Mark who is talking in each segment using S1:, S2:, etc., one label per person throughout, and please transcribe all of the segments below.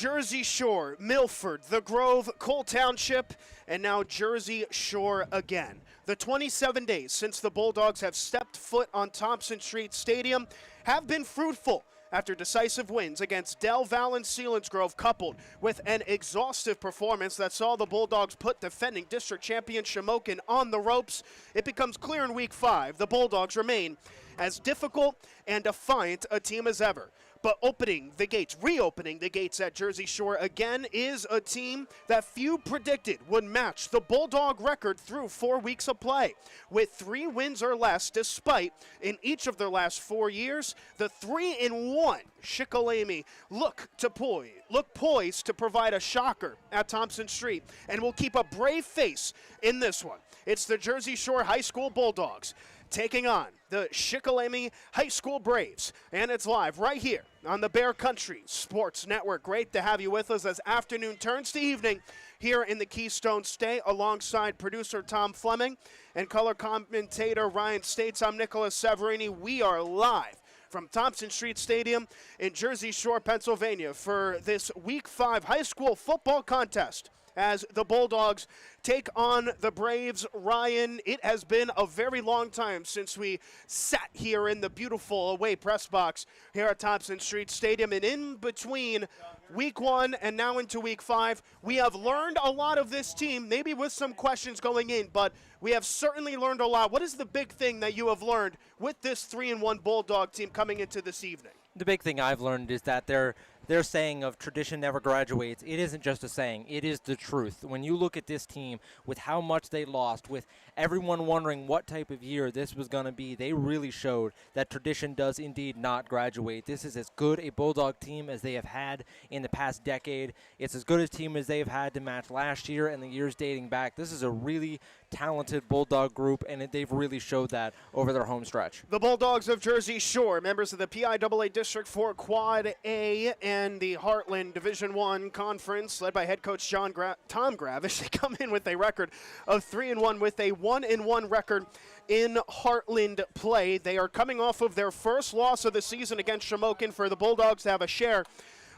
S1: Jersey Shore, Milford, The Grove, Cole Township, and now Jersey Shore again. The 27 days since the Bulldogs have stepped foot on Thompson Street Stadium have been fruitful after decisive wins against Del Val and Selinsgrove, coupled with an exhaustive performance that saw the Bulldogs put defending district champion Shamokin on the ropes. It becomes clear in Week 5 the Bulldogs remain as difficult and defiant a team as ever. But reopening the gates at Jersey Shore again is a team that few predicted would match the Bulldog record through 4 weeks of play. With 3 wins or less, despite in each of their last 4 years, the 3-1 Shikellamy look poised to provide a shocker at Thompson Street and will keep a brave face in this one. It's the Jersey Shore High School Bulldogs taking on the Shikellamy High School Braves, and it's live right here on the Bear Country Sports Network. Great to have you with us as afternoon turns to evening here in the Keystone State alongside producer Tom Fleming and color commentator Ryan States. I'm Nicolas Severini. We are live from Thompson Street Stadium in Jersey Shore, Pennsylvania for this Week 5 high school football contest as the Bulldogs take on the Braves. Ryan, it has been a very long time since we sat here in the beautiful away press box here at Thompson Street Stadium, and in between Week 1 and now into Week 5, we have learned a lot of this team, maybe with some questions going in, but we have certainly learned a lot. What is the big thing that you have learned with this 3-1 Bulldog team coming into this evening?
S2: The big thing I've learned is that their saying of tradition never graduates, it isn't just a saying, it is the truth. When you look at this team, with how much they lost, with everyone wondering what type of year this was going to be, they really showed that tradition does indeed not graduate. This is as good a Bulldog team as they have had in the past decade. It's as good a team as they have had to match last year and the years dating back. This is a really talented Bulldog group, and they've really showed that over their home stretch.
S1: The Bulldogs of Jersey Shore, members of the PIAA District 4 Quad A and the Heartland Division I Conference, led by head coach Tom Gravish. They come in with a record of 3-1 with a 1-1 record in Heartland play. They are coming off of their first loss of the season against Shamokin. For the Bulldogs to have a share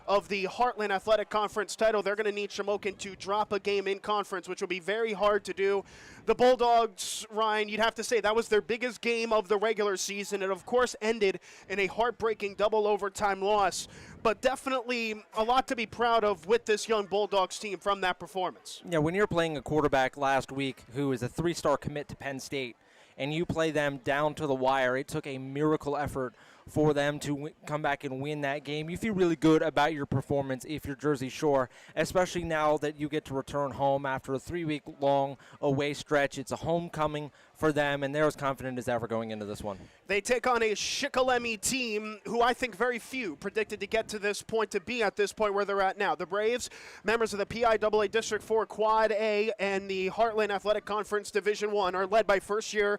S1: of the Heartland Athletic Conference title, they're going to need Shamokin to drop a game in conference, which will be very hard to do. The Bulldogs, Ryan, you'd have to say that was their biggest game of the regular season. It, of course, ended in a heartbreaking double overtime loss, but definitely a lot to be proud of with this young Bulldogs team from that performance.
S2: Yeah, when you're playing a quarterback last week who is a 3-star commit to Penn State, and you play them down to the wire, it took a miracle effort for them to come back and win that game. You feel really good about your performance if you're Jersey Shore, especially now that you get to return home after a 3-week-long away stretch. It's a homecoming for them, and they're as confident as ever going into this one.
S1: They take on a Shikellamy team who I think very few predicted to get to this point, to be at this point where they're at now. The Braves, members of the PIAA District 4 Quad A and the Heartland Athletic Conference Division I, are led by first-year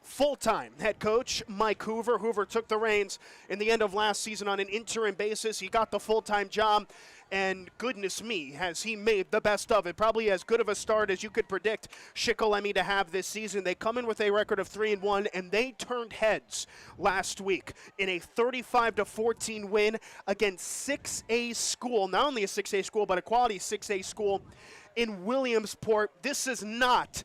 S1: full-time head coach Mike Hoover. Hoover took the reins in the end of last season on an interim basis. He got the full-time job, and goodness me, has he made the best of it. Probably as good of a start as you could predict Shikellamy to have this season. They come in with a record of 3-1, and they turned heads last week in a 35-14 win against 6A school. Not only a 6A school, but a quality 6A school in Williamsport. This is not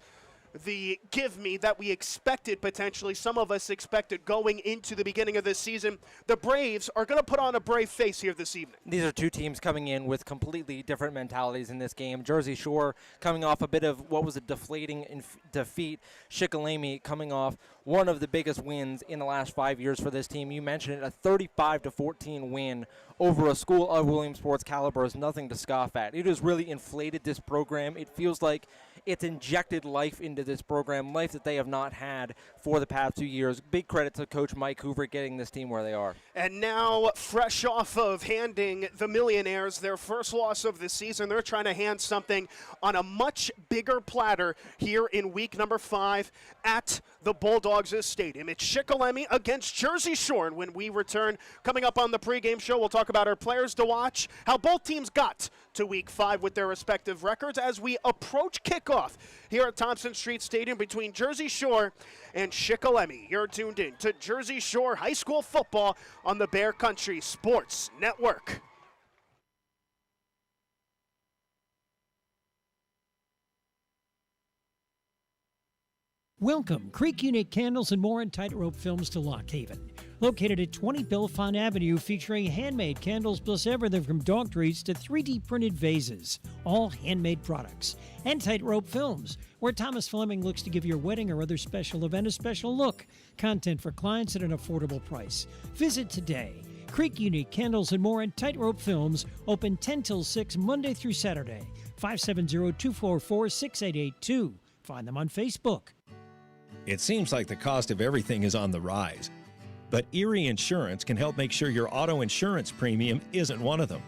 S1: the give me that we expected, potentially some of us expected going into the beginning of this season. The Braves are going to put on a brave face here this evening.
S2: These are two teams coming in with completely different mentalities in this game. Jersey Shore coming off a bit of what was a deflating defeat. Shikellamy coming off one of the biggest wins in the last 5 years for this team. You mentioned it, a 35-14 win over a school of Williamsport's caliber is nothing to scoff at. It has really inflated this program. It feels like it's injected life into this program, life that they have not had for the past 2 years. Big credit to Coach Mike Hoover getting this team where they are.
S1: And now, fresh off of handing the Millionaires their first loss of the season, they're trying to hand something on a much bigger platter here in week number 5 at the Bulldogs' stadium. It's Shikellamy against Jersey Shore. And when we return, coming up on the pregame show, we'll talk about our players to watch, how both teams got to week 5 with their respective records as we approach kickoff here at Thompson Street Stadium between Jersey Shore and Shikellamy. You're tuned in to Jersey Shore High School football on the Bear Country Sports Network.
S3: Welcome, Creek Unique Candles and More and Tightrope Films to Lock Haven. Located at 20 Bellefonte Avenue, featuring handmade candles plus everything from dog treats to 3D printed vases. All handmade products. And Tightrope Films, where Thomas Fleming looks to give your wedding or other special event a special look. Content for clients at an affordable price. Visit today. Creek Unique Candles and More and Tightrope Films, open 10 till 6 Monday through Saturday. 570-244-6882. Find them on Facebook.
S4: It seems like the cost of everything is on the rise. But Erie Insurance can help make sure your auto insurance premium isn't one of them.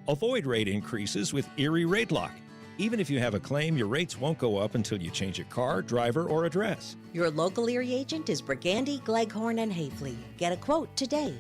S4: Avoid rate increases with Erie Rate Lock. Even if you have a claim, your rates won't go up until you change a car, driver, or address.
S5: Your local Erie agent is Brigandy, Gleghorn, and Hafley. Get a quote today.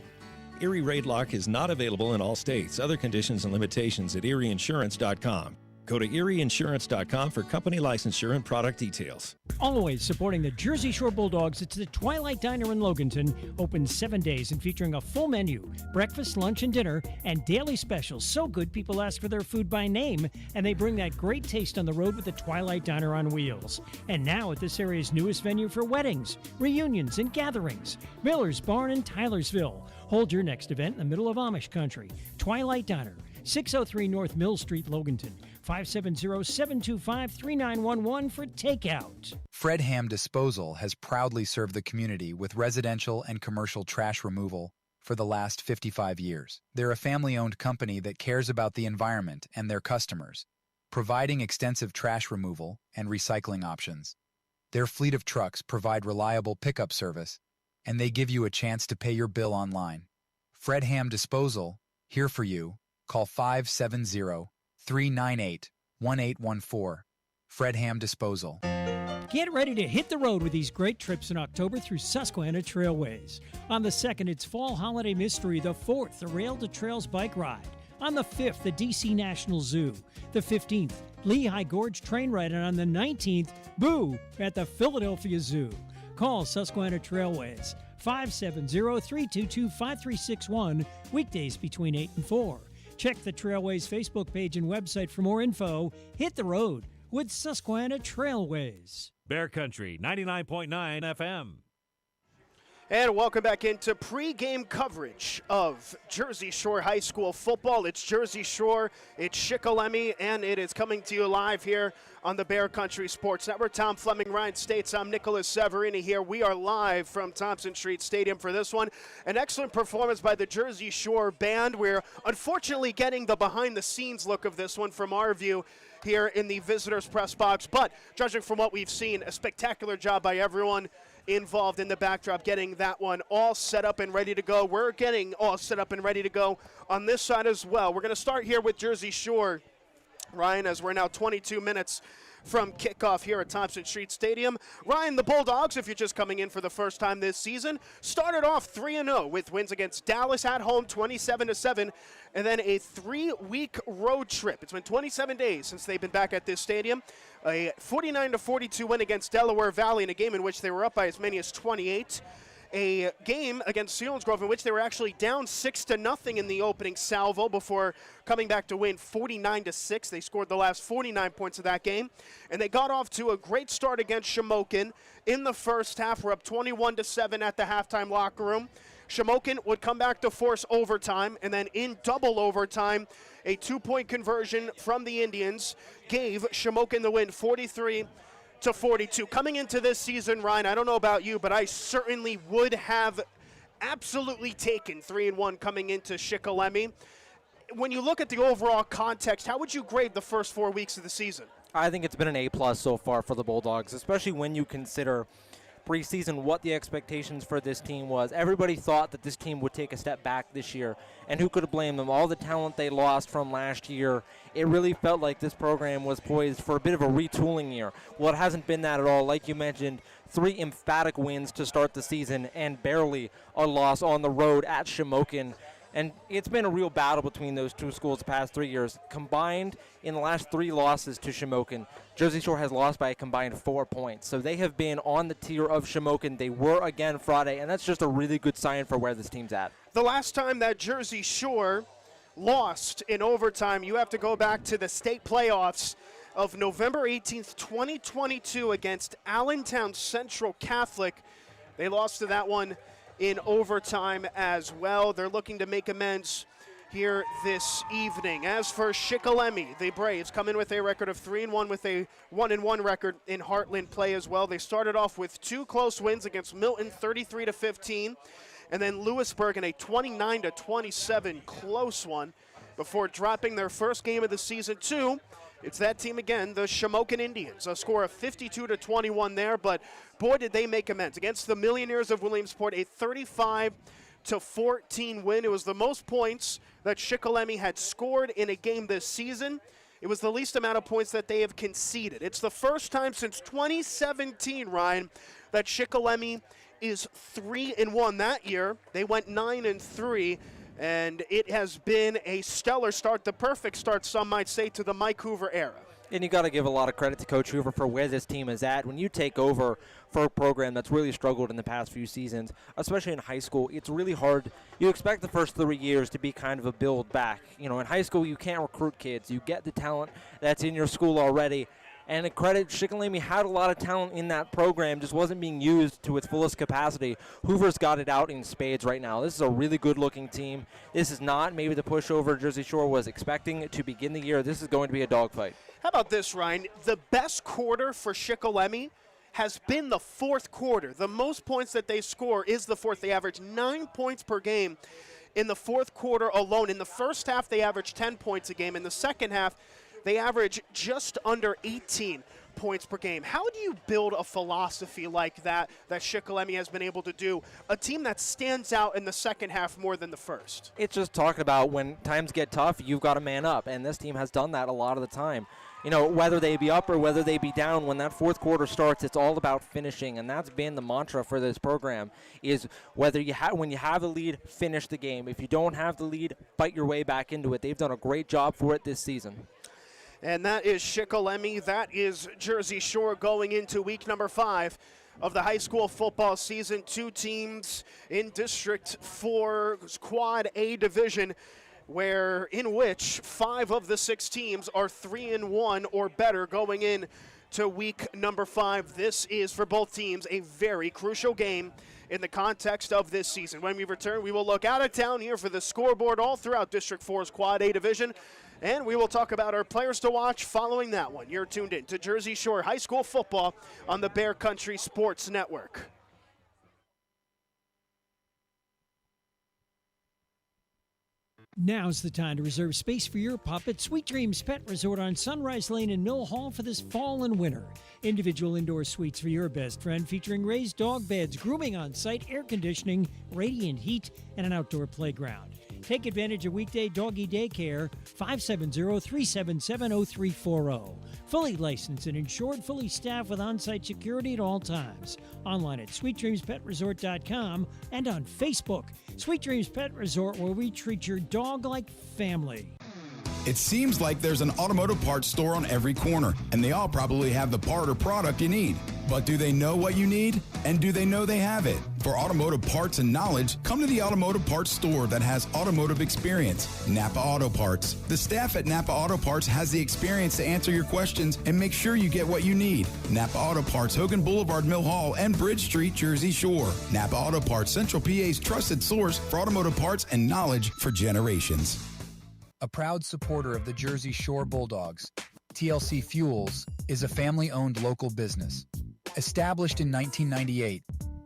S4: Erie Rate Lock is not available in all states. Other conditions and limitations at erieinsurance.com. Go to erieinsurance.com for company licensure and product details.
S3: Always supporting the Jersey Shore Bulldogs, it's the Twilight Diner in Loganton, open 7 days and featuring a full menu, breakfast, lunch, and dinner, and daily specials. So good people ask for their food by name, and they bring that great taste on the road with the Twilight Diner on wheels. And now at this area's newest venue for weddings, reunions, and gatherings, Miller's Barn in Tylersville. Hold your next event in the middle of Amish country. Twilight Diner, 603 North Mill Street, Loganton. 570-725-3911 for takeout.
S6: Fred Ham Disposal has proudly served the community with residential and commercial trash removal for the last 55 years. They're a family-owned company that cares about the environment and their customers, providing extensive trash removal and recycling options. Their fleet of trucks provide reliable pickup service, and they give you a chance to pay your bill online. Fred Ham Disposal, here for you. Call 570-398-1814. Fred Ham Disposal.
S3: Get ready to hit the road with these great trips in October through Susquehanna Trailways. On the 2nd, it's Fall Holiday Mystery. The 4th, the Rail to Trails Bike Ride. On the 5th, the DC National Zoo. The 15th, Lehigh Gorge Train Ride. And on the 19th, Boo at the Philadelphia Zoo. Call Susquehanna Trailways, 570-322-5361, weekdays between 8 and 4. Check the Trailways Facebook page and website for more info. Hit the road with Susquehanna Trailways.
S7: Bear Country, 99.9 FM.
S1: And welcome back into pregame coverage of Jersey Shore High School football. It's Jersey Shore, it's Shikellamy, and it is coming to you live here on the Bear Country Sports Network. Tom Fleming, Ryan States, I'm Nicolas Severini here. We are live from Thompson Street Stadium for this one. An excellent performance by the Jersey Shore Band. We're unfortunately getting the behind-the-scenes look of this one from our view here in the visitors' press box. But judging from what we've seen, a spectacular job by everyone involved in the backdrop, getting that one all set up and ready to go. We're getting all set up and ready to go on this side as well. We're going to start here with Jersey Shore, Ryan, as we're now 22 minutes from kickoff here at Thompson Street Stadium. Ryan, the Bulldogs, if you're just coming in for the first time this season, started off 3-0 with wins against Dallas at home 27-7, and then a 3-week road trip. It's been 27 days since they've been back at this stadium. A 49-42 win against Delaware Valley in a game in which they were up by as many as 28. A game against Selinsgrove in which they were actually down 6-0 in the opening salvo before coming back to win 49-6. They scored the last 49 points of that game. And they got off to a great start against Shamokin in the first half. We're up 21-7 at the halftime locker room. Shamokin would come back to force overtime, and then in double overtime, a 2-point conversion from the Indians gave Shamokin the win 43-42. Coming into this season, Ryan, I don't know about you, but I certainly would have absolutely taken 3-1 coming into Shikellamy. When you look at the overall context, how would you grade the first 4 weeks of the season?
S2: I think it's been an A+ so far for the Bulldogs, especially when you consider preseason what the expectations for this team was. Everybody thought that this team would take a step back this year, and who could blame them? All the talent they lost from last year, it really felt like this program was poised for a bit of a retooling year. Well, it hasn't been that at all. Like you mentioned, 3 emphatic wins to start the season and barely a loss on the road at Shamokin. And it's been a real battle between those two schools the past 3 years. Combined, in the last 3 losses to Shamokin, Jersey Shore has lost by a combined 4 points. So they have been on the tier of Shamokin. They were again Friday, and that's just a really good sign for where this team's at.
S1: The last time that Jersey Shore lost in overtime, you have to go back to the state playoffs of November 18th, 2022 against Allentown Central Catholic. They lost to that one in overtime as well. They're looking to make amends here this evening. As for Shikellamy, the Braves come in with a record of 3-1 with a 1-1 record in Heartland play as well. They started off with two close wins against Milton, 33-15, and then Lewisburg in a 29-27 close one before dropping their first game of the season to, it's that team again, the Shamokin Indians. A score of 52-21 there, but boy, did they make amends against the Millionaires of Williamsport, a 35-14 win. It was the most points that Shikellamy had scored in a game this season. It was the least amount of points that they have conceded. It's the first time since 2017, Ryan, that Shikellamy is 3-1. That year, they went 9-3. And it has been a stellar start, the perfect start, some might say, to the Mike Hoover era.
S2: And you got to give a lot of credit to Coach Hoover for where this team is at. When you take over for a program that's really struggled in the past few seasons, especially in high school, it's really hard. You expect the first 3 years to be kind of a build back. You know, in high school, you can't recruit kids. You get the talent that's in your school already. And a credit, Shikellamy had a lot of talent in that program, just wasn't being used to its fullest capacity. Hoover's got it out in spades right now. This is a really good-looking team. This is not maybe the pushover Jersey Shore was expecting to begin the year. This is going to be a dogfight.
S1: How about this, Ryan? The best quarter for Shikellamy has been the fourth quarter. The most points that they score is the fourth. They average 9 points per game in the fourth quarter alone. In the first half, they average 10 points a game. In the second half, they average just under 18 points per game. How do you build a philosophy like that Shikellamy has been able to do, a team that stands out in the second half more than the first?
S2: It's just talking about when times get tough, you've got to man up, and this team has done that a lot of the time. You know, whether they be up or whether they be down, when that fourth quarter starts, it's all about finishing, and that's been the mantra for this program, is whether when you have the lead, finish the game. If you don't have the lead, fight your way back into it. They've done a great job for it this season.
S1: And that is Shikellamy. That is Jersey Shore going into week number 5 of the high school football season. 2 teams in District 4's Quad A division, in which 5 of the 6 teams are 3-1 or better going in to week number 5. This is, for both teams, a very crucial game in the context of this season. When we return, we will look out of town here for the scoreboard all throughout District 4's Quad A division. And we will talk about our players to watch following that one. You're tuned in to Jersey Shore High School football on the Bear Country Sports Network.
S3: Now's the time to reserve space for your pup at Sweet Dreams Pet Resort on Sunrise Lane in Mill Hall for this fall and winter. Individual indoor suites for your best friend featuring raised dog beds, grooming on site, air conditioning, radiant heat, and an outdoor playground. Take advantage of weekday doggy daycare, 570-377-0340. Fully licensed and insured, fully staffed with on-site security at all times. Online at sweetdreamspetresort.com and on Facebook. Sweet Dreams Pet Resort, where we treat your dog like family.
S8: It seems like there's an automotive parts store on every corner, and they all probably have the part or product you need. But do they know what you need? And do they know they have it? For automotive parts and knowledge, come to the automotive parts store that has automotive experience, Napa Auto Parts. The staff at Napa Auto Parts has the experience to answer your questions and make sure you get what you need. Napa Auto Parts, Hogan Boulevard, Mill Hall, and Bridge Street, Jersey Shore. Napa Auto Parts, Central PA's trusted source for automotive parts and knowledge for generations.
S6: A proud supporter of the Jersey Shore Bulldogs, TLC Fuels is a family-owned local business. Established in 1998,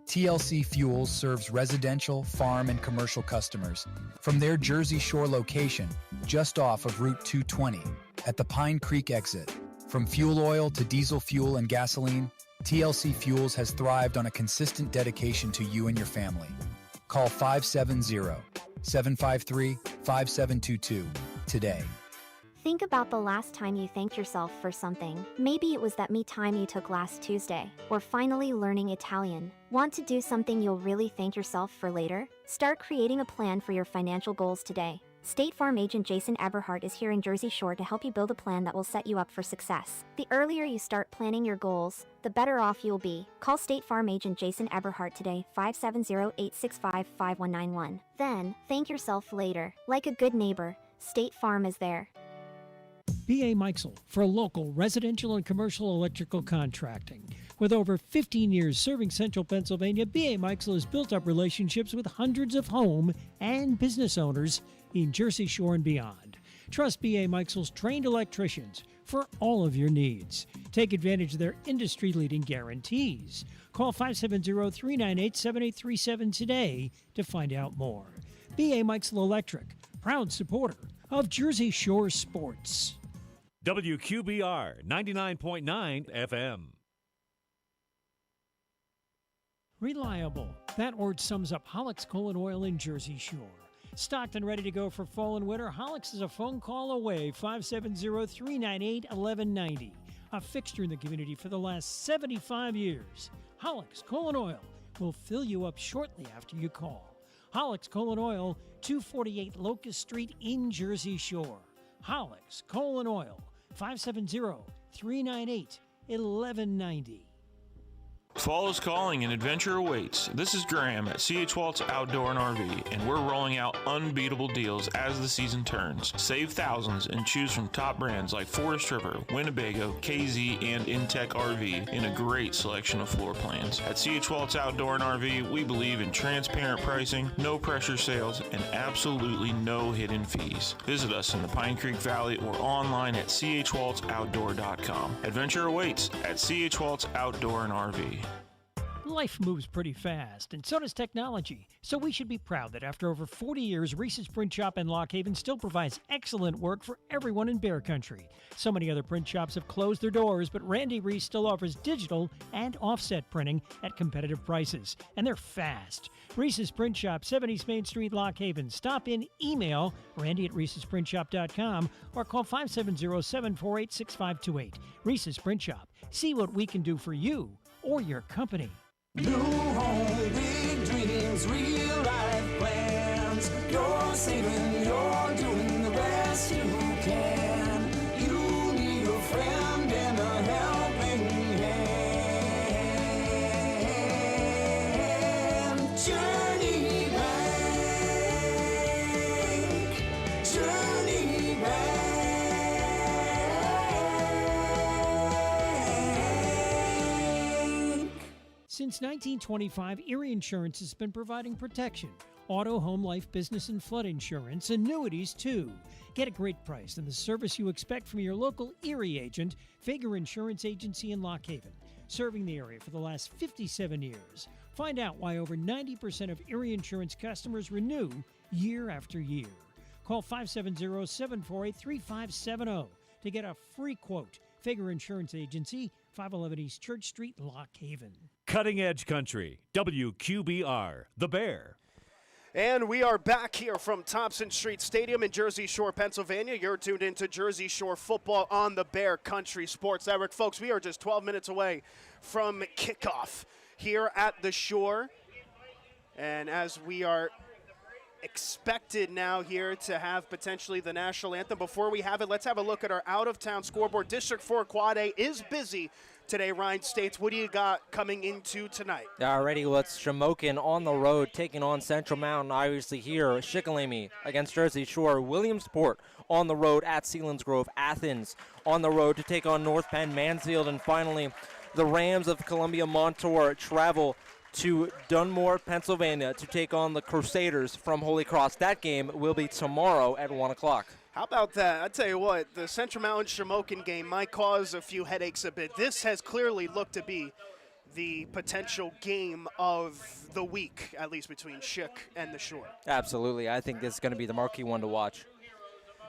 S6: TLC Fuels serves residential, farm, and commercial customers from their Jersey Shore location just off of Route 220 at the Pine Creek exit. From fuel oil to diesel fuel and gasoline, TLC Fuels has thrived on a consistent dedication to you and your family. Call 570-753-5722 today.
S9: Think about the last time you thanked yourself for something. Maybe it was that me time you took last Tuesday, or finally learning Italian. Want to do something you'll really thank yourself for later? Start creating a plan for your financial goals today. State Farm agent Jason Eberhardt is here in Jersey Shore to help you build a plan that will set you up for success. The earlier you start planning your goals, the better off you'll be. Call State Farm agent Jason Eberhardt today, 570-865-5191. Then, thank yourself later. Like a good neighbor, State Farm is there.
S3: B.A. Meixel for local residential and commercial electrical contracting. With over 15 years serving central Pennsylvania, B.A. Meixel has built up relationships with hundreds of home and business owners in Jersey Shore and beyond. Trust B.A. Meixel's trained electricians for all of your needs. Take advantage of their industry-leading guarantees. Call 570-398-7837 today to find out more. B.A. Meixel Electric, proud supporter of Jersey Shore sports.
S7: WQBR 99.9 FM.
S3: Reliable. That word sums up Hollick's Coal and Oil in Jersey Shore. Stocked and ready to go for fall and winter, Hollick's is a phone call away, 570-398-1190. A fixture in the community for the last 75 years. Hollick's Coal and Oil will fill you up shortly after you call. Hollick's Coal and Oil, 248 Locust Street in Jersey Shore. Hollick's Coal and Oil, 570-398-1190.
S10: Fall is calling and adventure awaits. This is Graham at C.H. Waltz Outdoor and RV, and we're rolling out unbeatable deals as the season turns. Save thousands and choose from top brands like Forest River, Winnebago, KZ, and Intech RV in a great selection of floor plans. At C.H. Waltz Outdoor and RV, we believe in transparent pricing, no pressure sales, and absolutely no hidden fees. Visit us in the Pine Creek Valley or online at chwaltzoutdoor.com. Adventure awaits at C.H. Waltz Outdoor and RV.
S3: Life moves pretty fast, and so does technology. So we should be proud that after over 40 years, Reese's Print Shop in Lock Haven still provides excellent work for everyone in Bear Country. So many other print shops have closed their doors, but Randy Reese still offers digital and offset printing at competitive prices, and they're fast. Reese's Print Shop, 70 Main Street, Lock Haven. Stop in, email randy@reesesprintshop.com or call 570-748-6528. Reese's Print Shop. See what we can do for you or your company.
S11: New home, big dreams, real life plans. You're saving, you're doing the best you can. You need a friend and a helping hand. Journey Bank, Journey Bank.
S3: Since 1925, Erie Insurance has been providing protection. Auto, home, life, business, and flood insurance. Annuities, too. Get a great price and the service you expect from your local Erie agent, Fager Insurance Agency in Lock Haven, serving the area for the last 57 years. Find out why over 90% of Erie Insurance customers renew year after year. Call 570-748-3570 to get a free quote. Fager Insurance Agency, 511 East Church Street, Lock Haven.
S7: Cutting Edge Country, WQBR, The Bear.
S1: And we are back here from Thompson Street Stadium in Jersey Shore, Pennsylvania. You're tuned into Jersey Shore football on the Bear Country Sports Network. Folks, we are just 12 minutes away from kickoff here at the Shore. And as we are expected now here to have potentially the national anthem, before we have it, let's have a look at our out-of-town scoreboard. District 4 Quad A is busy today. Ryan States, what do you got coming into tonight?
S2: Alrighty, let's Shamokin on the road, taking on Central Mountain. Obviously here, Shikellamy against Jersey Shore. Williamsport on the road at Selinsgrove. Athens on the road to take on North Penn, Mansfield. And finally, the Rams of Columbia Montour travel to Dunmore, Pennsylvania to take on the Crusaders from Holy Cross. That game will be tomorrow at 1 o'clock.
S1: How about that? I tell you what, the Central Mountain Shamokin game might cause a few headaches a bit. This has clearly looked to be the potential game of the week, at least between Schick and the Shore.
S2: Absolutely. I think this is going to be the marquee one to watch.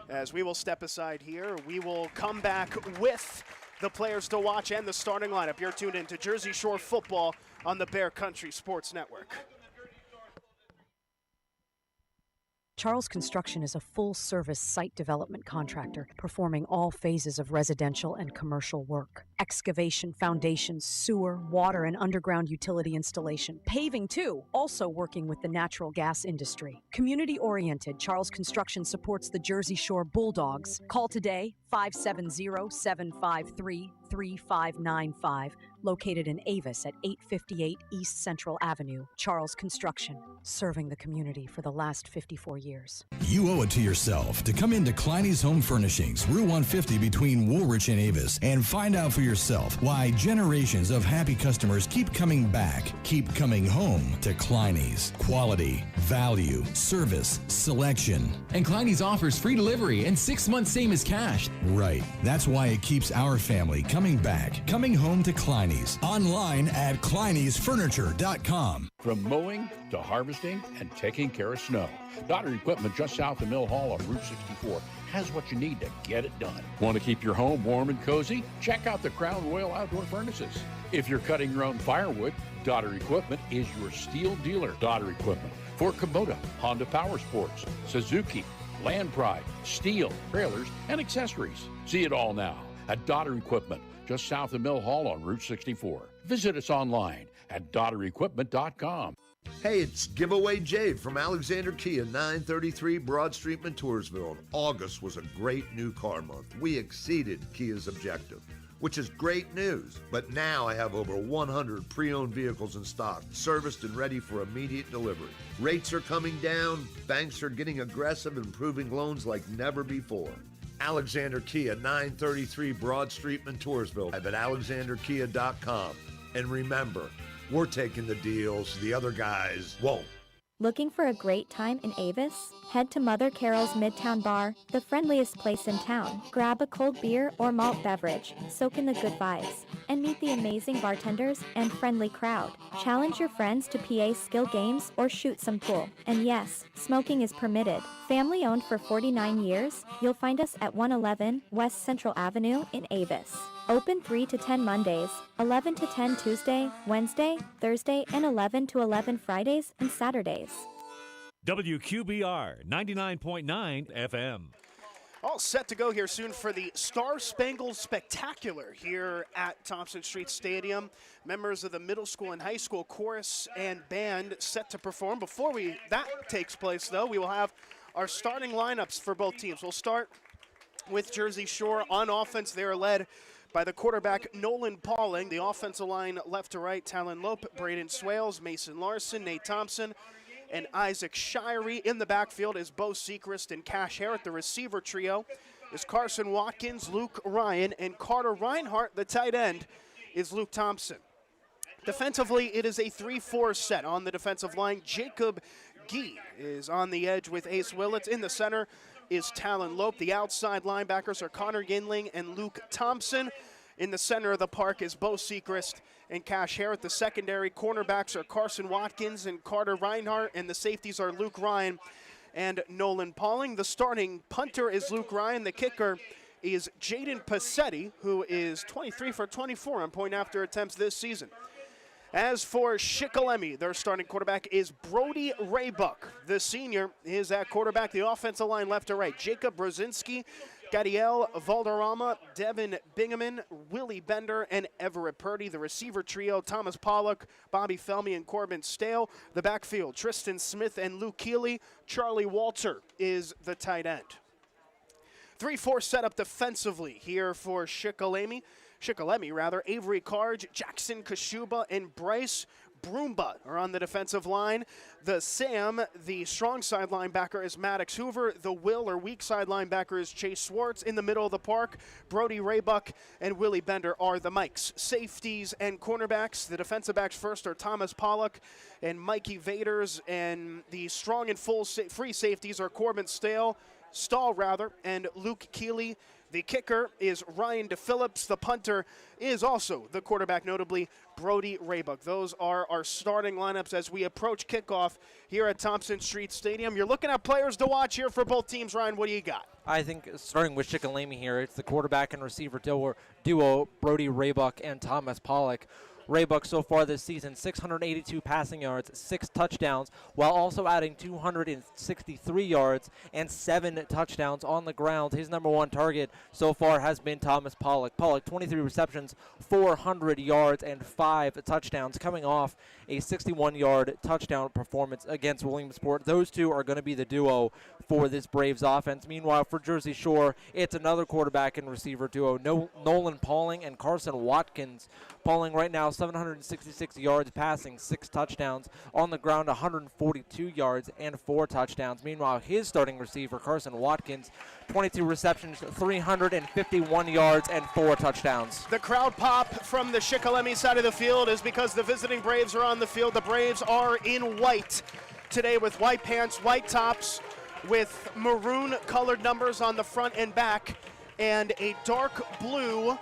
S1: As we will step aside here, we will come back with the players to watch and the starting lineup. You're tuned into Jersey Shore football on the Bear Country Sports Network.
S12: Charles Construction is a full-service site development contractor performing all phases of residential and commercial work. Excavation, foundations, sewer, water, and underground utility installation. Paving, too, also working with the natural gas industry. Community-oriented, Charles Construction supports the Jersey Shore Bulldogs. Call today, 570-753-5555. 3595, located in Avis at 858 East Central Avenue. Charles Construction, serving the community for the last 54 years.
S8: You owe it to yourself to come into Kleiny's Home Furnishings, Route 150 between Woolrich and Avis, and find out for yourself why generations of happy customers keep coming back, keep coming home to Kleiny's. Quality, value, service, selection.
S13: And Kleiny's offers free delivery and 6 months same as cash.
S8: Right. That's why it keeps our family coming back, coming home to Kleiny's. Online at kleiny'sfurniture.com.
S14: From mowing to harvesting and taking care of snow, Daughter Equipment just south of Mill Hall on Route 64 has what you need to get it done. Want to keep your home warm and cozy? Check out the Crown Royal Outdoor Furnaces. If you're cutting your own firewood, Daughter Equipment is your steel dealer. Daughter Equipment for Kubota, Honda Power Sports, Suzuki, Land Pride, steel, trailers, and accessories. See it all now at Daughter Equipment, just south of Mill Hall on Route 64. Visit us online at daughterequipment.com.
S15: Hey, it's Giveaway Jade from Alexander Kia, 933 Broad Street, Montoursville. August was a great new car month. We exceeded Kia's objective, which is great news. But now I have over 100 pre-owned vehicles in stock, serviced and ready for immediate delivery. Rates are coming down, banks are getting aggressive and approving loans like never before. Alexander Kia, 933 Broad Street, Montoursville. At alexanderkia.com. And remember, we're taking the deals the other guys won't.
S9: Looking for a great time in Avis? Head to Mother Carol's Midtown Bar, the friendliest place in town. Grab a cold beer or malt beverage, soak in the good vibes, and meet the amazing bartenders and friendly crowd. Challenge your friends to PA skill games or shoot some pool. And yes, smoking is permitted. Family owned for 49 years, you'll find us at 111 West Central Avenue in Avis. Open 3 to 10 Mondays, 11 to 10 Tuesday, Wednesday, Thursday, and 11 to 11 Fridays and Saturdays.
S7: WQBR 99.9 FM.
S1: All set to go here soon for the Star Spangled Spectacular here at Thompson Street Stadium. Members of the middle school and high school chorus and band set to perform. Before that takes place, though, we will have our starting lineups for both teams. We'll start with Jersey Shore on offense. They are led by the quarterback Nolan Pauling. The offensive line left to right, Talon Lope, Braden Swales, Mason Larson, Nate Thompson, and Isaac Shirey. In the backfield is Bo Sechrist and Cash Harrett. The receiver trio is Carson Watkins, Luke Ryan, and Carter Reinhart. The tight end is Luke Thompson. Defensively, it is a 3-4 set. On the defensive line, Jacob Gee is on the edge with Ace Willits. In the center is Talon Lope. The outside linebackers are Connor Ginling and Luke Thompson. In the center of the park is Bo Sechrist and Cash Harrett. The secondary cornerbacks are Carson Watkins and Carter Reinhart, and the safeties are Luke Ryan and Nolan Pauling. The starting punter is Luke Ryan. The kicker is Jaden Passetti, who is 23 for 24 on point after attempts this season. As for Shikellamy, their starting quarterback is Brody Raybuck. The senior is at quarterback. The offensive line left to right, Jacob Brzezinski, Gadiel Valderrama, Devin Bingaman, Willie Bender, and Everett Purdy. The receiver trio, Thomas Pollock, Bobby Felmy, and Corbin Stale. The backfield, Tristan Smith and Luke Keeley. Charlie Walter is the tight end. 3-4 setup defensively here for Shikellamy, Avery Carge, Jackson Kashuba, and Bryce Broomba are on the defensive line. The strong side linebacker is Maddox Hoover. The weak side linebacker is Chase Swartz. In the middle of the park, Brody Raybuck and Willie Bender are the Mikes. Safeties and cornerbacks, the defensive backs first are Thomas Pollock and Mikey Vaders, and the strong and free safeties are Corbin Stahl, and Luke Keeley. The kicker is Ryan DePhillips. The punter is also the quarterback, notably Brody Raybuck. Those are our starting lineups as we approach kickoff here at Thompson Street Stadium. You're looking at players to watch here for both teams. Ryan, what do you got?
S2: I think starting with Shikellamy here, it's the quarterback and receiver duo Brody Raybuck and Thomas Pollock. Ray Buck so far this season, 682 passing yards, 6 touchdowns, while also adding 263 yards and 7 touchdowns on the ground. His number one target so far has been Thomas Pollock. Pollock, 23 receptions, 400 yards, and 5 touchdowns, coming off a 61-yard touchdown performance against Williamsport. Those two are going to be the duo for this Braves offense. Meanwhile, for Jersey Shore, it's another quarterback and receiver duo, Nolan Pauling and Carson Watkins. Pauling right now, 766 yards passing, 6 touchdowns. On the ground, 142 yards and 4 touchdowns. Meanwhile, his starting receiver, Carson Watkins, 22 receptions, 351 yards and 4 touchdowns.
S1: The crowd pop from the Shikellamy side of the field is because the visiting Braves are on the field. The Braves are in white today with white pants, white tops, with maroon colored numbers on the front and back, and a dark blue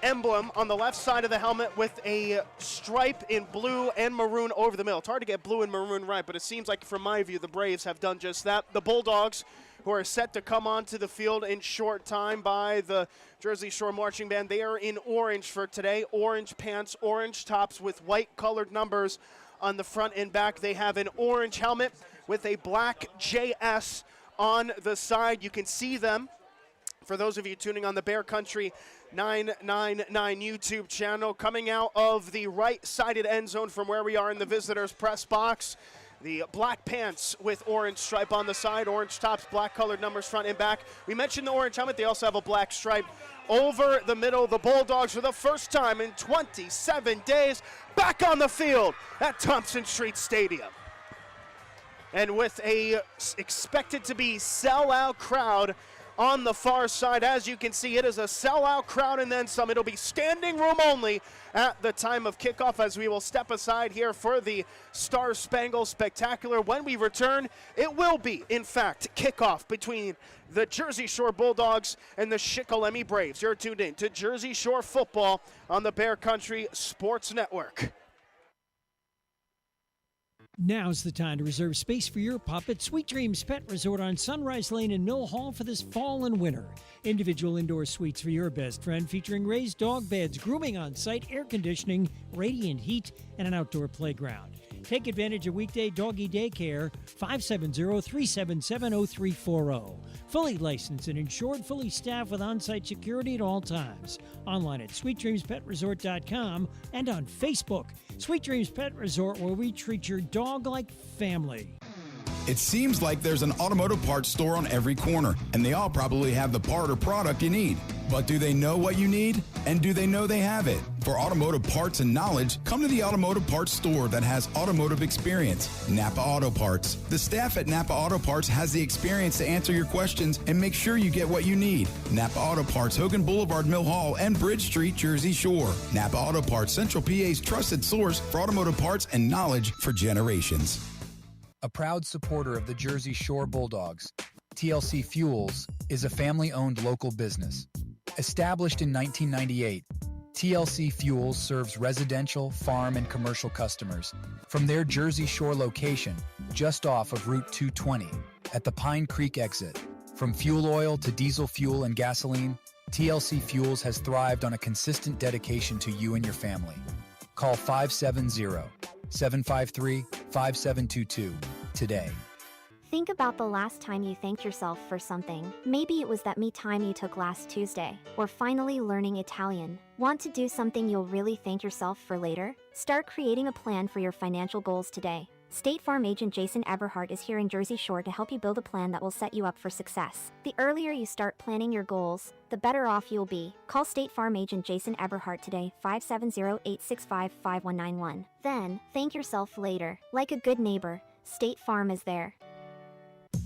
S1: emblem on the left side of the helmet with a stripe in blue and maroon over the middle. It's hard to get blue and maroon right, but it seems like, from my view, the Braves have done just that. The Bulldogs, who are set to come onto the field in short time by the Jersey Shore Marching Band, they are in orange for today. Orange pants, orange tops with white colored numbers on the front and back. They have an orange helmet with a black JS on the side. You can see them, for those of you tuning on the Bear Country 999 YouTube channel, coming out of the right-sided end zone from where we are in the visitors' press box. The black pants with orange stripe on the side, orange tops, black colored numbers front and back. We mentioned the orange helmet. They also have a black stripe over the middle. The Bulldogs, for the first time in 27 days, back on the field at Thompson Street Stadium. And with a expected to be sellout crowd on the far side. As you can see, it is a sellout crowd and then some. It'll be standing room only at the time of kickoff, as we will step aside here for the Star Spangled Spectacular. When we return, it will be, in fact, kickoff between the Jersey Shore Bulldogs and the Shikellamy Braves. You're tuned in to Jersey Shore football on the Bear Country Sports Network.
S3: Now's the time to reserve space for your pup at Sweet Dreams Pet Resort on Sunrise Lane in Mill Hall for this fall and winter. Individual indoor suites for your best friend, featuring raised dog beds, grooming on site, air conditioning, radiant heat, and an outdoor playground. Take advantage of weekday doggy daycare, 570-377-0340. Fully licensed and insured, fully staffed with on-site security at all times. Online at sweetdreamspetresort.com and on Facebook. Sweet Dreams Pet Resort, where we treat your dog like family.
S8: It seems like there's an automotive parts store on every corner, and they all probably have the part or product you need. But do they know what you need? And do they know they have it? For automotive parts and knowledge, come to the automotive parts store that has automotive experience, Napa Auto Parts. The staff at Napa Auto Parts has the experience to answer your questions and make sure you get what you need. Napa Auto Parts, Hogan Boulevard, Mill Hall, and Bridge Street, Jersey Shore. Napa Auto Parts, Central PA's trusted source for automotive parts and knowledge for generations.
S6: A proud supporter of the Jersey Shore Bulldogs, TLC Fuels is a family-owned local business. Established in 1998, TLC Fuels serves residential, farm, and commercial customers from their Jersey Shore location just off of Route 220 at the Pine Creek exit. From fuel oil to diesel fuel and gasoline, TLC Fuels has thrived on a consistent dedication to you and your family. Call 570-753-5722 today.
S9: Think about the last time you thanked yourself for something. Maybe it was that me time you took last Tuesday, or finally learning Italian. Want to do something you'll really thank yourself for later? Start creating a plan for your financial goals today. State Farm agent Jason Eberhardt is here in Jersey Shore to help you build a plan that will set you up for success. The earlier you start planning your goals, the better off you'll be. Call State Farm agent Jason Eberhardt today, 570-865-5191. Then, thank yourself later. Like a good neighbor, State Farm is there.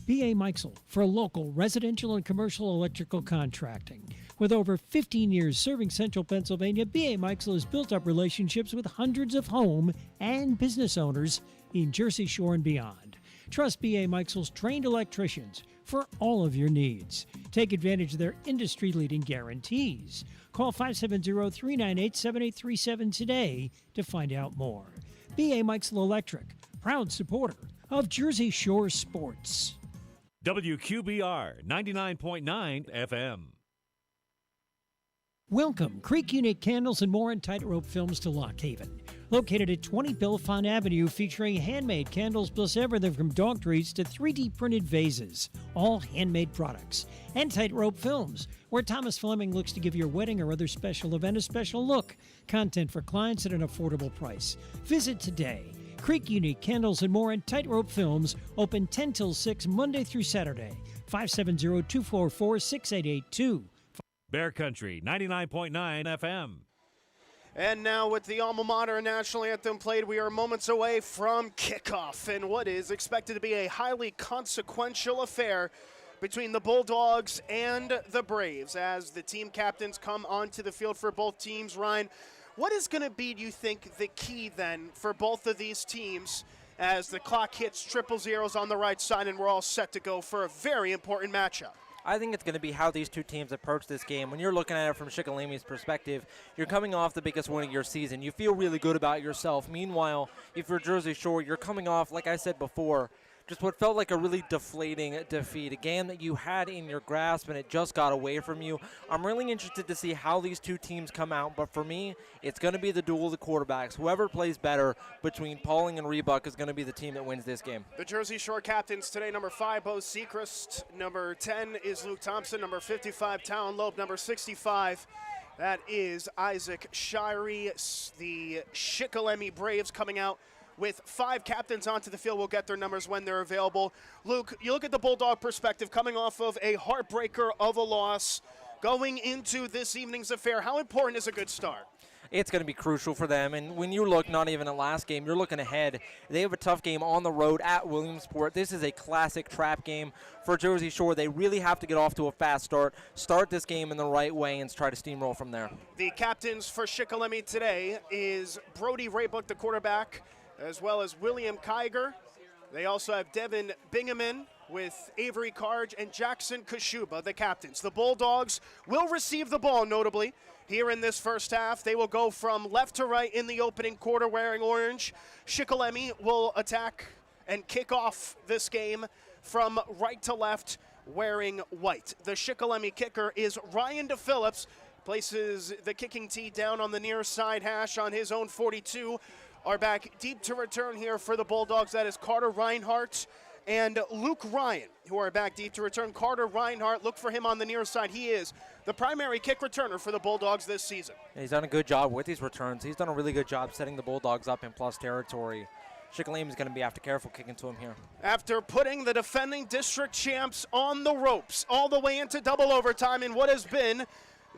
S3: B.A. Meixel for local residential and commercial electrical contracting. With over 15 years serving central Pennsylvania, B.A. Meixel has built up relationships with hundreds of home and business owners in Jersey Shore and beyond. Trust B.A. Meixel's trained electricians for all of your needs. Take advantage of their industry-leading guarantees. Call 570-398-7837 today to find out more. B.A. Meixel Electric, proud supporter of Jersey Shore sports.
S7: WQBR 99.9 FM.
S3: Welcome, Creek Unique Candles and More and Tightrope Films to Lock Haven. Located at 20 Bellefonte Avenue, featuring handmade candles plus everything from dog treats to 3D printed vases. All handmade products. And Tightrope Films, where Thomas Fleming looks to give your wedding or other special event a special look. Content for clients at an affordable price. Visit today. Creek Unique Candles and More and Tightrope Films, open 10 till 6 Monday through Saturday. 570-244-6882.
S7: Bear Country 99.9 FM.
S1: And now with the alma mater national anthem played, we are moments away from kickoff and what is expected to be a highly consequential affair between the Bulldogs and the Braves as the team captains come onto the field for both teams. Ryan, what is going to be, do you think, the key then for both of these teams as the clock hits triple zeros on the right side and we're all set to go for a very important matchup?
S2: I think it's going to be how these two teams approach this game. When you're looking at it from Shikellamy's perspective, you're coming off the biggest win of your season. You feel really good about yourself. Meanwhile, if you're Jersey Shore, you're coming off, like I said before, just what felt like a really deflating defeat, a game that you had in your grasp and it just got away from you. I'm really interested to see how these two teams come out, but for me, it's going to be the duel of the quarterbacks. Whoever plays better between Pauling and Rebuck is going to be the team that wins this game.
S1: The Jersey Shore captains today, number 5, Bo Sechrist. Number 10 is Luke Thompson. Number 55, Talon Loeb. Number 65, that is Isaac Shirey. The Shikellamy Braves coming out with 5 captains onto the field. We'll get their numbers when they're available. Luke, you look at the Bulldog perspective, coming off of a heartbreaker of a loss, going into this evening's affair. How important is a good start?
S2: It's going to be crucial for them. And when you look, not even at last game, you're looking ahead. They have a tough game on the road at Williamsport. This is a classic trap game for Jersey Shore. They really have to get off to a fast start this game in the right way, and try to steamroll from there. The
S1: captains for Shikellamy today is Brody Raybook, the quarterback, as well as William Kiger. They also have Devin Bingaman with Avery Carge and Jackson Kashuba, the captains. The Bulldogs will receive the ball, notably, here in this first half. They will go from left to right in the opening quarter wearing orange. Shikellamy will attack and kick off this game from right to left wearing white. The Shikellamy kicker is Ryan DePhillips, places the kicking tee down on the near side hash on his own 42. Are back deep to return here for the Bulldogs. That is Carter Reinhardt and Luke Ryan, who are back deep to return. Carter Reinhardt, look for him on the near side. He is the primary kick returner for the Bulldogs this season.
S2: He's done a good job with these returns. He's done a really good job setting the Bulldogs up in plus territory. Shikellamy is going to be after careful kicking to him here.
S1: After putting the defending district champs on the ropes all the way into double overtime in what has been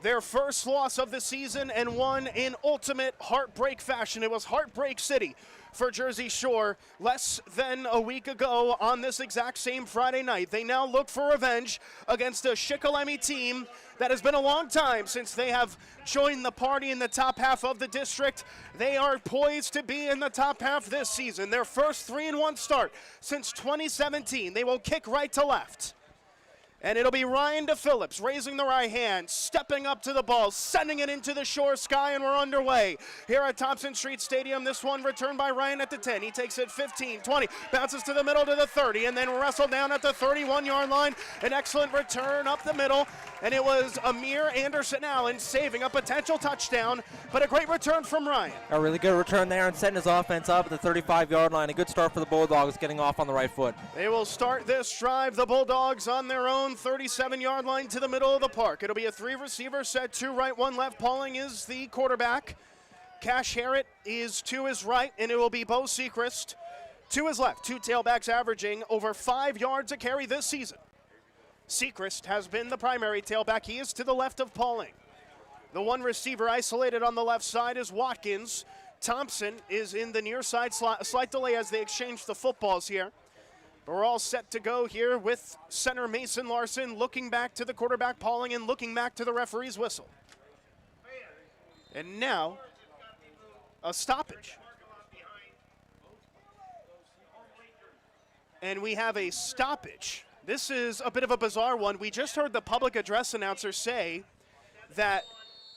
S1: their first loss of the season and one in ultimate heartbreak fashion. It was Heartbreak City for Jersey Shore less than a week ago on this exact same Friday night. They now look for revenge against a Shikellamy team that has been a long time since they have joined the party in the top half of the district. They are poised to be in the top half this season. Their first 3-1 start since 2017. They will kick right to left. And it'll be Ryan DePhillips raising the right hand, stepping up to the ball, sending it into the shore sky, and we're underway here at Thompson Street Stadium. This one returned by Ryan at the 10. He takes it 15, 20, bounces to the middle to the 30, and then wrestled down at the 31-yard line. An excellent return up the middle, and it was Amir Anderson-Allen saving a potential touchdown, but a great return from Ryan.
S2: A really good return there and setting his offense up at the 35-yard line. A good start for the Bulldogs, getting off on the right foot.
S1: They will start this drive, the Bulldogs, on their own 37-yard line to the middle of the park. It'll be a 3-receiver set, 2 right, 1 left. Pauling is the quarterback. Cash Harrett is to his right, and it will be Bo Sechrist to his left. 2 tailbacks averaging over 5 yards a carry this season. Sechrist has been the primary tailback. He is to the left of Pauling. The 1 receiver isolated on the left side is Watkins. Thompson is in the near side. Slight delay as they exchange the footballs here. But we're all set to go here with center Mason Larson looking back to the quarterback Pauling and looking back to the referee's whistle. And now, a stoppage. And we have a stoppage. This is a bit of a bizarre one. We just heard the public address announcer say that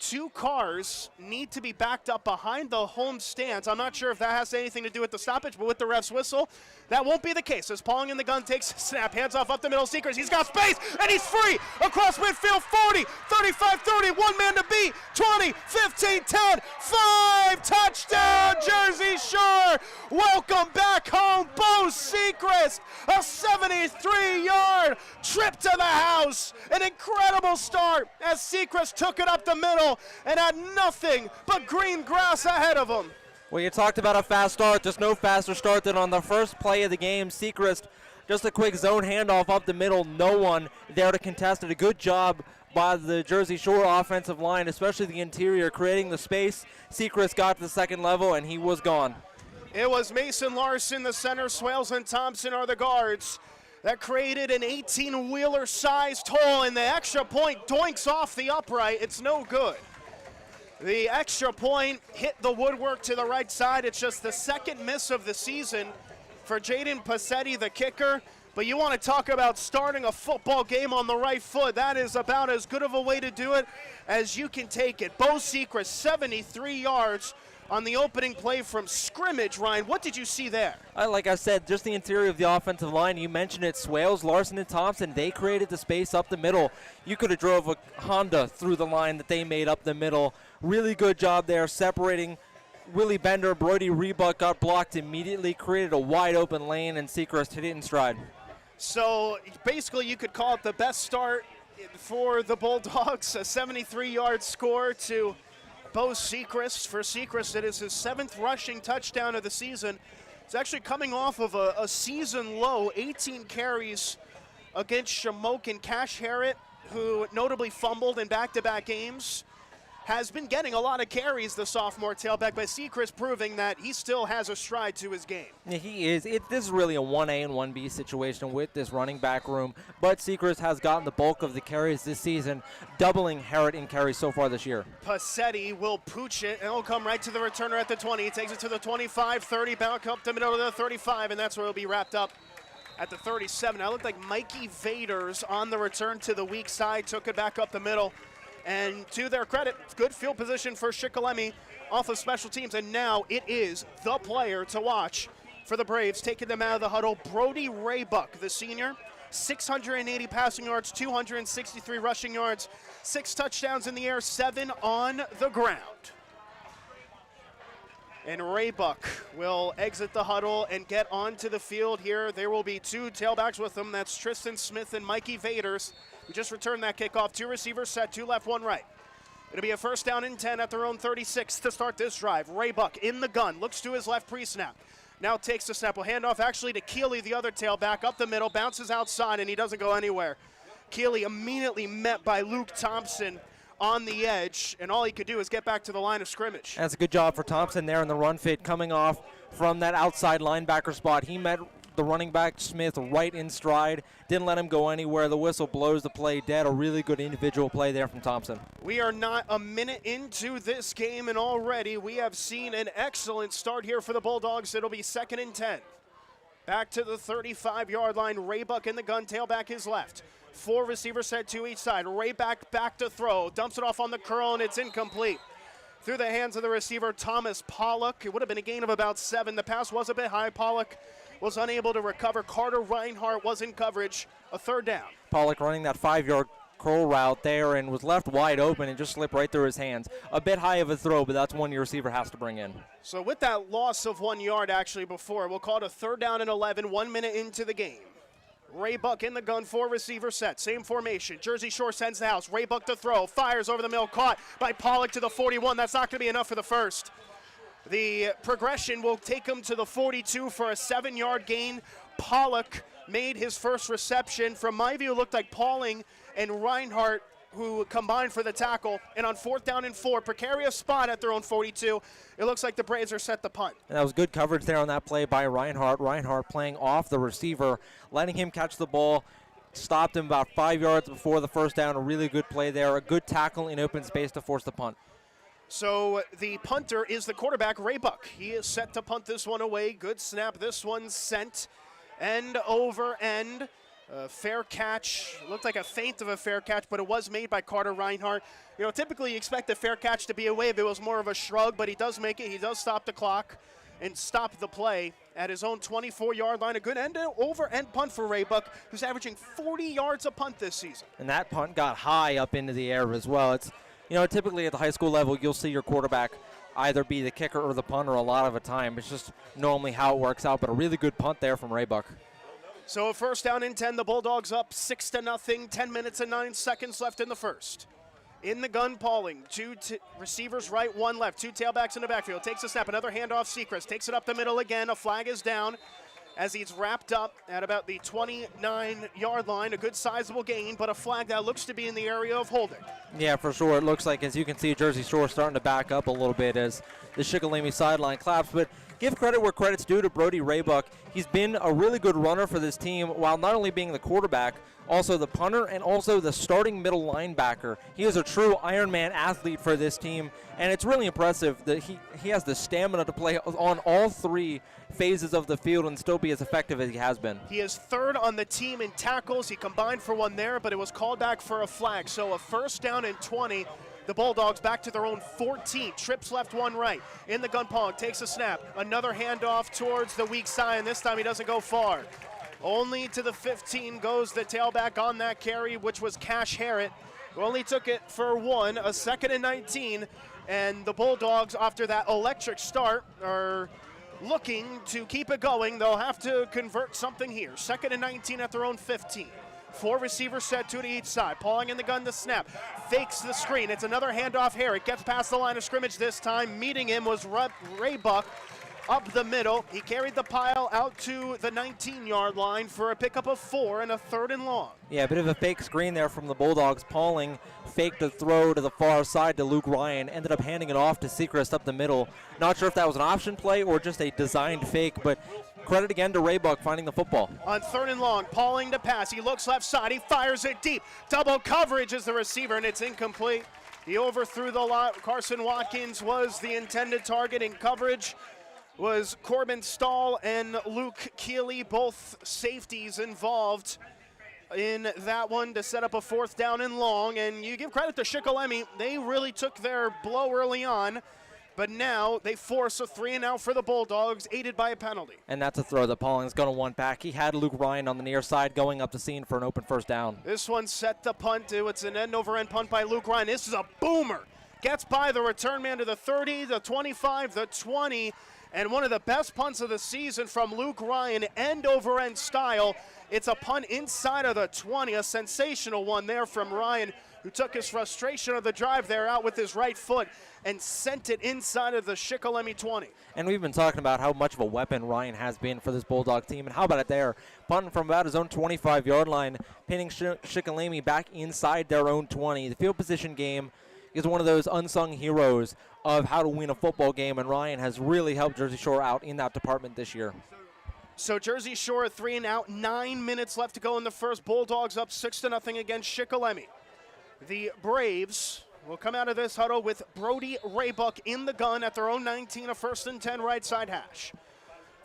S1: 2 cars need to be backed up behind the home stands. I'm not sure if that has anything to do with the stoppage, but with the ref's whistle, that won't be the case. As Pauling in the gun takes a snap, hands off up the middle, Seekers, he's got space, and he's free across midfield, 40, 35, 30, 1 man to beat, 20, 15, 10, 5, touchdown, Jersey Shore. Welcome back home, Bo Seacrest, a 73-yard trip to the house. An incredible start as Seacrest took it up the middle and had nothing but green grass ahead of him.
S2: Well, you talked about a fast start. Just no faster start than on the first play of the game. Seacrest, just a quick zone handoff up the middle. No one there to contest it. A good job by the Jersey Shore offensive line, especially the interior, creating the space. Seacrest got to the second level, and he was gone.
S1: It was Mason Larson, the center. Swales and Thompson are the guards. That created an 18-wheeler sized hole, and the extra point doinks off the upright. It's no good. The extra point hit the woodwork to the right side. It's just the second miss of the season for Jaden Passetti, the kicker. But you want to talk about starting a football game on the right foot. That is about as good of a way to do it as you can take it. Bo Seacrest, 73 yards on the opening play from scrimmage. Ryan, what did you see there?
S2: Like I said, just the interior of the offensive line. You mentioned it, Swales, Larson, and Thompson. They created the space up the middle. You could have drove a Honda through the line that they made up the middle. Really good job there separating Willie Bender. Brody Rebuck got blocked immediately, created a wide open lane, and Seacrest hit it in stride.
S1: So basically you could call it the best start for the Bulldogs, a 73-yard score to Bo Seacrest. For Seacrest, it is his 7th rushing touchdown of the season. It's actually coming off of a season low, 18 carries against Shamokin. Cash Harrett, who notably fumbled in back-to-back games, has been getting a lot of carries, the sophomore tailback, but Seacrest proving that he still has a stride to his game.
S2: Yeah, he is. This is really a 1A and 1B situation with this running back room, but Seacrest has gotten the bulk of the carries this season, doubling Harrett in carries so far this year.
S1: Passetti will pooch it, and he'll come right to the returner at the 20. He takes it to the 25, 30, back up the middle of the 35, and that's where he'll be wrapped up at the 37. Now it looked like Mikey Vaders on the return to the weak side, took it back up the middle. And to their credit, good field position for Shikellamy off of special teams. And now it is the player to watch for the Braves, taking them out of the huddle. Brody Raybuck, the senior, 680 passing yards, 263 rushing yards, 6 touchdowns in the air, 7 on the ground. And Raybuck will exit the huddle and get onto the field here. There will be 2 tailbacks with him. That's Tristan Smith and Mikey Vaders. We just returned that kickoff. 2 receivers set, 2 left, 1 right. It'll be a first down and 10 at their own 36 to start this drive. Raybuck in the gun, looks to his left pre-snap. Now takes the snap. Will hand off actually to Keeley, the other tailback, up the middle, bounces outside, and he doesn't go anywhere. Keeley immediately met by Luke Thompson on the edge, and all he could do is get back to the line of scrimmage.
S2: That's a good job for Thompson there in the run fit, coming off from that outside linebacker spot. He met the running back Smith right in stride, didn't let him go anywhere. The whistle blows the play dead. A really good individual play there from Thompson.
S1: We are not a minute into this game, and already we have seen an excellent start here for the Bulldogs. It'll be 2nd and 10. Back to the 35-yard line. Raybuck in the gun, tailback his left. 4 receivers set, 2 each side. Raybuck back to throw, dumps it off on the curl, and it's incomplete. Through the hands of the receiver, Thomas Pollock. It would have been a gain of about 7. The pass was a bit high. Pollock was unable to recover. Carter Reinhardt was in coverage. A 3rd down.
S2: Pollock running that 5-yard curl route there and was left wide open and just slipped right through his hands. A bit high of a throw, but that's one your receiver has to bring in.
S1: So with that loss of 1 yard actually before, we'll call it a 3rd down and 11, 1 minute into the game. Raybuck in the gun, 4 receiver set, same formation. Jersey Shore sends the house. Raybuck to throw, fires over the middle, caught by Pollock to the 41. That's not going to be enough for the first. The progression will take him to the 42 for a 7-yard gain. Pollock made his first reception. From my view, it looked like Pauling and Reinhardt who combined for the tackle. And on 4th down and 4, precarious spot at their own 42. It looks like the Braves are set to punt.
S2: And that was good coverage there on that play by Reinhardt. Reinhardt playing off the receiver, letting him catch the ball. Stopped him about 5 yards before the first down. A really good play there. A good tackle in open space to force the punt.
S1: So the punter is the quarterback, Raybuck. He is set to punt this one away. Good snap. This one's sent end over end. Fair catch, looked like a feint of a fair catch, but it was made by Carter Reinhardt. You know, typically you expect a fair catch to be a wave. It was more of a shrug, but he does make it. He does stop the clock and stop the play at his own 24-yard line. A good over-end punt for Raybuck, who's averaging 40 yards a punt this season.
S2: And that punt got high up into the air as well. It's, you know, typically at the high school level, you'll see your quarterback either be the kicker or the punter a lot of the time. It's just normally how it works out, but a really good punt there from Raybuck.
S1: So a first down and 10, the Bulldogs up 6-0, 10 minutes and 9 seconds left in the first. In the gun, Pauling, two receivers right, one left, two tailbacks in the backfield. Takes a snap, another handoff, Seacrest takes it up the middle again. A flag is down as he's wrapped up at about the 29-yard line. A good sizable gain, but a flag that looks to be in the area of holding.
S2: Yeah, for sure. It looks like, as you can see, Jersey Shore starting to back up a little bit as the Shikellamy sideline claps. But give credit where credit's due to Brody Raybuck. He's been a really good runner for this team while not only being the quarterback, also the punter, and also the starting middle linebacker. He is a true Ironman athlete for this team, and it's really impressive that he has the stamina to play on all three phases of the field and still be as effective as he has been.
S1: He is third on the team in tackles. He combined for one there, but it was called back for a flag. So a first down and 20. The Bulldogs back to their own 14. Trips left, one right. In the gun, Pong takes a snap. Another handoff towards the weak side, and this time he doesn't go far. Only to the 15 goes the tailback on that carry, which was Cash Harrett, who only took it for one, a 2nd and 19. And the Bulldogs, after that electric start, are looking to keep it going. They'll have to convert something here. 2nd and 19 at their own 15. Four receivers set, two to each side. Pauling in the gun to snap. Fakes the screen. It's another handoff. Harrett gets past the line of scrimmage this time. Meeting him was Raybuck up the middle. He carried the pile out to the 19-yard line for a pickup of 4 and a 3rd and long.
S2: Yeah, a bit of a fake screen there from the Bulldogs. Pauling faked a throw to the far side to Luke Ryan, ended up handing it off to Seacrest up the middle. Not sure if that was an option play or just a designed fake, but credit again to Raybuck finding the football.
S1: On 3rd and long, Pauling to pass. He looks left side. He fires it deep. Double coverage is the receiver, and it's incomplete. He overthrew the lot. Carson Watkins was the intended target in coverage. Was Corbin Stahl and Luke Keeley, both safeties involved in that one to set up a 4th down and long. And you give credit to Shikellamy. They really took their blow early on, but now they force a 3-and-out for the Bulldogs, aided by a penalty.
S2: And that's a throw that Pauling's going to want back. He had Luke Ryan on the near side going up the scene for an open 1st down.
S1: This one set the punt. It's an end-over-end punt by Luke Ryan. This is a boomer. Gets by the return man to the 30, the 25, the 20. And one of the best punts of the season from Luke Ryan, end-over-end style. It's a punt inside of the 20, a sensational one there from Ryan, who took his frustration of the drive there out with his right foot and sent it inside of the Shikellamy 20.
S2: And we've been talking about how much of a weapon Ryan has been for this Bulldog team, and how about it there? Punting from about his own 25-yard line, pinning Shikellamy back inside their own 20. The field position game is one of those unsung heroes of how to win a football game, and Ryan has really helped Jersey Shore out in that department this year.
S1: So Jersey Shore at 3-and-out, 9 minutes left to go in the first. Bulldogs up 6-0 against Shikellamy. The Braves will come out of this huddle with Brody Raybuck in the gun at their own 19, a 1st and 10 right side hash.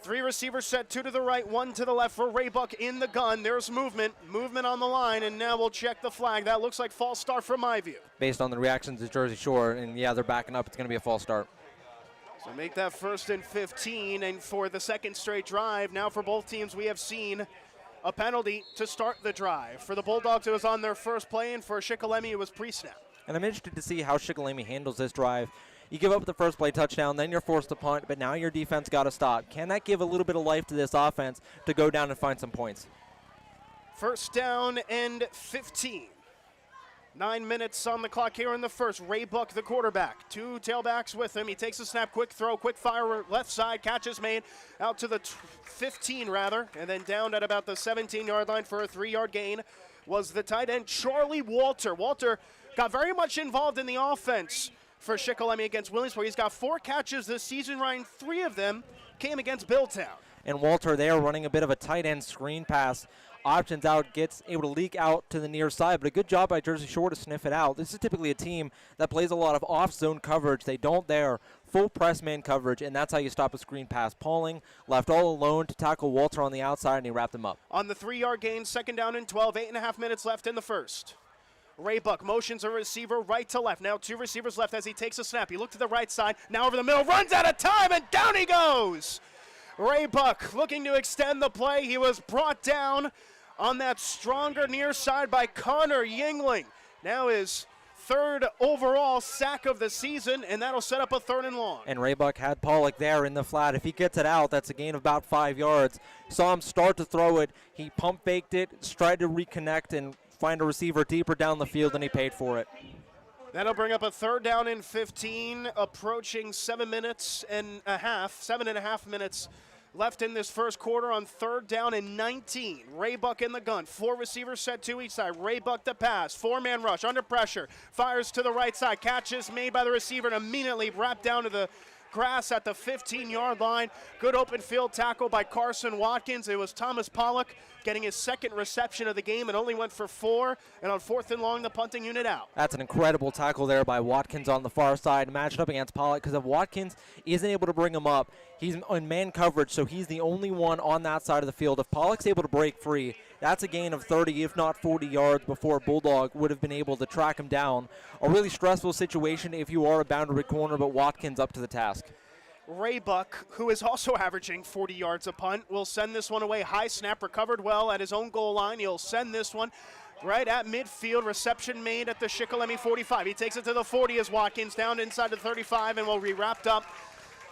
S1: 3 receivers set, 2 to the right, 1 to the left for Raybuck in the gun. There's movement on the line, and now we'll check the flag. That looks like false start from my view.
S2: Based on the reactions to Jersey Shore, and yeah, they're backing up. It's going to be a false start.
S1: So make that 1st and 15, and for the 2nd straight drive, now for both teams, we have seen a penalty to start the drive. For the Bulldogs, it was on their first play, and for Shikellamy, it was pre-snap.
S2: And I'm interested to see how Shikellamy handles this drive. You give up the first play touchdown, then you're forced to punt, but now your defense got to stop. Can that give a little bit of life to this offense to go down and find some points?
S1: 1st down and 15. 9 minutes on the clock here in the first. Raybuck, the quarterback. 2 tailbacks with him. He takes a snap, quick throw, quick fire, left side. Catch is made out to the 15, rather, and then down at about the 17-yard line for a 3-yard gain was the tight end, Charlie Walter. Walter got very much involved in the offense for Shikellamy against Williamsport. He's got 4 catches this season, Ryan. 3 of them came against Billtown.
S2: And Walter there running a bit of a tight end screen pass options out, gets able to leak out to the near side, but a good job by Jersey Shore to sniff it out. This is typically a team that plays a lot of off-zone coverage. They don't there. Full press man coverage, and that's how you stop a screen pass. Pauling left all alone to tackle Walter on the outside, and he wrapped him up.
S1: On the 3-yard gain, 2nd down and 12, 8.5 minutes left in the first. Ray Buck motions a receiver right to left. Now 2 receivers left as he takes a snap. He looked to the right side, now over the middle, runs out of time, and down he goes. Ray Buck looking to extend the play. He was brought down on that stronger near side by Connor Yingling. Now his 3rd overall sack of the season, and that'll set up a 3rd and long.
S2: And Ray Buck had Pollock there in the flat. If he gets it out, that's a gain of about 5 yards. Saw him start to throw it. He pump faked it, tried to reconnect and find a receiver deeper down the field, and he paid for it.
S1: That'll bring up a 3rd down and 15, approaching 7.5 minutes left in this first quarter on 3rd down and 19. Ray Buck in the gun. 4 receivers set to each side. Ray Buck the pass. 4-man rush under pressure. Fires to the right side. Catch is made by the receiver and immediately wrapped down to the grass at the 15-yard line. Good open field tackle by Carson Watkins. It was Thomas Pollock getting his 2nd reception of the game and only went for 4. And on 4th and long, the punting unit out.
S2: That's an incredible tackle there by Watkins on the far side, matched up against Pollock, because if Watkins isn't able to bring him up, he's in man coverage, so he's the only one on that side of the field. If Pollock's able to break free, that's a gain of 30, if not 40 yards before Bulldog would have been able to track him down. A really stressful situation if you are a boundary corner, but Watkins up to the task.
S1: Ray Buck, who is also averaging 40 yards a punt, will send this one away. High snap, recovered well at his own goal line. He'll send this one right at midfield. Reception made at the Shikellamy 45. He takes it to the 40 as Watkins down inside the 35 and will be wrapped up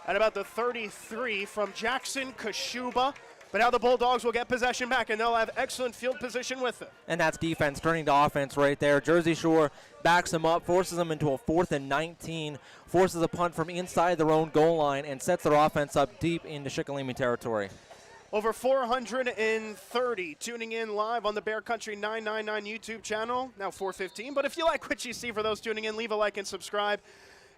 S1: at about the 33 from Jackson Kashuba. But now the Bulldogs will get possession back, and they'll have excellent field position with it.
S2: And that's defense turning to offense right there. Jersey Shore backs them up, forces them into a 4th and 19, forces a punt from inside their own goal line, and sets their offense up deep into Shikellamy territory.
S1: Over 430 tuning in live on the Bear Country 999 YouTube channel, now 415. But if you like what you see, for those tuning in, leave a like and subscribe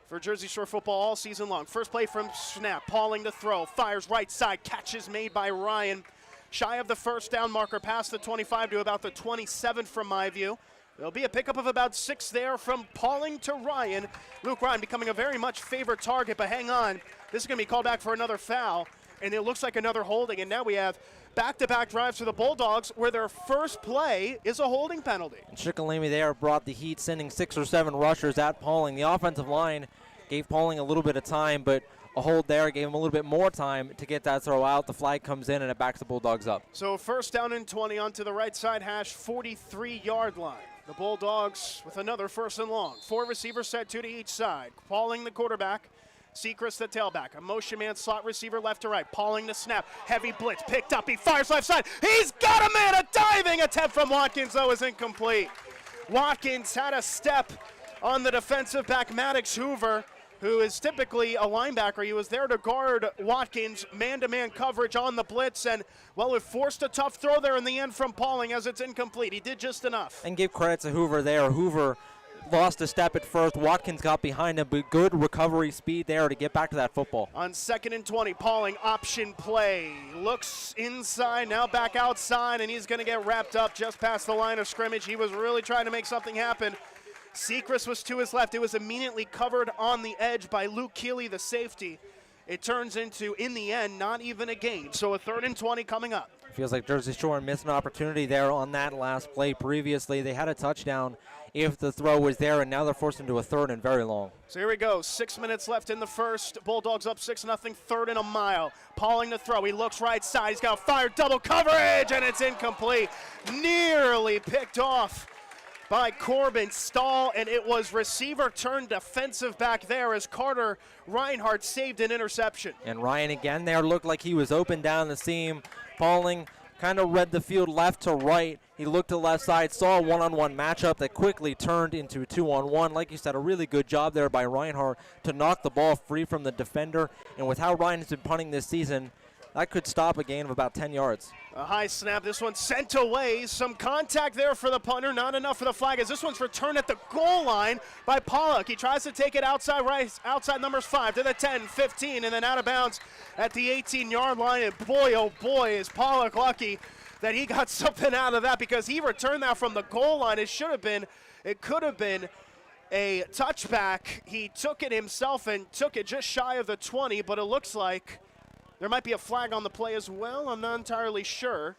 S1: for Jersey Shore football all season long. First play from snap, Pauling to throw, fires right side, catches made by Ryan. Shy of the 1st down marker, past the 25 to about the 27 from my view. There'll be a pickup of about 6 there from Pauling to Ryan. Luke Ryan becoming a very much favored target, but hang on. This is going to be called back for another foul, and it looks like another holding, and now we have back-to-back drives for the Bulldogs where their first play is a holding penalty.
S2: Shikellamy there brought the heat, sending 6 or 7 rushers at Pauling. The offensive line gave Pauling a little bit of time, but a hold there gave him a little bit more time to get that throw out. The flag comes in, and it backs the Bulldogs up.
S1: So 1st down and 20 onto the right side hash, 43-yard line. The Bulldogs with another 1st and long. 4 receivers set, 2 to each side. Pauling the quarterback. Sechrist the tailback. A motion man slot receiver left to right. Pauling the snap. Heavy blitz. Picked up. He fires left side. He's got a man. A diving attempt from Watkins, though, is incomplete. Watkins had a step on the defensive back, Maddox Hoover, who is typically a linebacker. He was there to guard Watkins, man-to-man coverage on the blitz, and, well, it forced a tough throw there in the end from Pauling as it's incomplete. He did just enough.
S2: And give credit to Hoover there. Hoover lost a step at first. Watkins got behind him, but good recovery speed there to get back to that football.
S1: On 2nd and 20, Pauling option play. Looks inside, now back outside, and he's going to get wrapped up just past the line of scrimmage. He was really trying to make something happen. Sechrist was to his left. It was immediately covered on the edge by Luke Keeley, the safety. It turns into, in the end, not even a gain. So a 3rd and 20 coming up.
S2: Feels like Jersey Shore missed an opportunity there on that last play previously. They had a touchdown if the throw was there, and now they're forced into a 3rd and very long.
S1: So here we go. 6 minutes left in the first. Bulldogs up 6-0, 3rd and a mile. Pauling the throw. He looks right side. He's got fire, double coverage, and it's incomplete. Nearly picked off by Corbin Stahl, and it was receiver turned defensive back there as Carter Reinhardt saved an interception.
S2: And Ryan again there looked like he was open down the seam. Pauling kind of read the field left to right. He looked to the left side, saw a one-on-one matchup that quickly turned into a 2-on-1. Like you said, a really good job there by Reinhardt to knock the ball free from the defender. And with how Ryan has been punting this season, that could stop a gain of about 10 yards.
S1: A high snap, this one sent away. Some contact there for the punter, not enough for the flag, as this one's returned at the goal line by Pollock. He tries to take it outside right, outside numbers 5 to the 10, 15, and then out of bounds at the 18-yard line. And boy, oh boy, is Pollock lucky that he got something out of that because he returned that from the goal line. It could have been a touchback. He took it himself and took it just shy of the 20, but it looks like there might be a flag on the play as well. I'm not entirely sure,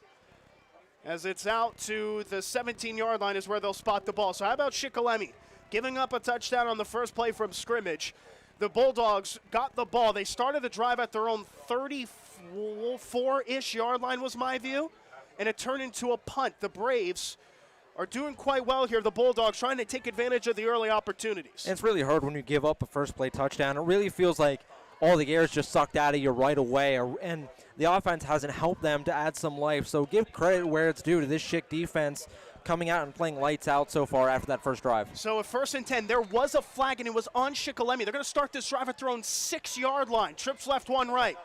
S1: as it's out to the 17-yard line is where they'll spot the ball. So how about Shikellamy giving up a touchdown on the first play from scrimmage? The Bulldogs got the ball. They started the drive at their own 34-ish yard line was my view, and it turned into a punt. The Braves are doing quite well here. The Bulldogs trying to take advantage of the early opportunities.
S2: And it's really hard when you give up a first play touchdown. It really feels like all the air is just sucked out of you right away, and the offense hasn't helped them to add some life. So give credit where it's due to this Schick defense coming out and playing lights out so far after that first drive.
S1: So at 1st and 10, there was a flag, and it was on Shikellamy. They're going to start this drive at their own 6-yard line. Trips left, one right.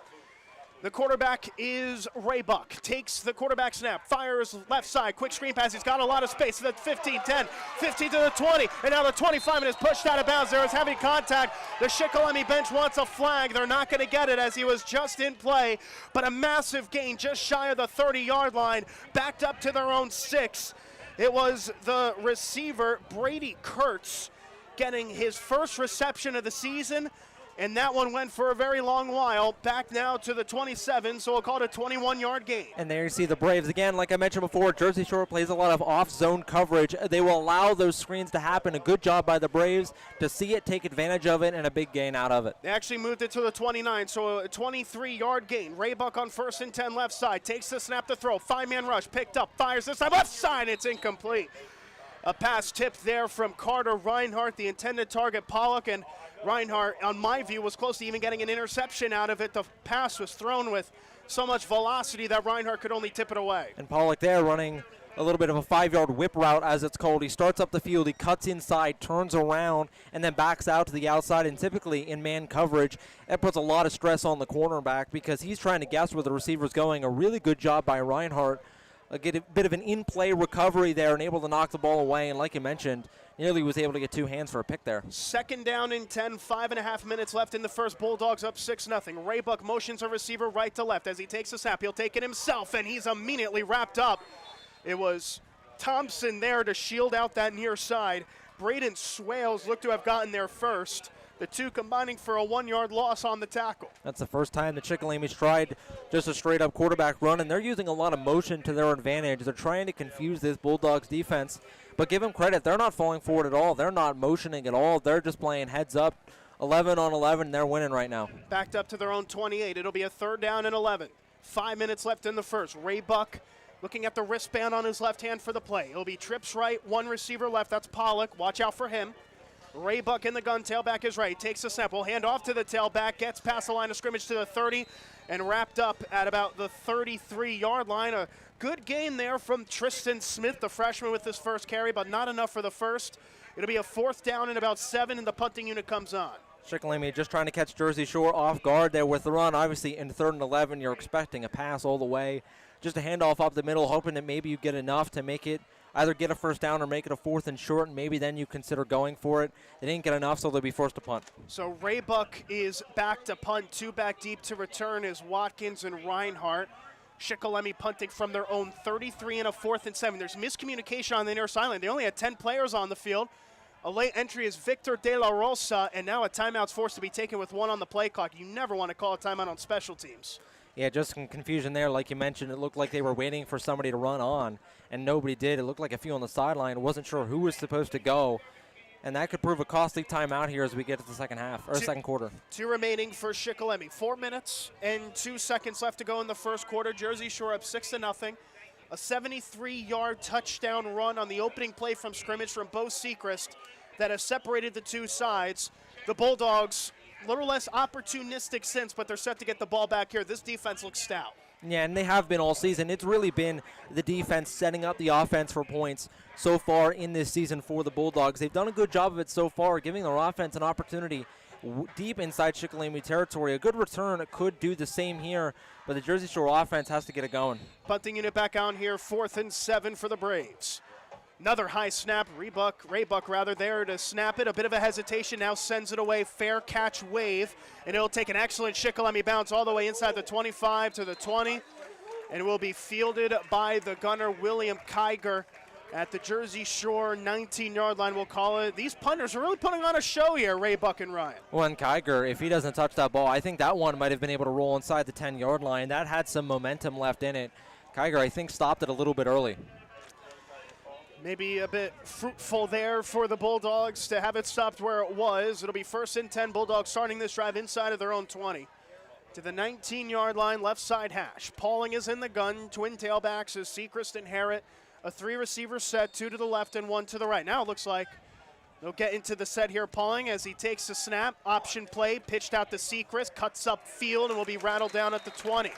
S1: The quarterback is Raybuck. Takes the quarterback snap, fires left side, quick screen pass. He's got a lot of space. So that's 15, 10, 15 to the 20, and now the 25, and is pushed out of bounds. There is heavy contact. The Shikellamy bench wants a flag. They're not going to get it as he was just in play, but a massive gain just shy of the 30-yard line, backed up to their own 6. It was the receiver, Brady Kurtz, getting his first reception of the season, and that one went for a very long while. Back now to the 27, so we'll call it a 21-yard gain.
S2: And there you see the Braves again. Like I mentioned before, Jersey Shore plays a lot of off-zone coverage. They will allow those screens to happen. A good job by the Braves to see it, take advantage of it, and a big gain out of it.
S1: They actually moved it to the 29, so a 23-yard gain. Raybuck on 1st and 10 left side. Takes the snap to throw. 5-man rush. Picked up. Fires this time. Left side. It's incomplete. A pass tipped there from Carter Reinhardt, the intended target Pollock, and Reinhardt, on my view, was close to even getting an interception out of it. The pass was thrown with so much velocity that Reinhardt could only tip it away.
S2: And Pollock there running a little bit of a 5-yard whip route, as it's called. He starts up the field, he cuts inside, turns around, and then backs out to the outside. And typically in man coverage, that puts a lot of stress on the cornerback because he's trying to guess where the receiver's going. A really good job by Reinhardt. Get a bit of an in-play recovery there and able to knock the ball away. And like you mentioned, nearly was able to get 2 hands for a pick there.
S1: 2nd down and 10, 5.5 minutes left in the first. Bulldogs up 6-0. Raybuck motions a receiver right to left as he takes a snap. He'll take it himself, and he's immediately wrapped up. It was Thompson there to shield out that near side. Braden Swales looked to have gotten there first. The two combining for a 1-yard loss on the tackle.
S2: That's the first time the Shickellamy's tried just a straight-up quarterback run, and they're using a lot of motion to their advantage. They're trying to confuse this Bulldogs defense, but give them credit. They're not falling forward at all. They're not motioning at all. They're just playing heads up, 11 on 11, and they're winning right now.
S1: Backed up to their own 28. It'll be a 3rd down and 11. 5 minutes left in the first. Raybuck looking at the wristband on his left hand for the play. It'll be trips right, 1 receiver left. That's Pollock. Watch out for him. Raybuck in the gun, tailback is right, takes a snap, will hand off to the tailback, gets past the line of scrimmage to the 30, and wrapped up at about the 33-yard line. A good gain there from Tristan Smith, the freshman, with his first carry, but not enough for the first. It'll be a 4th down and about 7, and the punting unit comes on.
S2: Shikellamy just trying to catch Jersey Shore off guard there with the run. Obviously, in 3rd and 11, you're expecting a pass all the way. Just a handoff up the middle, hoping that maybe you get enough to make it either get a 1st down or make it a 4th and short, and maybe then you consider going for it. They didn't get enough, so they'll be forced to punt.
S1: So Raybuck is back to punt. 2 back deep to return is Watkins and Reinhardt. Shikellamy punting from their own 33 and a 4th and 7. There's miscommunication on the near sideline. They only had 10 players on the field. A late entry is Victor De La Rosa, and now a timeout's forced to be taken with 1 on the play clock. You never want to call a timeout on special teams.
S2: Yeah, just some confusion there. Like you mentioned, it looked like they were waiting for somebody to run on, and nobody did. It looked like a few on the sideline. Wasn't sure who was supposed to go, and that could prove a costly timeout here as we get to the second half, or second quarter.
S1: 2 remaining for Shikellamy. 4 minutes and 2 seconds left to go in the first quarter. Jersey Shore up 6-0. A 73-yard touchdown run on the opening play from scrimmage from Bo Sechrist that has separated the two sides. The Bulldogs a little less opportunistic since, but they're set to get the ball back here. This defense looks stout.
S2: Yeah, and they have been all season. It's really been the defense setting up the offense for points so far in this season for the Bulldogs. They've done a good job of it so far, giving their offense an opportunity deep inside Shikellamy territory. A good return could do the same here, but the Jersey Shore offense has to get it going.
S1: Punting unit back on here, 4th and 7 for the Braves. Another high snap, Raybuck there to snap it. A bit of a hesitation, now sends it away. Fair catch wave, and it'll take an excellent Shikellamy bounce all the way inside the 25 to the 20. and will be fielded by the gunner, William Kiger, at the Jersey Shore 19-yard line, we'll call it. These punters are really putting on a show here, Ray, Buck, and Ryan.
S2: Well, and Kiger, if he doesn't touch that ball, I think that one might have been able to roll inside the 10-yard line. That had some momentum left in it. Kiger, I think, stopped it a little bit early.
S1: Maybe a bit fruitful there for the Bulldogs to have it stopped where it was. It'll be 1st and 10. Bulldogs starting this drive inside of their own 20. To the 19-yard line, left side hash. Pauling is in the gun. Twin tailbacks is Sechrist and Harrett. A 3-receiver set, 2 to the left and 1 to the right. Now it looks like they'll get into the set here, Pauling, as he takes the snap. Option play, pitched out to Sechrist, cuts up field, and will be rattled down at the 20.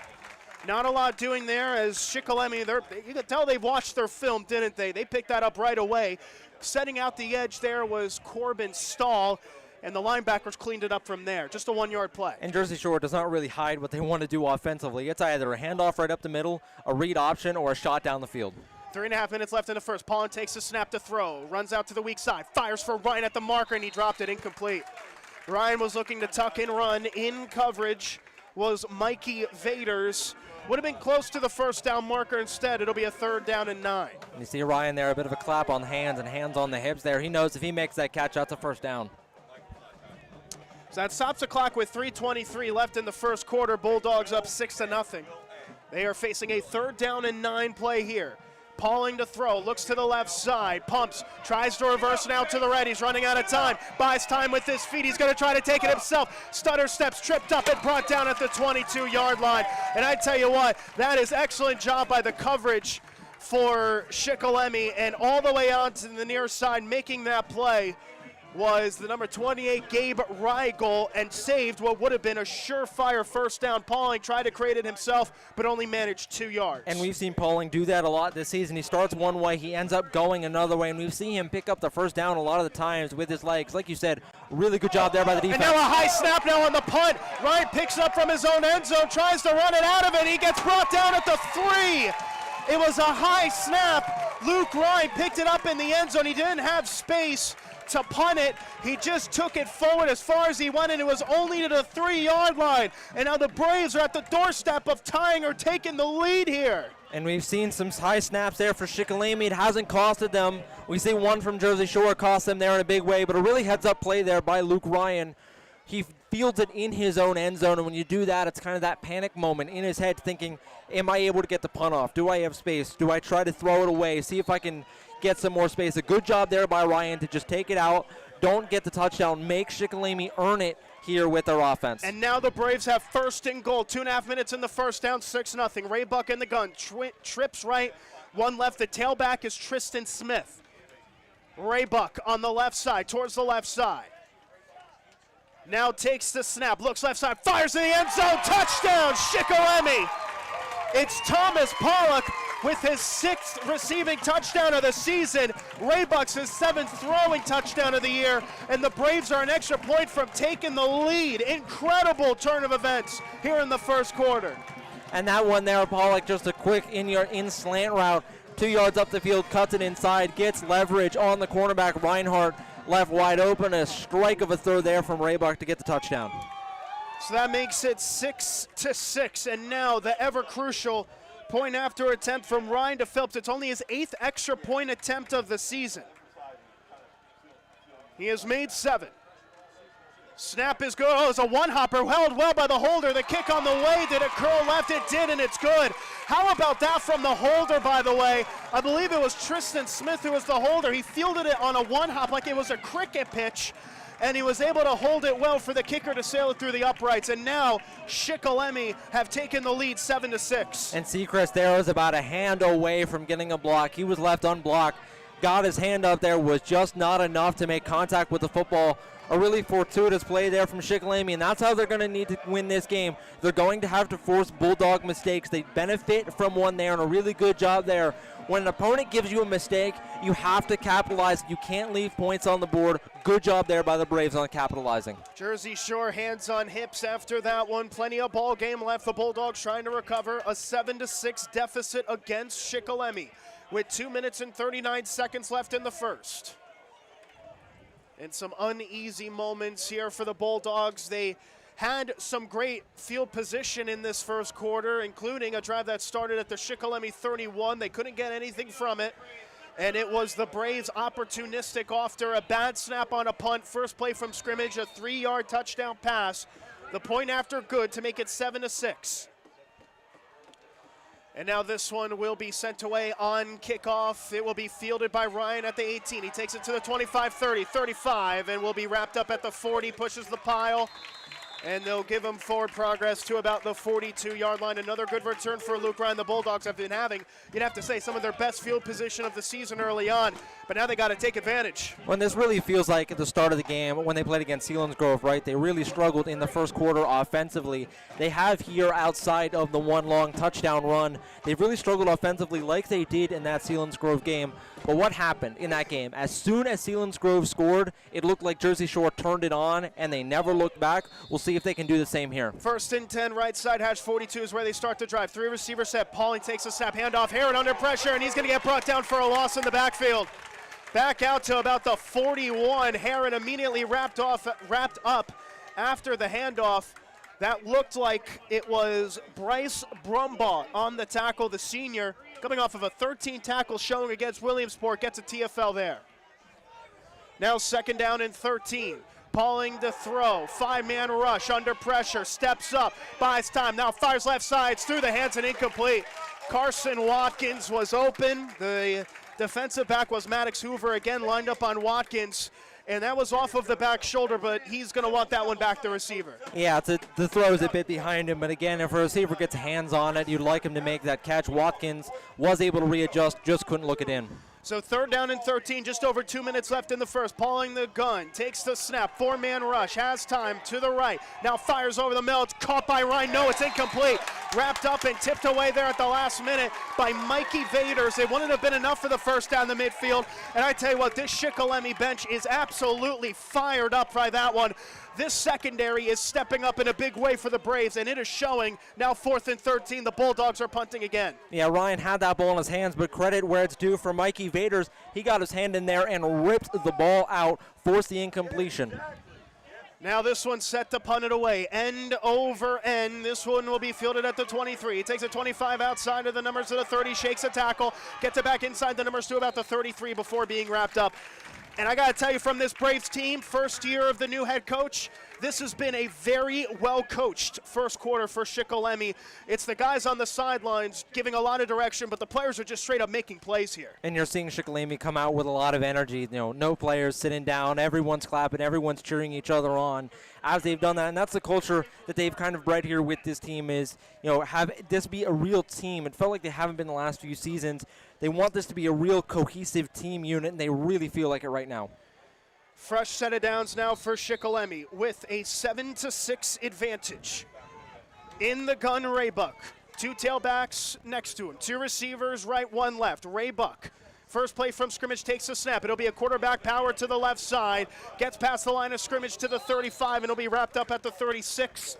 S1: Not a lot doing there as Shikellamy, you could tell they've watched their film, didn't they? They picked that up right away. Setting out the edge there was Corbin Stahl, and the linebackers cleaned it up from there. Just a 1-yard play.
S2: And Jersey Shore does not really hide what they want to do offensively. It's either a handoff right up the middle, a read option, or a shot down the field.
S1: 3.5 minutes left in the first. Paulin takes the snap to throw, runs out to the weak side, fires for Ryan at the marker, and he dropped it incomplete. Ryan was looking to tuck and run. In coverage was Mikey Vaders. Would have been close to the first down marker. Instead, it'll be a 3rd down and 9.
S2: And you see Ryan there, a bit of a clap on the hands and hands on the hips there. He knows if he makes that catch, that's a first down.
S1: So that stops the clock with 3:23 left in the first quarter. Bulldogs up 6-0. They are facing a 3rd down and 9 play here. Pauling to throw, looks to the left side, pumps, tries to reverse and out to the right. He's running out of time, buys time with his feet. He's going to try to take it himself. Stutter steps, tripped up and brought down at the 22-yard line. And I tell you what, that is excellent job by the coverage for Shikellamy, and all the way out to the near side making that play was the number 28, Gabe Rigel, and saved what would have been a surefire first down. Pauling tried to create it himself, but only managed 2 yards.
S2: And we've seen Pauling do that a lot this season. He starts one way, he ends up going another way, and we've seen him pick up the first down a lot of the times with his legs. Like you said, really good job there by the defense.
S1: And now a high snap now on the punt. Ryan picks up from his own end zone, tries to run it out of it. He gets brought down at the 3. It was a high snap. Luke Ryan picked it up in the end zone. He didn't have space to punt it. He just took it forward as far as he went, and it was only to the 3-yard line. And now the Braves are at the doorstep of tying or taking the lead here.
S2: And we've seen some high snaps there for Shikellamy. It hasn't costed them. We see one from Jersey Shore cost them there in a big way, but a really heads-up play there by Luke Ryan. He fields it in his own end zone, and when you do that, it's kind of that panic moment in his head thinking, am I able to get the punt off? Do I have space? Do I try to throw it away? See if I can get some more space. A good job there by Ryan to just take it out, don't get the touchdown, make Shikellamy earn it here with their offense.
S1: And now the Braves have 1st and goal. 2.5 minutes in the first down, 6-0. Ray Buck in the gun, trips right, 1 left. The tailback is Tristan Smith. Ray Buck on the left side, towards the left side. Now takes the snap, looks left side, fires in the end zone, touchdown, Shikellamy. It's Thomas Pollock with his 6th receiving touchdown of the season. Ray Buck's his 7th throwing touchdown of the year, and the Braves are an extra point from taking the lead. Incredible turn of events here in the first quarter.
S2: And that one there, Pollock, just a quick in slant route, 2 yards up the field, cuts it inside, gets leverage on the cornerback Reinhardt, left wide open. A strike of a throw there from Ray Buck to get the touchdown.
S1: So that makes it 6-6, and now the ever crucial point after attempt from Ryan to Phillips. It's only his 8th extra point attempt of the season. He has made 7. Snap is good. Oh, it's a one-hopper held well by the holder. The kick on the way. Did it curl left? It did, and it's good. How about that from the holder, by the way? I believe it was Tristan Smith who was the holder. He fielded it on a one-hop like it was a cricket pitch, and he was able to hold it well for the kicker to sail it through the uprights. And now Shikellamy have taken the lead 7-6.
S2: And Sechrist there was about a hand away from getting a block. He was left unblocked. Got his hand up there, was just not enough to make contact with the football. A really fortuitous play there from Shikellamy, and that's how they're going to need to win this game. They're going to have to force Bulldog mistakes. They benefit from one there, and a really good job there. When an opponent gives you a mistake, you have to capitalize. You can't leave points on the board. Good job there by the Braves on capitalizing.
S1: Jersey Shore hands on hips after that one. Plenty of ball game left. The Bulldogs trying to recover a 7-6 deficit against Shikellamy with 2 minutes and 39 seconds left in the first. And some uneasy moments here for the Bulldogs. They had some great field position in this first quarter, including a drive that started at the Shikellamy 31. They couldn't get anything from it, and it was the Braves opportunistic after a bad snap on a punt. First play from scrimmage, a 3-yard touchdown pass. The point after good to make it 7-6. And now this one will be sent away on kickoff. It will be fielded by Ryan at the 18. He takes it to the 25, 30, 35, and will be wrapped up at the 40, pushes the pile. And they'll give him forward progress to about the 42-yard line. Another good return for Luke Ryan. The Bulldogs have been having, you'd have to say, some of their best field position of the season early on. But now they got to take advantage.
S2: When this really feels like at the start of the game, when they played against Selinsgrove, right? They really struggled in the first quarter offensively. They have here, outside of the one long touchdown run, they've really struggled offensively like they did in that Selinsgrove game. But what happened in that game? As soon as Selinsgrove scored, it looked like Jersey Shore turned it on, and they never looked back. We'll see if they can do the same here.
S1: First and 10, right side hash 42 is where they start to drive. 3 receiver set. Pauling takes a snap, handoff. Herron under pressure, and he's going to get brought down for a loss in the backfield. Back out to about the 41. Herron immediately wrapped up after the handoff. That looked like it was Bryce Brumbaugh on the tackle, the senior, coming off of a 13 tackle showing against Williamsport, gets a TFL there. Now second down and 13. Pauling to throw, 5-man rush under pressure, steps up, buys time, now fires left side, through the hands and incomplete. Carson Watkins was open. The defensive back was Maddox Hoover, again lined up on Watkins. And that was off of the back shoulder, but he's going to want that one back, the receiver.
S2: Yeah, the throw is a bit behind him, but again, if a receiver gets hands on it, you'd like him to make that catch. Watkins was able to readjust, just couldn't look it in.
S1: So third down and 13, just over 2 minutes left in the first. Pauling the gun, takes the snap, 4-man rush, has time to the right. Now fires over the middle, it's caught by Ryan. No, it's incomplete. Wrapped up and tipped away there at the last minute by Mikey Vaders. It wouldn't have been enough for the first down the midfield. And I tell you what, this Shikellamy bench is absolutely fired up by that one. This secondary is stepping up in a big way for the Braves, and it is showing. Now 4th and 13, the Bulldogs are punting again.
S2: Yeah, Ryan had that ball in his hands, but credit where it's due for Mikey Vaders. He got his hand in there and ripped the ball out, forced the incompletion.
S1: Now this one's set to punt it away, end over end. This one will be fielded at the 23. He takes a 25 outside of the numbers to the 30, shakes a tackle, gets it back inside the numbers to about the 33 before being wrapped up. And I got to tell you, from this Braves team, first year of the new head coach, this has been a very well-coached first quarter for Shikellamy. It's the guys on the sidelines giving a lot of direction, but the players are just straight up making plays here.
S2: And you're seeing Shikellamy come out with a lot of energy. You know, no players sitting down, everyone's clapping, everyone's cheering each other on as they've done that. And that's the culture that they've kind of bred here with this team is, you know, have this be a real team. It felt like they haven't been the last few seasons. They want this to be a real cohesive team unit, and they really feel like it right now.
S1: Fresh set of downs now for Shikellamy with a 7-6 advantage. In the gun, Raybuck. 2 tailbacks next to him. 2 receivers, right, 1 left. Raybuck. First play from scrimmage takes a snap. It'll be a quarterback power to the left side. Gets past the line of scrimmage to the 35, and it'll be wrapped up at the 36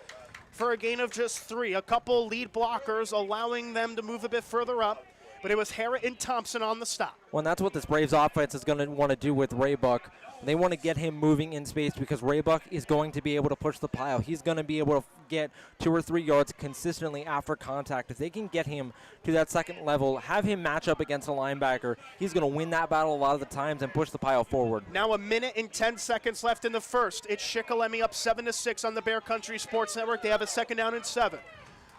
S1: for a gain of just 3. A couple lead blockers allowing them to move a bit further up. But it was Harrod and Thompson on the stop.
S2: Well, and that's what this Braves offense is going to want to do with Raybuck. They want to get him moving in space because Raybuck is going to be able to push the pile. He's going to be able to get 2 or 3 yards consistently after contact. If they can get him to that second level, have him match up against a linebacker, he's going to win that battle a lot of the times and push the pile forward.
S1: Now 1 minute and 10 seconds left in the first. It's Shikellamy up 7-6 on the Bear Country Sports Network. They have a second down and 7.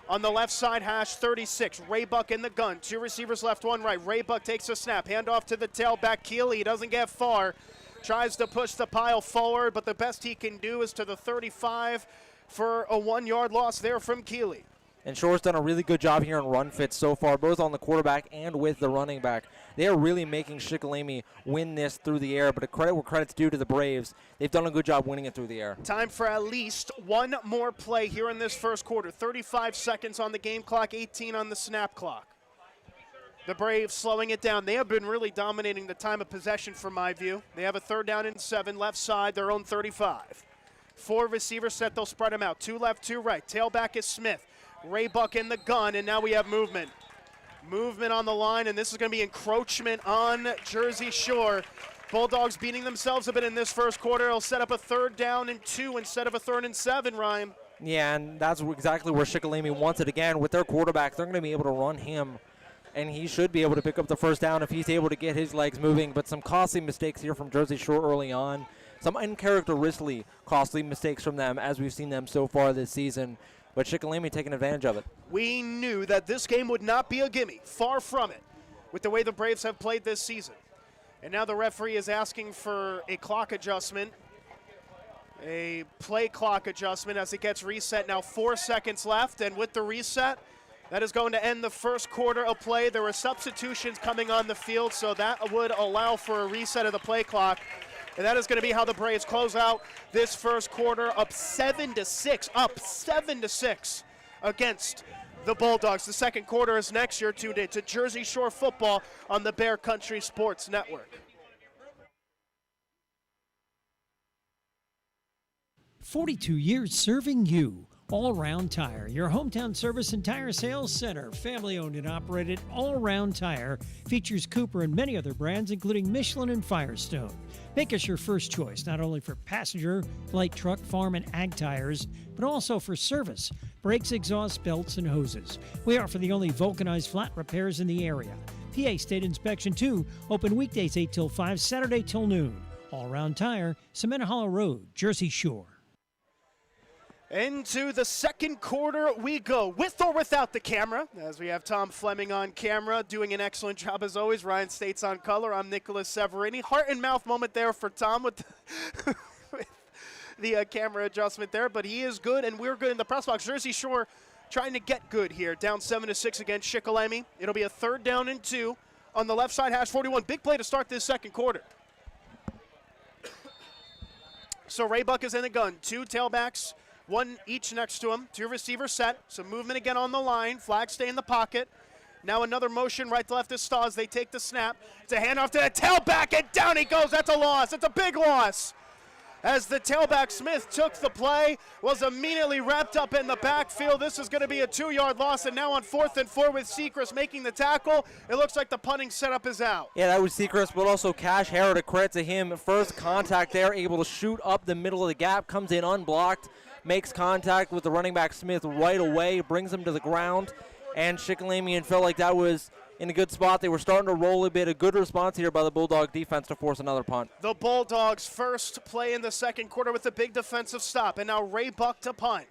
S1: On the left side hash, 36. Raybuck in the gun. 2 receivers left, 1 right. Raybuck takes a snap. Handoff to the tailback. Keeley doesn't get far. Tries to push the pile forward, but the best he can do is to the 35 for a 1-yard loss there from Keeley.
S2: And Shore's done a really good job here in run fits so far, both on the quarterback and with the running back. They are really making Shikellamy win this through the air, but a credit where credit's due to the Braves. They've done a good job winning it through the air.
S1: Time for at least 1 more play here in this first quarter. 35 seconds on the game clock, 18 on the snap clock. The Braves slowing it down. They have been really dominating the time of possession from my view. They have a third down and 7, left side, their own 35. 4 receivers set, they'll spread them out. 2 left, 2 right. Tailback is Smith. Raybuck in the gun, and now we have movement. Movement on the line, and this is going to be encroachment on Jersey Shore. Bulldogs beating themselves a bit in this first quarter. It'll set up a third down and 2 instead of a third and 7, Ryan.
S2: Yeah, and that's exactly where Shikellamy wants it again. With their quarterback, they're going to be able to run him, and he should be able to pick up the first down if he's able to get his legs moving. But some costly mistakes here from Jersey Shore early on. Some uncharacteristically costly mistakes from them, as we've seen them so far this season. But Shikellamy taking advantage of it.
S1: We knew that this game would not be a gimme. Far from it, with the way the Braves have played this season. And now the referee is asking for a clock adjustment. A play clock adjustment as it gets reset. Now 4 seconds left, and with the reset, that is going to end the first quarter of play. There were substitutions coming on the field, so that would allow for a reset of the play clock. And that is going to be how the Braves close out this first quarter, up 7-6, up 7-6 against the Bulldogs. The second quarter is next. You're tuned in to Jersey Shore football on the Bear Country Sports Network.
S3: 42 years serving you. All Round Tire, your hometown service and tire sales center. Family owned and operated, All Round Tire features Cooper and many other brands, including Michelin and Firestone. Make us your first choice, not only for passenger, light truck, farm, and ag tires, but also for service, brakes, exhaust, belts, and hoses. We offer the only vulcanized flat repairs in the area. PA State Inspection 2, open weekdays 8 till 5, Saturday till noon. All Round Tire, Cement Hollow Road, Jersey Shore.
S1: Into the second quarter we go, with or without the camera, as we have Tom Fleming on camera, doing an excellent job as always. Ryan States on color. I'm Nicolas Severini. Heart and mouth moment there for Tom with the camera adjustment there, but he is good, and we're good in the press box. Jersey Shore trying to get good here, down 7-6 against Shikellamy. It'll be a 3rd down and 2 on the left side, hash 41. Big play to start this second quarter. So Ray Buck is in the gun, 2 tailbacks, 1 each next to him, 2 receivers set, some movement again on the line, flag stay in the pocket. Now another motion right to left is Stars. They take the snap. It's a handoff to the tailback, and down he goes. That's a loss. It's a big loss. As the tailback Smith took the play, was immediately wrapped up in the backfield. This is going to be a 2-yard loss, and now on 4th and 4 with Seacrest making the tackle. It looks like the punting setup is out.
S2: Yeah, that was Seacrest, but also Cash Harrod, a credit to him. First contact there, able to shoot up the middle of the gap, comes in unblocked, makes contact with the running back Smith right away, brings him to the ground, and Shikellamy felt like that was in a good spot. They were starting to roll a bit. A good response here by the Bulldog defense to force another punt.
S1: The Bulldogs first play in the second quarter with a big defensive stop, and now Ray Buck to punt.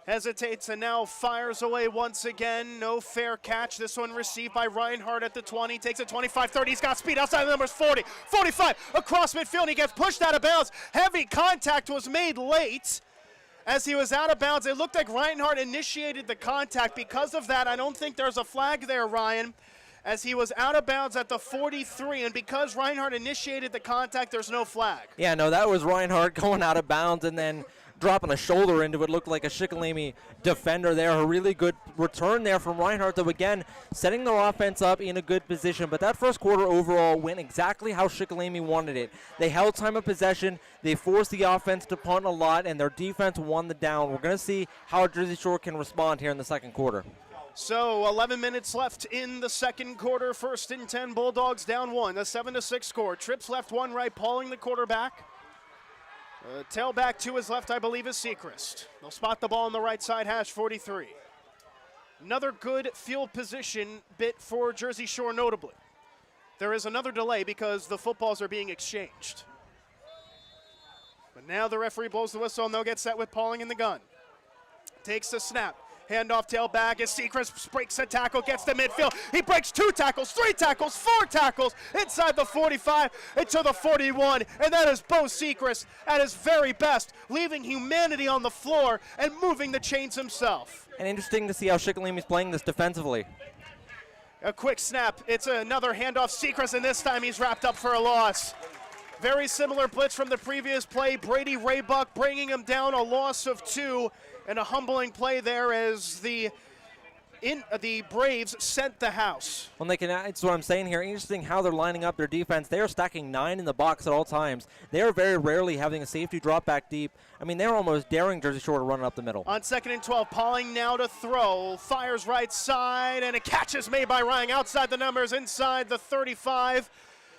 S1: Hesitates and now fires away once again. No fair catch. This one received by Reinhardt at the 20. Takes it 25-30. He's got speed outside the numbers 40, 45. Across midfield. He gets pushed out of bounds. Heavy contact was made late. As he was out of bounds, it looked like Reinhardt initiated the contact. Because of that, I don't think there's a flag there, Ryan, as he was out of bounds at the 43. And because Reinhardt initiated the contact, there's no flag.
S2: Yeah, no, that was Reinhardt going out of bounds and then dropping a shoulder into what looked like a Shikellamy defender there. A really good return there from Reinhardt, though, again, setting their offense up in a good position. But that first quarter overall went exactly how Shikellamy wanted it. They held time of possession, they forced the offense to punt a lot, and their defense won the down. We're going to see how Jersey Shore can respond here in the second quarter.
S1: So 11 minutes left in the second quarter. 1st and 10, Bulldogs down 1. A 7-6 score. Trips left, 1 right, Pauling the quarterback. Tailback to his left, I believe, is Seacrest. They'll spot the ball on the right side, hash 43. Another good field position bit for Jersey Shore, notably. There is another delay because the footballs are being exchanged. But now the referee blows the whistle, and they'll get set with Pauling in the gun. Takes the snap. Handoff tailback as Seacrest breaks a tackle, gets to midfield. He breaks 2 tackles, 3 tackles, 4 tackles inside the 45 into the 41. And that is Bo Seacrest at his very best, leaving humanity on the floor and moving the chains himself.
S2: And interesting to see how Shikellamy playing this defensively.
S1: A quick snap. It's another handoff. Seacrest, and this time he's wrapped up for a loss. Very similar blitz from the previous play. Brady Raybuck bringing him down, a loss of 2. And a humbling play there as the Braves sent the house.
S2: Well, that's what I'm saying here. Interesting how they're lining up their defense. They are stacking 9 in the box at all times. They are very rarely having a safety drop back deep. I mean, they're almost daring Jersey Shore to run it up the middle.
S1: On 2nd and 12, Pauling now to throw. Fires right side, and a catch is made by Ryan outside the numbers, inside the 35.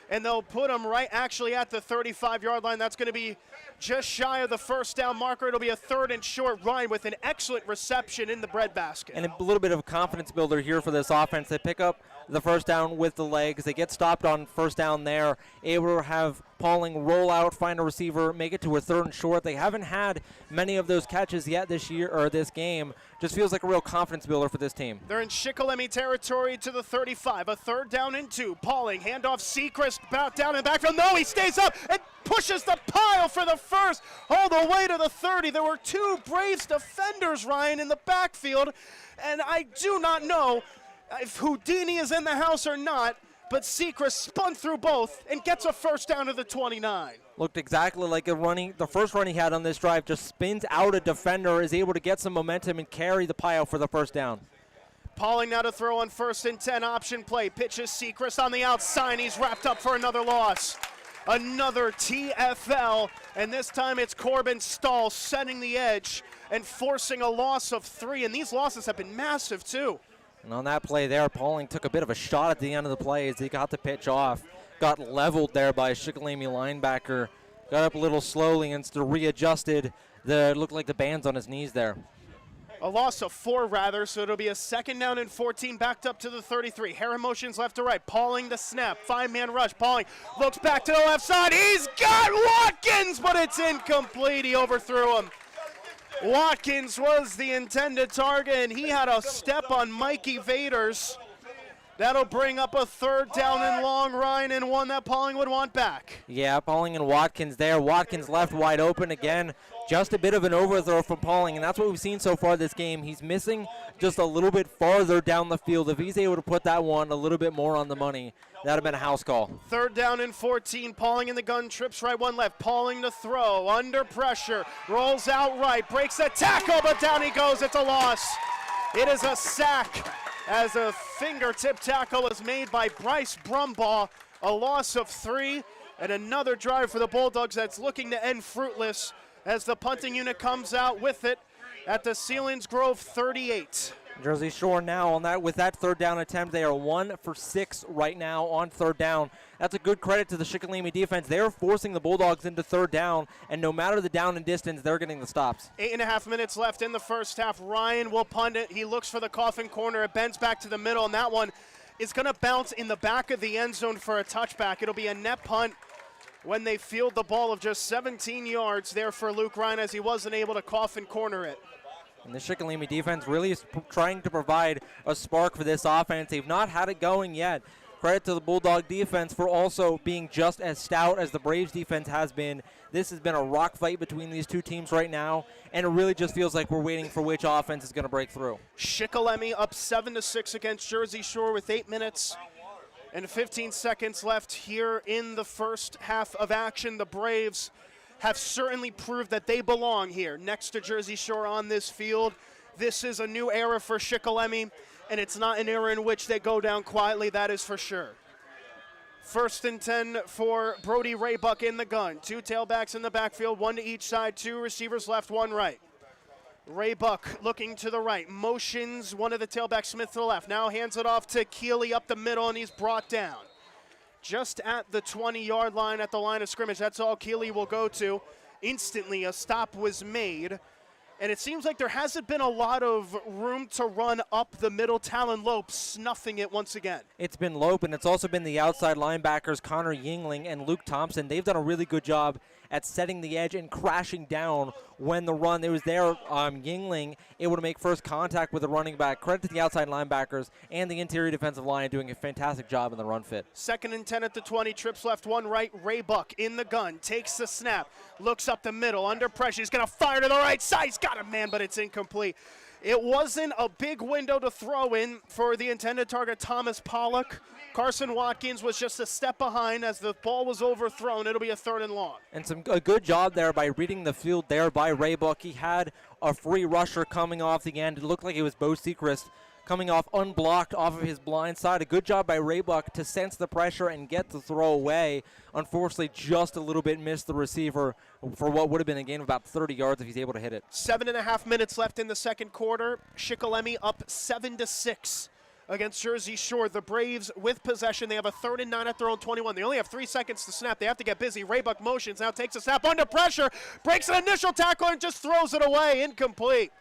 S1: and they'll put him right actually at the 35-yard line. That's going to be just shy of the first down marker. It'll be a 3rd and short. Ryan with an excellent reception in the breadbasket.
S2: And a little bit of a confidence builder here for this offense. They pick up the first down with the legs. They get stopped on first down there, able to have Pauling roll out, find a receiver, make it to a 3rd and short. They haven't had many of those catches yet this year or this game. Just feels like a real confidence builder for this team.
S1: They're in Shikellamy territory to the 35. A 3rd down and 2. Pauling, handoff, Seacrest back down in the backfield. No, he stays up and pushes the pile for the first all the way to the 30. There were 2 Braves defenders, Ryan, in the backfield, and I do not know if Houdini is in the house or not, but Seacrest spun through both and gets a first down to the 29.
S2: Looked exactly like the first run he had on this drive, just spins out a defender, is able to get some momentum and carry the pile for the first down.
S1: Pauling now to throw on 1st and 10 option play. Pitches Seacrest on the outside. He's wrapped up for another loss. Another TFL, and this time it's Corbin Stahl setting the edge and forcing a loss of 3, and these losses have been massive too.
S2: And on that play there, Pauling took a bit of a shot at the end of the play as he got the pitch off. Got leveled there by a Shikellamy linebacker. Got up a little slowly and still readjusted. Looked like the band's on his knees there.
S1: A loss of 4 rather, so it'll be a 2nd down and 14 backed up to the 33. Hara motions left to right. Pauling the snap. 5-man rush. Pauling looks back to the left side. He's got Watkins, but it's incomplete. He overthrew him. Watkins was the intended target, and he had a step on Mikey Vaders. That'll bring up a 3rd down and long, Ryan, and one that Pauling would want back.
S2: Yeah, Pauling and Watkins there. Watkins left wide open again. Just a bit of an overthrow from Pauling, and that's what we've seen so far this game. He's missing just a little bit farther down the field. If he's able to put that one a little bit more on the money, that would have been a house call.
S1: 3rd down and 14. Pauling in the gun, trips right, 1 left. Pauling to throw, under pressure, rolls out right, breaks a tackle, but down he goes. It's a loss. It is a sack as a fingertip tackle is made by Bryce Brumbaugh. A loss of 3, and another drive for the Bulldogs that's looking to end fruitless as the punting unit comes out with it at the Sealands Grove 38.
S2: Jersey Shore now with that 3rd down attempt. They are 1 for 6 right now on 3rd down. That's a good credit to the Shikellamy defense. They're forcing the Bulldogs into 3rd down, and no matter the down and distance, they're getting the stops.
S1: 8.5 minutes left in the first half. Ryan will punt it. He looks for the coffin corner. It bends back to the middle, and that one is going to bounce in the back of the end zone for a touchback. It'll be a net punt when they field the ball of just 17 yards there for Luke Ryan, as he wasn't able to coffin corner it.
S2: And the Shikellamy defense really is trying to provide a spark for this offense. They've not had it going yet. Credit to the Bulldog defense for also being just as stout as the Braves defense has been. This has been a rock fight between these two teams right now, and it really just feels like we're waiting for which offense is going to break through.
S1: Shikellamy up 7-6 against Jersey Shore with 8 minutes and 15 seconds left here in the first half of action. The Braves have certainly proved that they belong here next to Jersey Shore on this field. This is a new era for Shikellamy, and it's not an era in which they go down quietly, that is for sure. 1st and 10 for Brody Raybuck in the gun. 2 tailbacks in the backfield, 1 to each side, 2 receivers left, 1 right. Raybuck looking to the right, motions one of the tailbacks, Smith, to the left. Now hands it off to Keeley up the middle, and he's brought down. Just at the 20-yard line at the line of scrimmage. That's all Keeley will go to. Instantly, a stop was made. And it seems like there hasn't been a lot of room to run up the middle. Talon Lope snuffing it once again.
S2: It's been Lope, and it's also been the outside linebackers, Connor Yingling and Luke Thompson. They've done a really good job at setting the edge and crashing down when the run. It was there, Yingling able to make first contact with the running back. Credit to the outside linebackers and the interior defensive line doing a fantastic job in the run fit.
S1: 2nd and 10 at the 20, trips left, 1 right. Raybuck in the gun, takes the snap, looks up the middle, under pressure. He's going to fire to the right side. He's got a man, but it's incomplete. It wasn't a big window to throw in for the intended target, Thomas Pollock. Carson Watkins was just a step behind as the ball was overthrown. It'll be a 3rd and long.
S2: And a good job there by reading the field there by Raybuck. He had a free rusher coming off the end. It looked like it was Bo Sechrist coming off unblocked off of his blind side. A good job by Raybuck to sense the pressure and get the throw away. Unfortunately, just a little bit missed the receiver for what would have been a gain of about 30 yards if he's able to hit it.
S1: 7.5 minutes left in the second quarter. Shikellamy up 7-6 against Jersey Shore. The Braves with possession. They have a 3rd and 9 at their own 21. They only have 3 seconds to snap. They have to get busy. Raybuck motions, now takes a snap under pressure, breaks an initial tackle and just throws it away. Incomplete.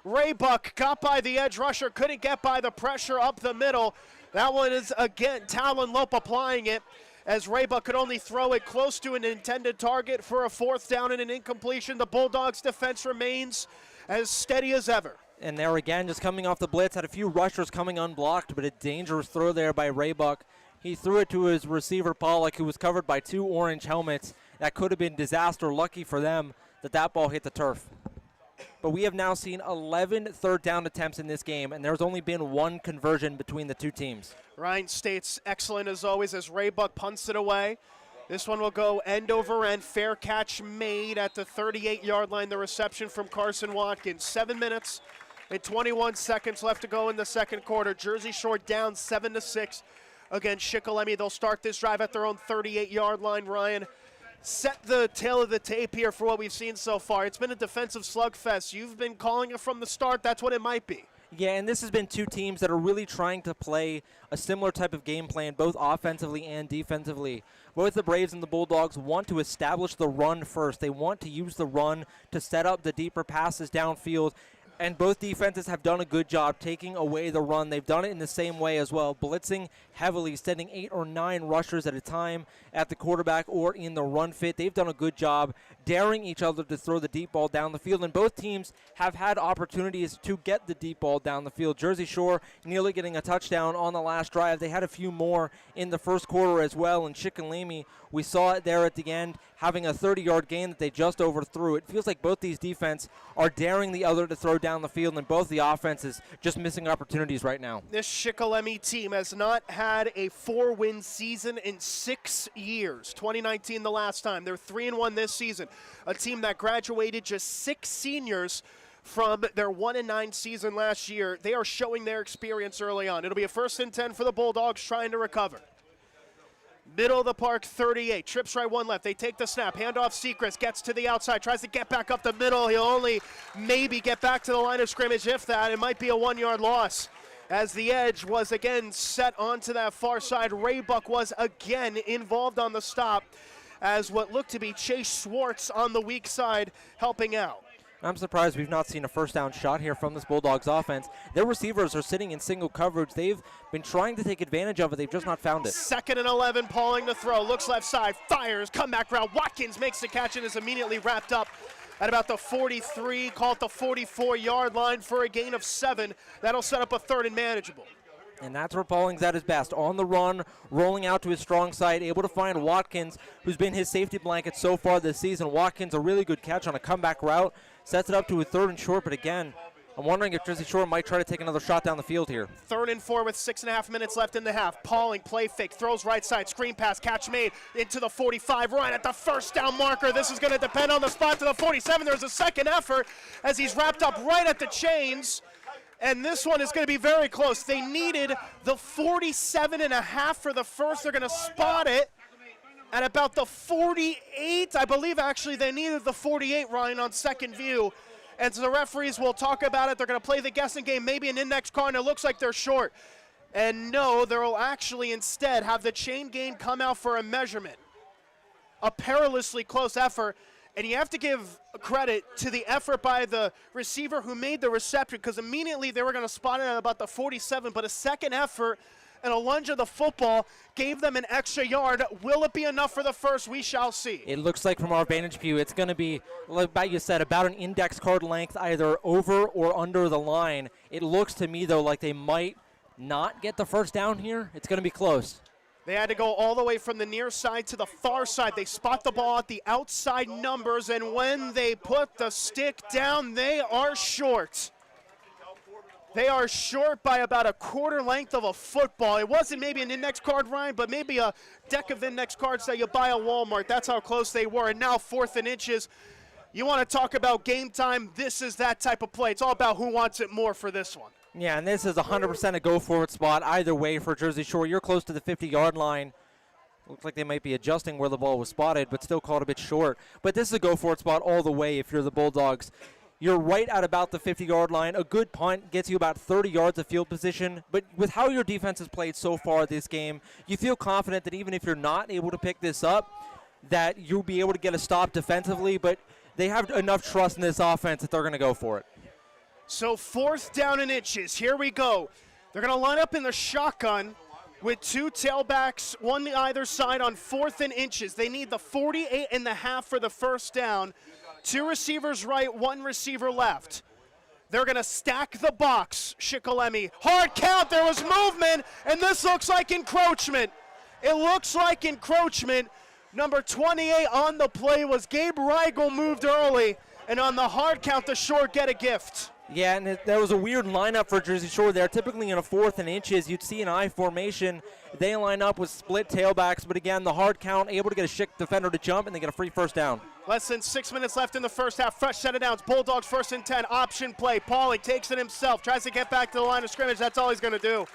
S1: Raybuck got by the edge rusher, couldn't get by the pressure up the middle. That one is, again, Talon Lope applying it, as Raybuck could only throw it close to an intended target for a 4th down and an incompletion. The Bulldogs' defense remains as steady as ever.
S2: And there again, just coming off the blitz, had a few rushers coming unblocked, but a dangerous throw there by Raybuck. He threw it to his receiver, Pollock, who was covered by 2 orange helmets. That could have been disaster. Lucky for them that ball hit the turf. But we have now seen 11 third down attempts in this game, and there's only been 1 conversion between the 2 teams.
S1: Ryan State's excellent as always as Raybuck punts it away. This one will go end over end. Fair catch made at the 38-yard line. The reception from Carson Watkins. 7 minutes and 21 seconds left to go in the second quarter. Jersey Shore down 7-6 against Shikellamy. They'll start this drive at their own 38-yard line. Ryan, set the tail of the tape here for what we've seen so far. It's been a defensive slugfest. You've been calling it from the start. That's what it might be.
S2: Yeah, and this has been 2 teams that are really trying to play a similar type of game plan, both offensively and defensively. Both the Braves and the Bulldogs want to establish the run first. They want to use the run to set up the deeper passes downfield. And both defenses have done a good job taking away the run. They've done it in the same way as well, blitzing heavily, sending 8 or 9 rushers at a time at the quarterback or in the run fit. They've done a good job daring each other to throw the deep ball down the field, and both teams have had opportunities to get the deep ball down the field. Jersey Shore nearly getting a touchdown on the last drive. They had a few more in the first quarter as well, and Shikellamy, we saw it there at the end, having a 30-yard gain that they just overthrew. It feels like both these defenses are daring the other to throw down the field, and both the offenses just missing opportunities right now.
S1: This Shikellamy team has not had a 4-win season in 6 years. 2019 the last time. They're 3-1 this season. A team that graduated just 6 seniors from their 1-9 season last year. They are showing their experience early on. It'll be a 1st and 10 for the Bulldogs trying to recover. Middle of the park, 38. Trips right, 1 left. They take the snap. Handoff, Secrets gets to the outside. Tries to get back up the middle. He'll only maybe get back to the line of scrimmage. If that, it might be a 1-yard loss. As the edge was again set onto that far side. Raybuck was again involved on the stop as what looked to be Chase Schwartz on the weak side helping out.
S2: I'm surprised we've not seen a 1st down shot here from this Bulldogs offense. Their receivers are sitting in single coverage. They've been trying to take advantage of it. They've just not found it.
S1: 2nd and 11, Pauling to throw. Looks left side, fires, comeback route. Watkins makes the catch and is immediately wrapped up at about the 43, call it the 44-yard line for a gain of 7. That'll set up a 3rd and manageable.
S2: And that's where Pauling's at his best. On the run, rolling out to his strong side, able to find Watkins, who's been his safety blanket so far this season. Watkins, a really good catch on a comeback route, sets it up to a 3rd and short, but again, I'm wondering if Jersey Shore might try to take another shot down the field here.
S1: 3rd and 4 with 6.5 minutes left in the half. Pauling, play fake, throws right side, screen pass, catch made into the 45, right at the 1st down marker. This is going to depend on the spot to the 47. There's a second effort as he's wrapped up right at the chains. And this one is going to be very close. They needed the 47.5 for the first. They're going to spot it at about the 48. I believe actually they needed the 48, Ryan, on second view. And so the referees will talk about it. They're going to play the guessing game, maybe an index card, and it looks like they're short. And no, they'll actually instead have the chain gain come out for a measurement. A perilously close effort. And you have to give credit to the effort by the receiver who made the reception, because immediately they were going to spot it at about the 47, but a second effort and a lunge of the football gave them an extra yard. Will it be enough for the first? We shall see.
S2: It looks like from our vantage view, it's going to be, like you said, about an index card length, either over or under the line. It looks to me, though, like they might not get the 1st down here. It's going to be close.
S1: They had to go all the way from the near side to the far side. They spot the ball at the outside numbers, and when they put the stick down, they are short. They are short by about a 1/4 length of a football. It wasn't maybe an index card, Ryan, but maybe a deck of index cards that you buy at Walmart. That's how close they were, and now 4th and inches. You want to talk about game time, this is that type of play. It's all about who wants it more for this one.
S2: Yeah, and this is 100% a go-forward spot either way for Jersey Shore. You're close to the 50-yard line. Looks like they might be adjusting where the ball was spotted, but still called a bit short. But this is a go-forward spot all the way if you're the Bulldogs. you're right at about the 50-yard line. A good punt gets you about 30 yards of field position. But with how your defense has played so far this game, you feel confident that even if you're not able to pick this up, that you'll be able to get a stop defensively. But they have enough trust in this offense that they're going to go for it.
S1: So 4th down and inches. Here we go. They're going to line up in the shotgun with 2 tailbacks, one either side on 4th and inches. They need the 48.5 for the first down. 2 receivers right, 1 receiver left. They're going to stack the box. Shikellamy, hard count. There was movement, and this looks like encroachment. It looks like encroachment. Number 28 on the play was Gabe Rigel, moved early, and on the hard count, the Shore get a gift.
S2: Yeah, and there was a weird lineup for Jersey Shore there. Typically in a 4th and inches, you'd see an I formation. They line up with split tailbacks, but again, the hard count, able to get a Schick defender to jump, and they get a free first down.
S1: Less than 6 minutes left in the first half. Fresh set of downs. Bulldogs 1st and 10. Option play. Pauling takes it himself. Tries to get back to the line of scrimmage. That's all he's going to do.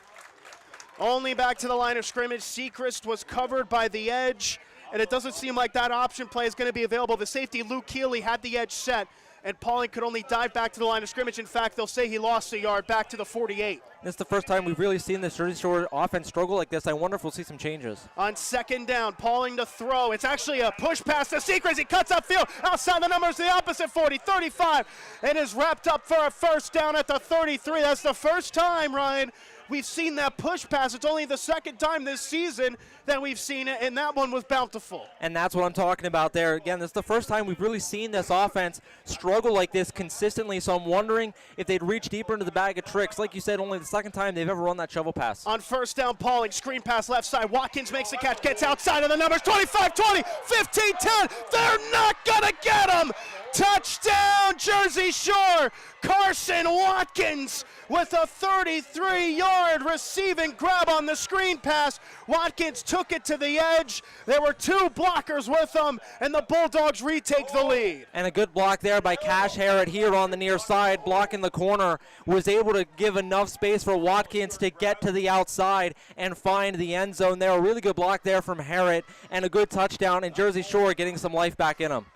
S1: Only back to the line of scrimmage. Sechrist was covered by the edge, and it doesn't seem like that option play is going to be available. The safety, Luke Keeley, had the edge set, and Pauling could only dive back to the line of scrimmage. In fact, they'll say he lost a yard back to the 48.
S2: This is the first time we've really seen this Jersey Shore offense struggle like this. I wonder if we'll see some changes.
S1: On 2nd down, Pauling to throw. It's actually a push pass to Sechrist. He cuts upfield outside the numbers, the opposite 40, 35, and is wrapped up for a first down at the 33. That's the first time, Ryan, we've seen that push pass. It's only the 2nd time this season that we've seen it, and that one was bountiful.
S2: And that's what I'm talking about there. Again, this is the first time we've really seen this offense struggle like this consistently, so I'm wondering if they'd reach deeper into the bag of tricks. Like you said, only the 2nd time they've ever run that shovel pass.
S1: On 1st down, Pauling, screen pass left side. Watkins makes the catch, gets outside of the numbers, 25, 20, 15, 10. They're not going to get him. Touchdown, Jersey Shore. Carson Watkins with a 33-yard receiving grab on the screen pass. Watkins took it to the edge. There were 2 blockers with him, and the Bulldogs retake the lead.
S2: And a good block there by Cash Harrod here on the near side, blocking the corner. Was able to give enough space for Watkins to get to the outside and find the end zone there. A really good block there from Harrod, and a good touchdown, and Jersey Shore getting some life back in them.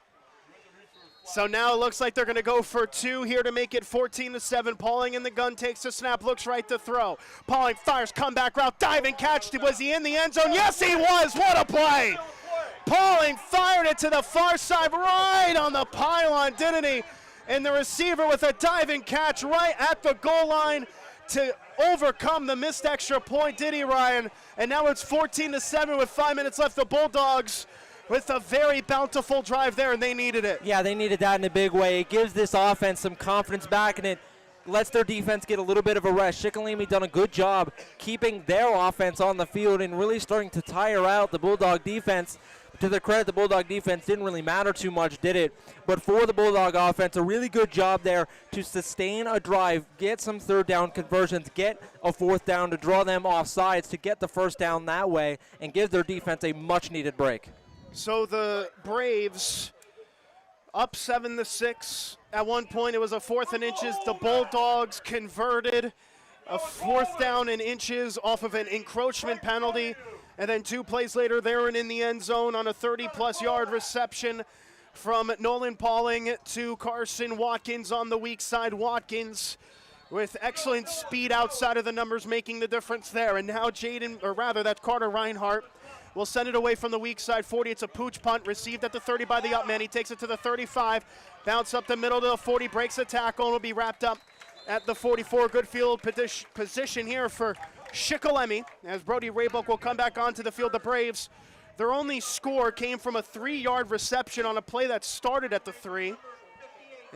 S1: So now it looks like they're going to go for 2 here to make it 14-7. Pauling in the gun, takes the snap, looks right to throw. Pauling fires, comeback route, diving catch. Was he in the end zone? Yes, he was. What a play. Pauling fired it to the far side, right on the pylon, didn't he? And the receiver with a diving catch right at the goal line to overcome the missed extra point, did he, Ryan? And now it's 14-7 with 5 minutes left. The Bulldogs with a very bountiful drive there, and they needed it.
S2: Yeah, they needed that in a big way. It gives this offense some confidence back, and it lets their defense get a little bit of a rest. Shikellamy done a good job keeping their offense on the field and really starting to tire out the Bulldog defense. To their credit, the Bulldog defense didn't really matter too much, did it? But for the Bulldog offense, a really good job there to sustain a drive, get some 3rd down conversions, get a 4th down to draw them off sides to get the first down that way and give their defense a much-needed break.
S1: So the Braves up 7-6. At one point, it was a 4th and inches. The Bulldogs converted a 4th down and inches off of an encroachment penalty. And then 2 plays later, they're in the end zone on a 30-plus yard reception from Nolan Pauling to Carson Watkins on the weak side. Watkins with excellent speed outside of the numbers, making the difference there. And now that's Carter Reinhart will send it away from the weak side 40. It's a pooch punt received at the 30 by the up man. He takes it to the 35, bounce up the middle to the 40, breaks the tackle, and will be wrapped up at the 44. Good field position here for Shikellamy as Brody Raybook will come back onto the field. The Braves, their only score came from a 3-yard reception on a play that started at the 3.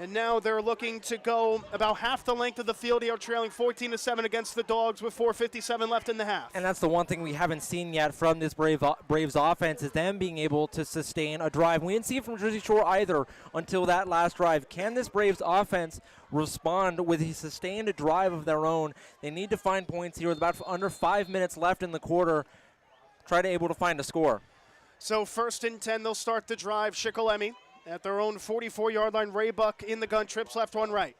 S1: And now they're looking to go about half the length of the field here, trailing 14-7 against the Dogs with 4:57 left in the half.
S2: And that's the one thing we haven't seen yet from this Braves offense is them being able to sustain a drive. We didn't see it from Jersey Shore either until that last drive. Can this Braves offense respond with a sustained drive of their own? They need to find points here with about under 5 minutes left in the quarter. Try to able to find a score.
S1: So 1st and 10, they'll start the drive. Shikellamy at their own 44-yard line. Raybuck in the gun, trips left, one right.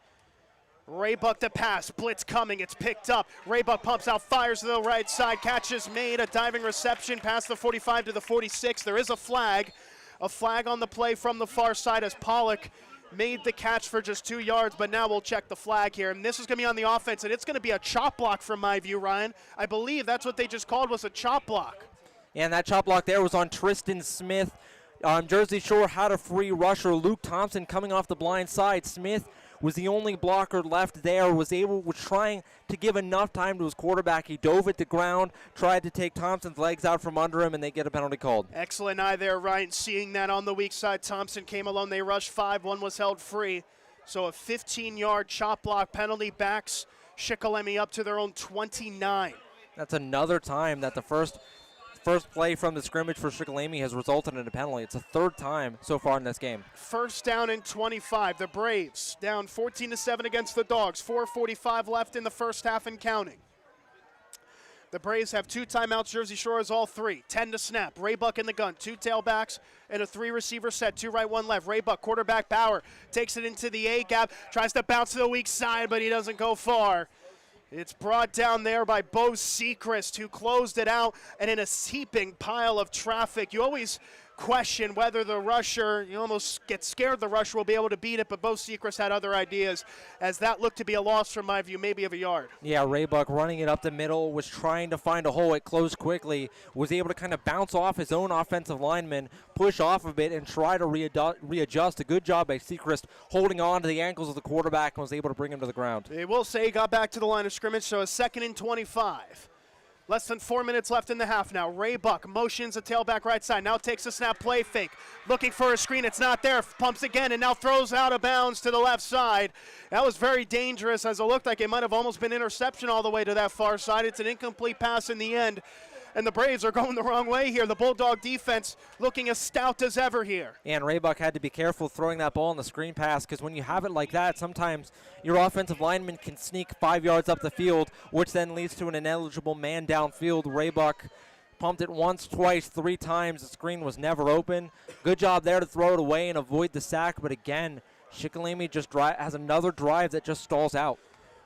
S1: Raybuck to pass, blitz coming, it's picked up. Raybuck pumps out, fires to the right side, catch is made, a diving reception past the 45 to the 46. There is a flag on the play from the far side as Pollock made the catch for just 2 yards, but now we'll check the flag here. And this is going to be on the offense, and it's going to be a chop block from my view, Ryan. I believe that's what they just called, was a chop block.
S2: And that chop block there was on Tristan Smith. Jersey Shore had a free rusher, Luke Thompson, coming off the blind side. Smith was the only blocker left there, was trying to give enough time to his quarterback. He dove at the ground, tried to take Thompson's legs out from under him, and they get a penalty called.
S1: Excellent eye there, Ryan, seeing that on the weak side. Thompson came alone. They rushed 5. One was held free. So a 15-yard chop block penalty backs Shikellamy up to their own 29.
S2: That's another time that the first play from the scrimmage for Shikellamy has resulted in a penalty. It's the third time so far in this game.
S1: First down and 25. The Braves down 14-7 against the Dogs. 4:45 left in the first half and counting. The Braves have 2 timeouts. Jersey Shore has all 3. 10 to snap. Raybuck in the gun. 2 tailbacks and a 3-receiver set. 2 right, 1 left. Raybuck, quarterback Bauer, takes it into the A-gap. Tries to bounce to the weak side, but he doesn't go far. It's brought down there by Bo Sechrist, who closed it out, and in a heaping pile of traffic. You always question whether the rusher, you almost get scared the rusher will be able to beat it, but Bo Sechrist had other ideas, as that looked to be a loss from my view, maybe of a yard.
S2: Yeah, Raybuck running it up the middle, was trying to find a hole. It closed quickly, was able to kind of bounce off his own offensive lineman, push off a bit, and try to readjust. A good job by Sechrist holding on to the ankles of the quarterback and was able to bring him to the ground.
S1: They will say he got back to the line of scrimmage, so a 2nd and 25. Less than 4 minutes left in the half now. Raybuck motions a tailback right side. Now takes a snap, play fake. Looking for a screen. It's not there. Pumps again and now throws out of bounds to the left side. That was very dangerous, as it looked like it might have almost been interception all the way to that far side. It's an incomplete pass in the end. And the Braves are going the wrong way here. The Bulldog defense looking as stout as ever here.
S2: And Raybuck had to be careful throwing that ball on the screen pass, because when you have it like that, sometimes your offensive lineman can sneak 5 yards up the field, which then leads to an ineligible man downfield. Raybuck pumped it once, twice, 3 times. The screen was never open. Good job there to throw it away and avoid the sack. But again, Shikellamy just has another drive that just stalls out.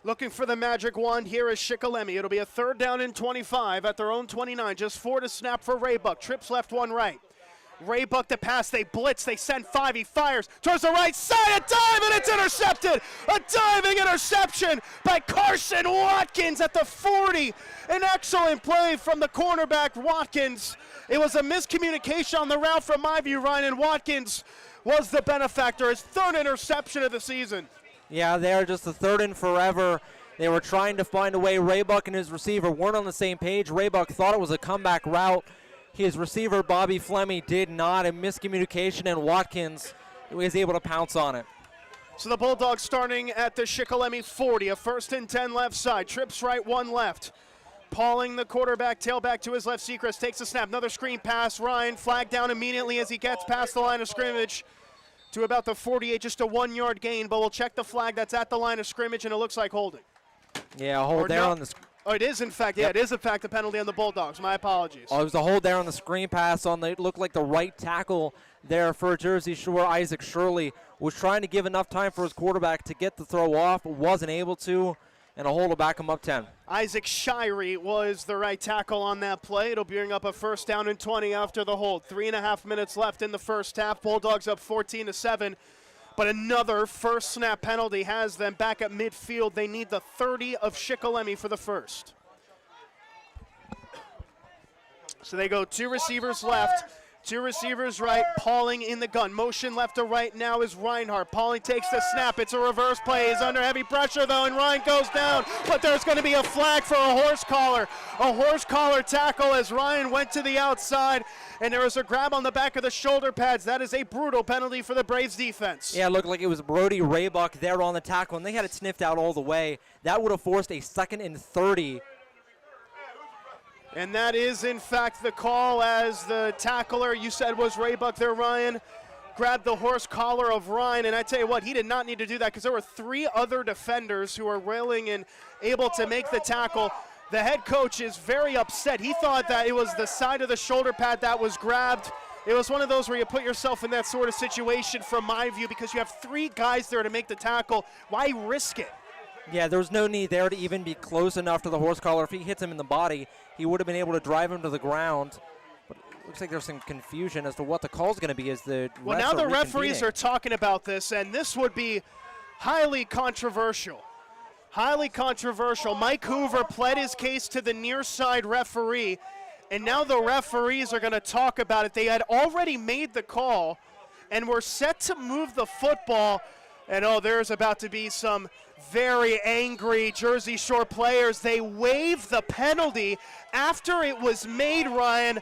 S1: Looking for the magic wand. Here is Shikellamy. It'll be a 3rd down and 25 at their own 29. Just 4 to snap for Raybuck. Trips left, 1 right. Raybuck to pass. They blitz. They send 5. He fires towards the right side. A dive, and it's intercepted. A diving interception by Carson Watkins at the 40. An excellent play from the cornerback, Watkins. It was a miscommunication on the route from my view, Ryan, and Watkins was the benefactor. His 3rd interception of the season.
S2: Yeah, they're just the 3rd in forever. They were trying to find a way. Raybuck and his receiver weren't on the same page. Raybuck thought it was a comeback route. His receiver, Bobby Fleming, did not. A miscommunication, and Watkins was able to pounce on it.
S1: So the Bulldogs starting at the Shikellamy 40. A 1st and 10 left side. Trips right, 1 left. Pauling the quarterback, tailback to his left. Sechrist takes a snap. Another screen pass. Ryan flagged down immediately as he gets past the line of scrimmage to about the 48, just a 1-yard gain, but we'll check the flag. That's at the line of scrimmage, and it looks like holding.
S2: Yeah, a hold there on the
S1: Oh, it is, in fact. Yeah, It is, in fact, a penalty on the Bulldogs. My apologies.
S2: Oh, it was a hold there on the screen pass on it looked like the right tackle there for Jersey Shore. Isaac Shirley was trying to give enough time for his quarterback to get the throw off, wasn't able to, and a hold to back him up 10.
S1: Isaac Shirey was the right tackle on that play. It'll bring up a 1st down and 20 after the hold. 3.5 minutes left in the first half. Bulldogs up 14-7. But another first snap penalty has them back at midfield. They need the 30 of Shikellamy for the first. So they go 2 receivers left, 2 receivers right, Pauling in the gun. Motion left to right now is Reinhardt. Pauling takes the snap. It's a reverse play. He's under heavy pressure, though, and Ryan goes down. But there's going to be a flag for a horse collar. A horse collar tackle as Ryan went to the outside, and there was a grab on the back of the shoulder pads. That is a brutal penalty for the Braves defense.
S2: Yeah, it looked like it was Brody Raybuck there on the tackle, and they had it sniffed out all the way. That would have forced a 2nd and 30.
S1: And that is, in fact, the call, as the tackler, you said was Raybuck there, Ryan, grabbed the horse collar of Ryan. And I tell you what, he did not need to do that, because there were 3 other defenders who were railing and able to make the tackle. The head coach is very upset. He thought that it was the side of the shoulder pad that was grabbed. It was one of those where you put yourself in that sort of situation from my view, because you have 3 guys there to make the tackle. Why risk it?
S2: Yeah, there was no need there to even be close enough to the horse collar. If he hits him in the body, he would have been able to drive him to the ground. But looks like there's some confusion as to what the call's going to be as the
S1: Well, now the referees are talking about this, and this would be highly controversial. Highly controversial. Mike Hoover pled his case to the near side referee, and now the referees are going to talk about it. They had already made the call and were set to move the football, and there's about to be some very angry Jersey Shore players. They waived the penalty after it was made, Ryan,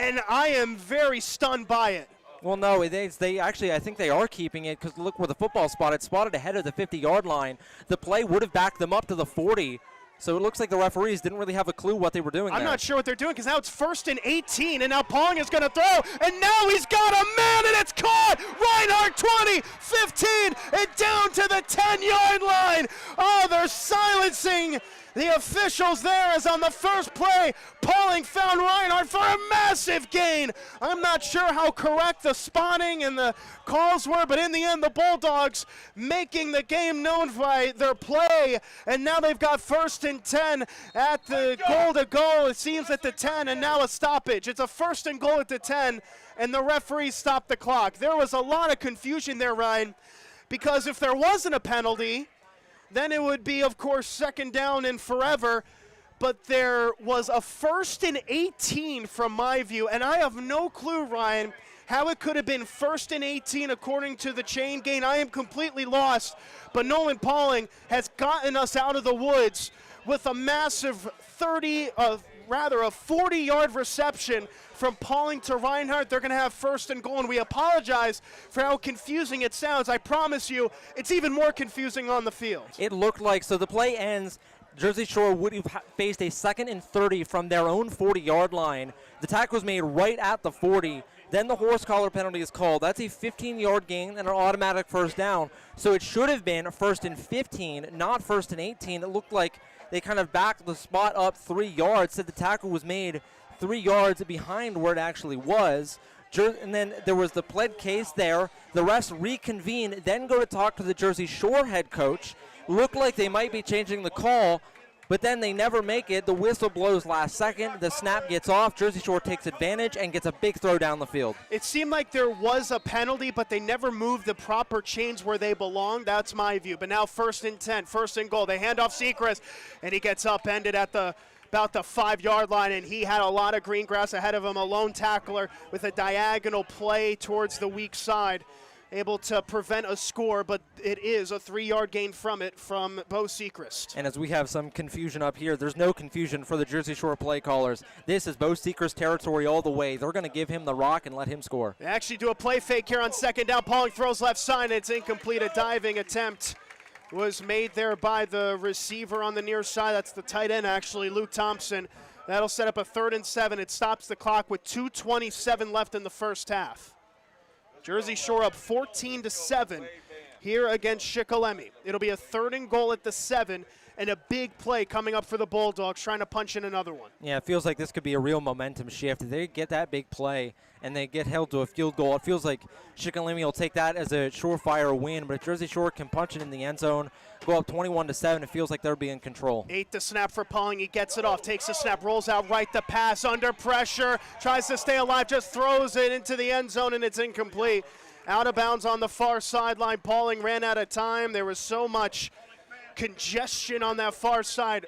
S1: and I am very stunned by it.
S2: Well, no, they actually, I think they are keeping it because look where the football spotted. Spotted ahead of the 50-yard line. The play would have backed them up to the 40. So it looks like the referees didn't really have a clue what they were doing
S1: I'm
S2: there.
S1: not sure what they're doing because now it's 1st and 18, and now Pong is going to throw, and now he's got a man, and it's caught! Reinhardt 20, 15, and down to the 10-yard line! Oh, they're silencing the officials there as on the first play, Pauling found Reinhardt for a massive gain. I'm not sure how correct the spotting and the calls were, but in the end, the Bulldogs making the game known by their play, and now they've got 1st and 10 at the goal to go. It seems at the 10, and now a stoppage. It's a 1st and goal at the 10, and the referees stopped the clock. There was a lot of confusion there, Ryan, because if there wasn't a penalty, then it would be, of course, 2nd down and forever. But there was a 1st and 18 from my view, and I have no clue, Ryan, how it could have been 1st and 18 according to the chain gain. I am completely lost. But Nolan Pauling has gotten us out of the woods with a massive 40-yard reception from Pauling to Reinhardt. They're going to have 1st and goal, and we apologize for how confusing it sounds. I promise you, it's even more confusing on the field.
S2: It looked like, so the play ends, Jersey Shore would have faced a 2nd and 30 from their own 40-yard line. The tackle was made right at the 40. Then the horse collar penalty is called. That's a 15-yard gain and an automatic 1st down. So it should have been 1st and 15, not 1st and 18. It looked like they kind of backed the spot up 3 yards, said the tackle was made 3 yards behind where it actually was. And then there was the pled case there. The refs reconvene, then go to talk to the Jersey Shore head coach. Looked like they might be changing the call, but then they never make it. The whistle blows last second. The snap gets off. Jersey Shore takes advantage and gets a big throw down the field.
S1: It seemed like there was a penalty, but they never moved the proper chains where they belong. That's my view. But now 1st and 10, 1st and goal. They hand off Seacrest, and he gets upended at about the 5-yard line, and he had a lot of green grass ahead of him. A lone tackler with a diagonal play towards the weak side, able to prevent a score, but it is a 3-yard gain from Bo Seacrest.
S2: And as we have some confusion up here, there's no confusion for the Jersey Shore play callers. This is Bo Seacrest territory all the way. They're going to give him the rock and let him score.
S1: They actually do a play fake here on 2nd down. Pauling throws left side, and it's incomplete. A diving attempt was made there by the receiver on the near side. That's the tight end, actually, Luke Thompson. That'll set up a 3rd and 7. It stops the clock with 2:27 left in the first half. Jersey Shore up 14-7 here against Shikellamy. It'll be a 3rd and goal at the 7, and a big play coming up for the Bulldogs, trying to punch in another one.
S2: Yeah, it feels like this could be a real momentum shift. If they get that big play and they get held to a field goal, it feels like Shikellamy will take that as a surefire win. But if Jersey Shore can punch it in the end zone, go up 21-7, it feels like they'll be in control.
S1: 8 to snap for Pauling. He gets it off, takes the snap, rolls out right to pass, under pressure, tries to stay alive, just throws it into the end zone, and it's incomplete. Out of bounds on the far sideline. Pauling ran out of time. There was so much congestion on that far side.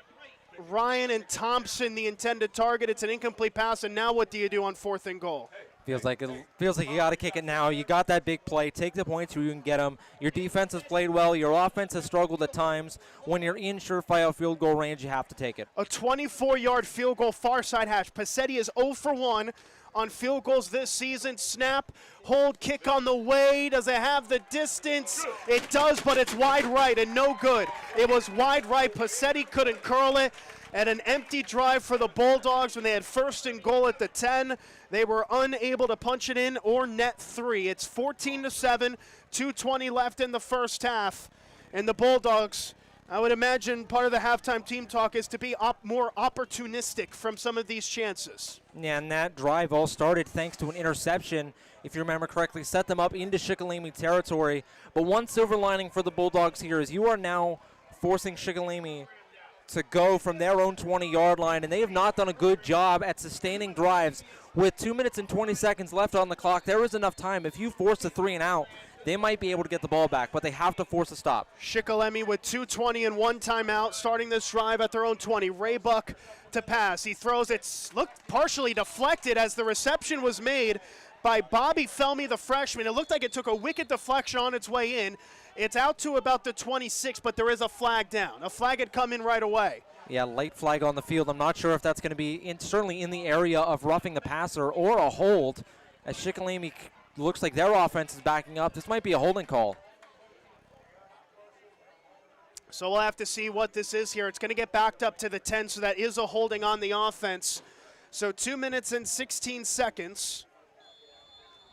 S1: Ryan and Thompson, the intended target. It's an incomplete pass, and now what do you do on 4th and goal?
S2: Feels like you got to kick it now. You got that big play. Take the points where you can get them. Your defense has played well. Your offense has struggled at times. When you're in surefire field goal range, you have to take it.
S1: A 24-yard field goal far side hash. Passetti is 0 for 1 on field goals this season. Snap, hold, kick on the way. Does it have the distance? It does, but it's wide right and no good. It was wide right. Passetti couldn't curl it. At an empty drive for the Bulldogs when they had 1st and goal at the 10. They were unable to punch it in or net 3. It's 14-7, 2:20 left in the first half. And the Bulldogs, I would imagine part of the halftime team talk is to be more opportunistic from some of these chances.
S2: Yeah, and that drive all started thanks to an interception, if you remember correctly, set them up into Shikellamy territory. But one silver lining for the Bulldogs here is you are now forcing Shikellamy to go from their own 20-yard line, and they have not done a good job at sustaining drives. With 2 minutes and 20 seconds left on the clock, there is enough time. If you force a 3 and out, they might be able to get the ball back, but they have to force a stop.
S1: Shikellamy with 2:20 and 1 timeout, starting this drive at their own 20. Raybuck to pass. He throws it, looked partially deflected as the reception was made by Bobby Fleming, the freshman. It looked like it took a wicked deflection on its way in. It's out to about the 26, but there is a flag down. A flag had come in right away.
S2: Yeah, late flag on the field. I'm not sure if that's going to be certainly in the area of roughing the passer or a hold, as Shikellamy looks like their offense is backing up. This might be a holding call.
S1: So we'll have to see what this is here. It's going to get backed up to the 10, so that is a holding on the offense. So 2 minutes and 16 seconds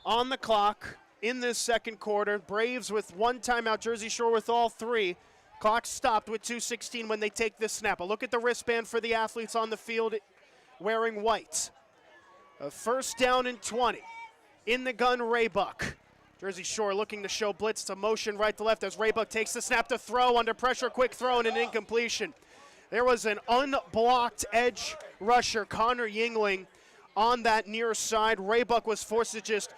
S1: on the clock in this second quarter. Braves with 1 timeout, Jersey Shore with all 3. Clock stopped with 2:16 when they take this snap. A look at the wristband for the athletes on the field wearing white. A first down and 20. In the gun, Raybuck. Jersey Shore looking to show blitz to motion right to left as Raybuck takes the snap to throw. Under pressure, quick throw and an incompletion. There was an unblocked edge rusher, Connor Yingling, on that near side. Raybuck was forced to just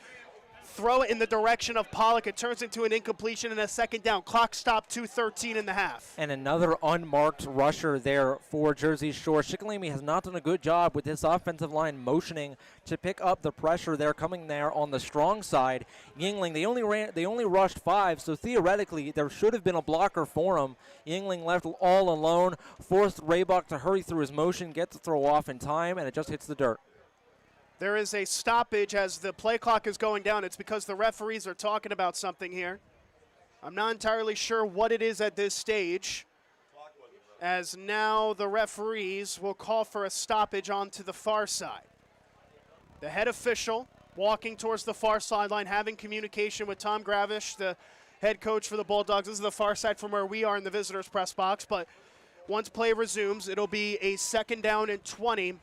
S1: throw it in the direction of Pollock. It turns into an incompletion and a second down. Clock stopped, 2:13 in the half.
S2: And another unmarked rusher there for Jersey Shore. Shikellamy has not done a good job with this offensive line motioning to pick up the pressure. They're coming there on the strong side. Yingling, they only rushed 5, so theoretically there should have been a blocker for him. Yingling left all alone, forced Raybuck to hurry through his motion, get the throw off in time, and it just hits the dirt.
S1: There is a stoppage as the play clock is going down. It's because the referees are talking about something here. I'm not entirely sure what it is at this stage, as now the referees will call for a stoppage onto the far side. The head official walking towards the far sideline, having communication with Tom Gravish, the head coach for the Bulldogs. This is the far side from where we are in the visitors' press box, but once play resumes, it'll be a second down and 20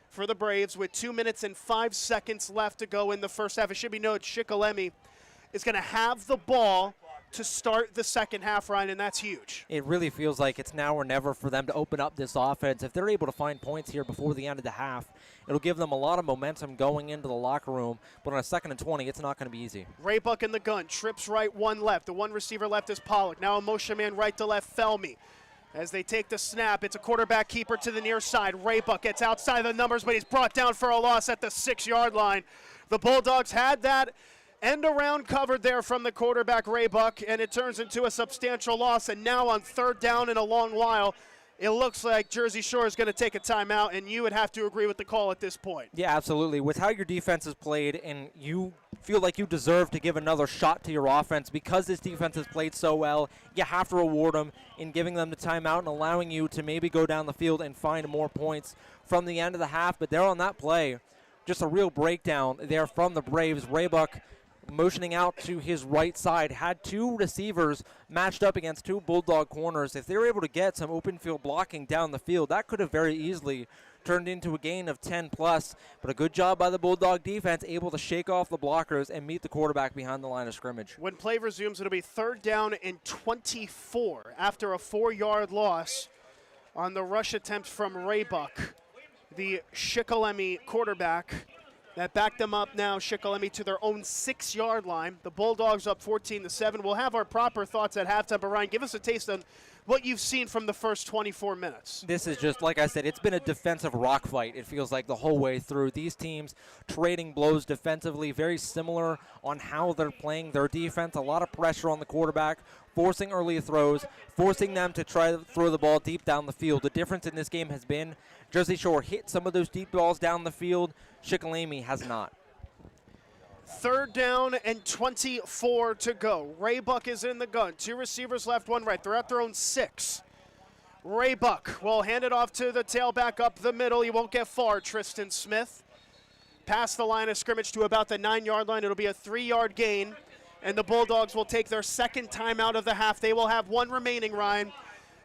S1: for the Braves with 2 minutes and 5 seconds left to go in the first half. It should be noted Shikellamy is going to have the ball to start the second half, Ryan, and that's huge.
S2: It really feels like it's now or never for them to open up this offense. If they're able to find points here before the end of the half, it'll give them a lot of momentum going into the locker room. But on a 2nd and 20, it's not going to be easy.
S1: Raybuck in the gun, trips right, 1 left. The 1 receiver left is Pollock. Now a motion man right to left, Fleming. As they take the snap, it's a quarterback keeper to the near side. Raybuck gets outside the numbers, but he's brought down for a loss at the 6-yard line. The Bulldogs had that end around covered there from the quarterback Raybuck, and it turns into a substantial loss. And now on 3rd down in a long while, it looks like Jersey Shore is going to take a timeout, and you would have to agree with the call at this point.
S2: Yeah, absolutely. With how your defense has played, and you feel like you deserve to give another shot to your offense because this defense has played so well, you have to reward them in giving them the timeout and allowing you to maybe go down the field and find more points from the end of the half. But there on that play, just a real breakdown there from the Braves. Raybuck motioning out to his right side, had 2 receivers matched up against 2 Bulldog corners. If they were able to get some open field blocking down the field, that could have very easily turned into a gain of 10+. But a good job by the Bulldog defense, able to shake off the blockers and meet the quarterback behind the line of scrimmage.
S1: When play resumes, it'll be 3rd down and 24 after a 4-yard loss on the rush attempt from Raybuck, the Shikellamy quarterback. That backed them up now, Shikellamy, to their own 6-yard line. The Bulldogs up 14-7. We'll have our proper thoughts at halftime, but Ryan, give us a taste of what you've seen from the first 24 minutes.
S2: This is just, like I said, it's been a defensive rock fight, it feels like, the whole way through. These teams trading blows defensively, very similar on how they're playing their defense. A lot of pressure on the quarterback, forcing early throws, forcing them to try to throw the ball deep down the field. The difference in this game has been Jersey Shore hit some of those deep balls down the field. Shikellamy has not.
S1: 3rd down and 24 to go. Raybuck is in the gun. 2 receivers left, 1 right. They're at their own 6. Raybuck will hand it off to the tailback up the middle. He won't get far, Tristan Smith. Past the line of scrimmage to about the 9-yard line. It'll be a 3-yard gain, and the Bulldogs will take their 2nd timeout of the half. They will have 1 remaining, Ryan.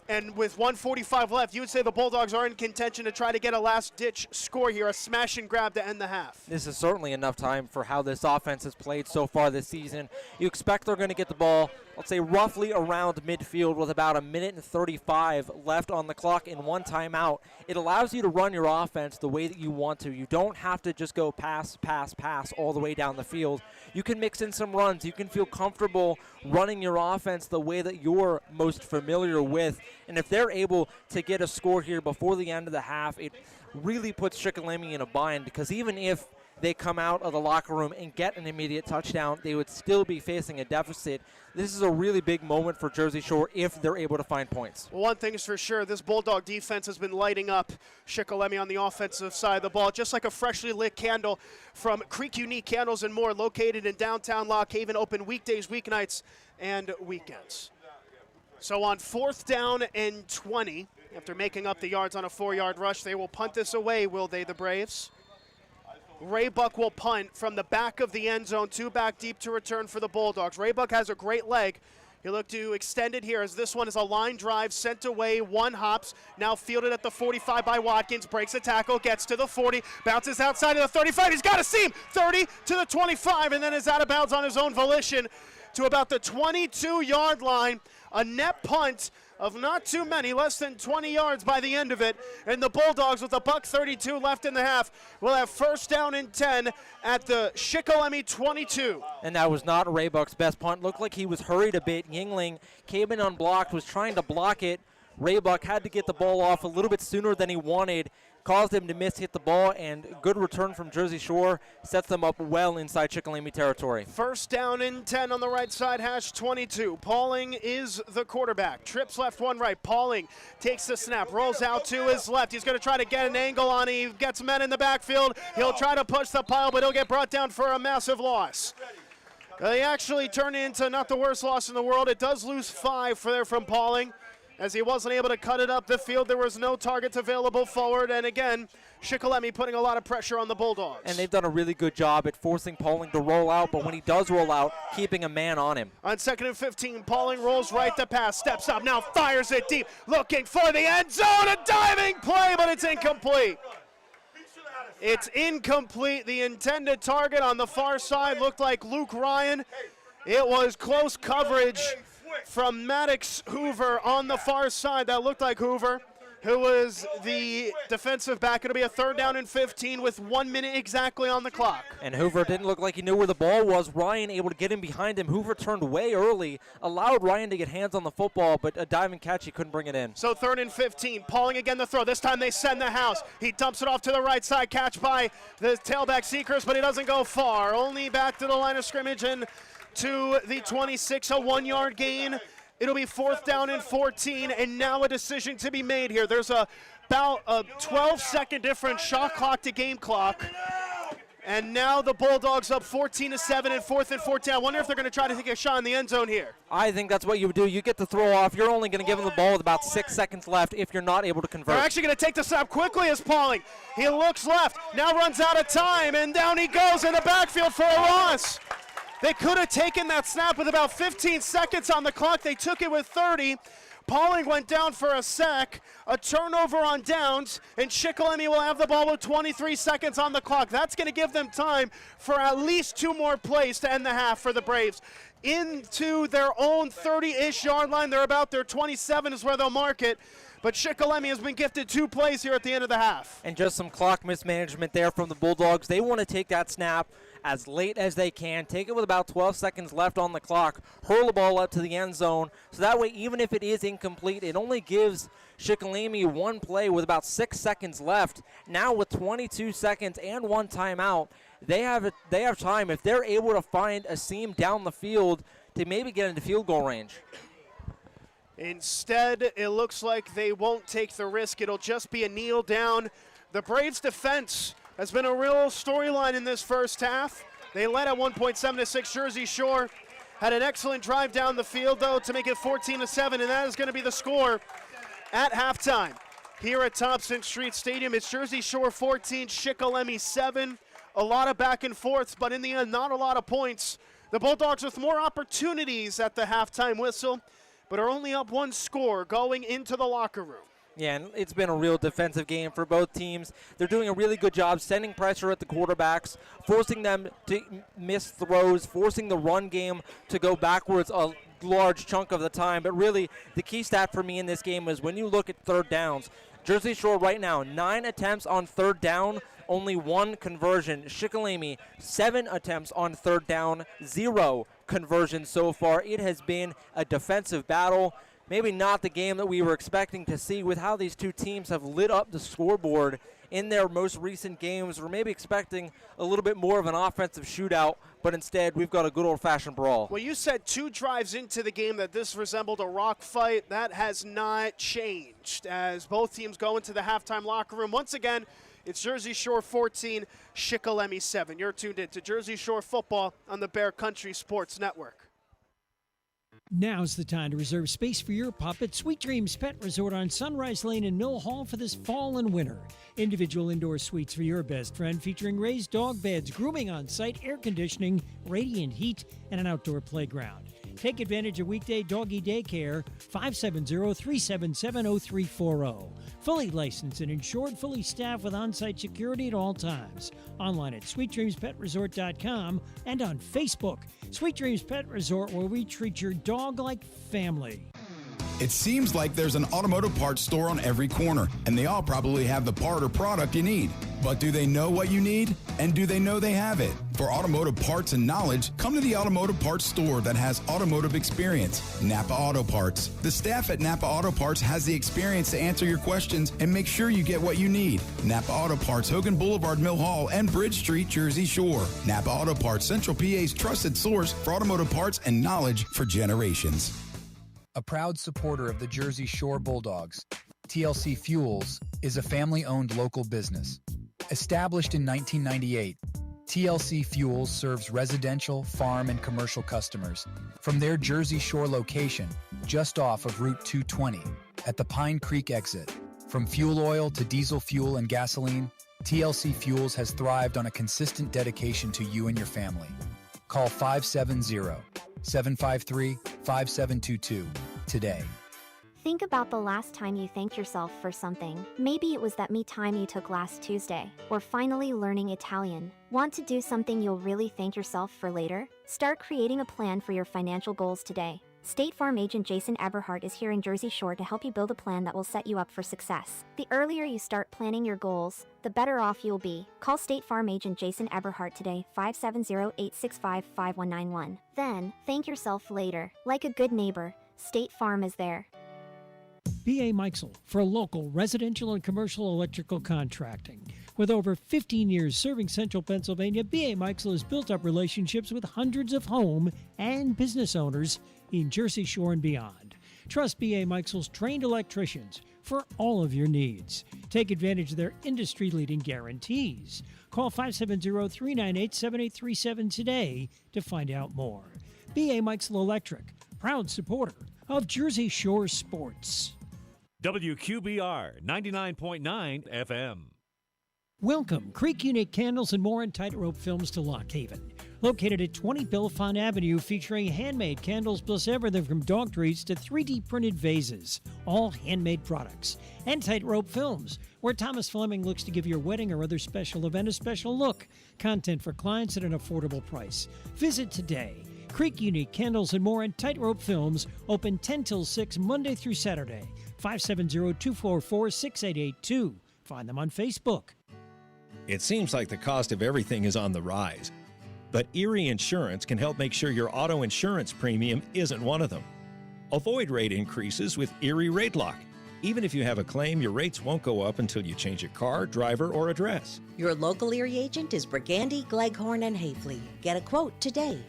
S1: And with 1:45 left, you would say the Bulldogs are in contention to try to get a last-ditch score here, a smash and grab to end the half.
S2: This is certainly enough time for how this offense has played so far this season. You expect they're going to get the ball I'll say roughly around midfield with about 1:35 left on the clock and one timeout. It allows you to run your offense the way that you want to. You don't have to just go pass, pass, pass all the way down the field. You can mix in some runs. You can feel comfortable running your offense the way that you're most familiar with. And if they're able to get a score here before the end of the half, it really puts Shikellamy in a bind, because even if they come out of the locker room and get an immediate touchdown, they would still be facing a deficit. This is a really big moment for Jersey Shore if they're able to find points.
S1: Well, one thing is for sure, this Bulldog defense has been lighting up Shikellamy on the offensive side of the ball, just like a freshly lit candle from Creek Unique Candles and More, located in downtown Lock Haven, open weekdays, weeknights, and weekends. So on 4th down and 20, after making up the yards on a 4-yard rush, they will punt this away, will they, the Braves? Raybuck will punt from the back of the end zone, 2 back deep to return for the Bulldogs. Raybuck has a great leg. He'll look to extend it here as this one is a line drive, sent away, 1 hops, now fielded at the 45 by Watkins, breaks a tackle, gets to the 40, bounces outside of the 35, he's got a seam, 30 to the 25, and then is out of bounds on his own volition to about the 22-yard line. A net punt of not too many, less than 20 yards by the end of it. And the Bulldogs, with $1:32 left in the half, will have 1st down and 10 at the Shikellamy 22.
S2: And that was not Raybuck's best punt. Looked like he was hurried a bit. Yingling came in unblocked, was trying to block it. Raybuck had to get the ball off a little bit sooner than he wanted, caused him to hit the ball, and good return from Jersey Shore sets them up well inside Shikellamy territory.
S1: 1st down and 10 on the right side, hash 22. Pauling is the quarterback. Trips left, 1 right. Pauling takes the snap, rolls out to his left. He's going to try to get an angle on it. He gets men in the backfield. He'll try to push the pile, but he'll get brought down for a massive loss. They actually turn into not the worst loss in the world. It does lose 5 from Pauling, as he wasn't able to cut it up the field. There was no targets available forward, and again, Shikellamy putting a lot of pressure on the Bulldogs.
S2: And they've done a really good job at forcing Pauling to roll out, but when he does roll out, keeping a man on him.
S1: On 2nd and 15, Pauling rolls right to pass, steps up, now fires it deep, looking for the end zone, a diving play, but it's incomplete. It's incomplete. The intended target on the far side looked like Luke Ryan. It was close coverage from Maddox Hoover on the far side. That looked like Hoover, who was the defensive back. It'll be a 3rd down and 15 with 1 minute exactly on the clock.
S2: And Hoover didn't look like he knew where the ball was. Ryan able to get in behind him. Hoover turned way early, allowed Ryan to get hands on the football, but a diving catch, he couldn't bring it in.
S1: So 3rd and 15, Pauling again the throw. This time they send the house. He dumps it off to the right side, catch by the tailback Seekers, but he doesn't go far. Only back to the line of scrimmage and to the 26, a 1-yard gain. It'll be 4th down and 14, and now a decision to be made here. There's about a 12-second difference, shot clock to game clock. And now the Bulldogs up 14-7 and 4th and 14. I wonder if they're going to try to take a shot in the end zone here.
S2: I think that's what you would do. You get the throw off. You're only going to give them the ball with about 6 seconds left if you're not able to convert.
S1: They're actually going to take the snap quickly as Pauling. He looks left, now runs out of time, and down he goes in the backfield for a loss. They could have taken that snap with about 15 seconds on the clock. They took it with 30. Pauling went down for a sack, a turnover on downs, and Shikellamy will have the ball with 23 seconds on the clock. That's going to give them time for at least 2 more plays to end the half for the Braves. Into their own 30-ish yard line. They're about their 27 is where they'll mark it. But Shikellamy has been gifted 2 plays here at the end of the half.
S2: And just some clock mismanagement there from the Bulldogs. They want to take that snap as late as they can, take it with about 12 seconds left on the clock, hurl the ball up to the end zone, so that way even if it is incomplete, it only gives Shikellamy 1 play with about 6 seconds left. Now with 22 seconds and 1 timeout, they have time, if they're able to find a seam down the field, to maybe get into field goal range.
S1: Instead, it looks like they won't take the risk. It'll just be a kneel down. The Braves' defense has been a real storyline in this first half. They led at 1.7-6. Jersey Shore had an excellent drive down the field, though, to make it 14-7, and that is going to be the score at halftime. Here at Thompson Street Stadium, it's Jersey Shore 14, Shikellamy 7. A lot of back and forths, but in the end, not a lot of points. The Bulldogs with more opportunities at the halftime whistle, but are only up 1 score going into the locker room.
S2: Yeah, and it's been a real defensive game for both teams. They're doing a really good job sending pressure at the quarterbacks, forcing them to miss throws, forcing the run game to go backwards large chunk of the time. But really, the key stat for me in this game is when you look at third downs, Jersey Shore right now, 9 attempts on third down, only 1 conversion. Shikellamy, 7 attempts on third down, 0 conversions so far. It has been a defensive battle. Maybe not the game that we were expecting to see with how these two teams have lit up the scoreboard in their most recent games. We're maybe expecting a little bit more of an offensive shootout, but instead we've got a good old-fashioned brawl.
S1: Well, you said 2 drives into the game that this resembled a rock fight. That has not changed as both teams go into the halftime locker room. Once again, it's Jersey Shore 14, Shikellamy 7. You're tuned in to Jersey Shore football on the Bear Country Sports Network.
S3: Now's the time to reserve space for your pup at Sweet Dreams Pet Resort on Sunrise Lane in Mill Hall for this fall and winter. Individual indoor suites for your best friend featuring raised dog beds, grooming on site, air conditioning, radiant heat, and an outdoor playground. Take advantage of weekday doggy daycare, 570-377-0340. Fully licensed and insured, fully staffed with on-site security at all times. Online at sweetdreamspetresort.com and on Facebook. Sweet Dreams Pet Resort, where we treat your dog like family.
S8: It seems like there's an automotive parts store on every corner, and they all probably have the part or product you need. But do they know what you need? And do they know they have it? For automotive parts and knowledge, come to the automotive parts store that has automotive experience, Napa Auto Parts. The staff at Napa Auto Parts has the experience to answer your questions and make sure you get what you need. Napa Auto Parts, Hogan Boulevard, Mill Hall, and Bridge Street, Jersey Shore. Napa Auto Parts, Central PA's trusted source for automotive parts and knowledge for generations.
S6: A proud supporter of the Jersey Shore Bulldogs, TLC Fuels is a family-owned local business. Established in 1998, TLC Fuels serves residential, farm, and commercial customers from their Jersey Shore location just off of Route 220 at the Pine Creek exit. From fuel oil to diesel fuel and gasoline, TLC Fuels has thrived on a consistent dedication to you and your family. Call 570-753-5722 today.
S9: Think about the last time you thanked yourself for something. Maybe it was that me time you took last Tuesday, or finally learning Italian. Want to do something you'll really thank yourself for later? Start creating a plan for your financial goals today. State Farm agent Jason Eberhardt is here in Jersey Shore to help you build a plan that will set you up for success. The earlier you start planning your goals, the better off you'll be. Call State Farm agent Jason Eberhardt today, 570-865-5191. Then, thank yourself later. Like a good neighbor, State Farm is there.
S3: B.A. Meixel for local residential and commercial electrical contracting. With over 15 years serving central Pennsylvania, B.A. Meixel has built up relationships with hundreds of home and business owners in Jersey Shore and beyond. Trust B.A. Meixel's trained electricians for all of your needs. Take advantage of their industry-leading guarantees. Call 570-398-7837 today to find out more. B.A. Meixel Electric, proud supporter of Jersey Shore sports.
S7: WQBR 99.9 FM.
S3: Welcome, Creek Unique Candles and More and Tightrope Films to Lock Haven. Located at 20 Bellefonte Avenue, featuring handmade candles plus everything from dog treats to 3D printed vases. All handmade products. And Tightrope Films, where Thomas Fleming looks to give your wedding or other special event a special look. Content for clients at an affordable price. Visit today. Creek Unique Candles and More and Tightrope Films, open 10 till 6 Monday through Saturday. 570-244-6882. Find them on Facebook.
S4: It seems like the cost of everything is on the rise, but Erie Insurance can help make sure your auto insurance premium isn't one of them. Avoid rate increases with Erie Rate Lock. Even if you have a claim, your rates won't go up until you change your car, driver, or address.
S5: Your local Erie agent is Brigandy, Gleghorn, and Hafley. Get a quote today.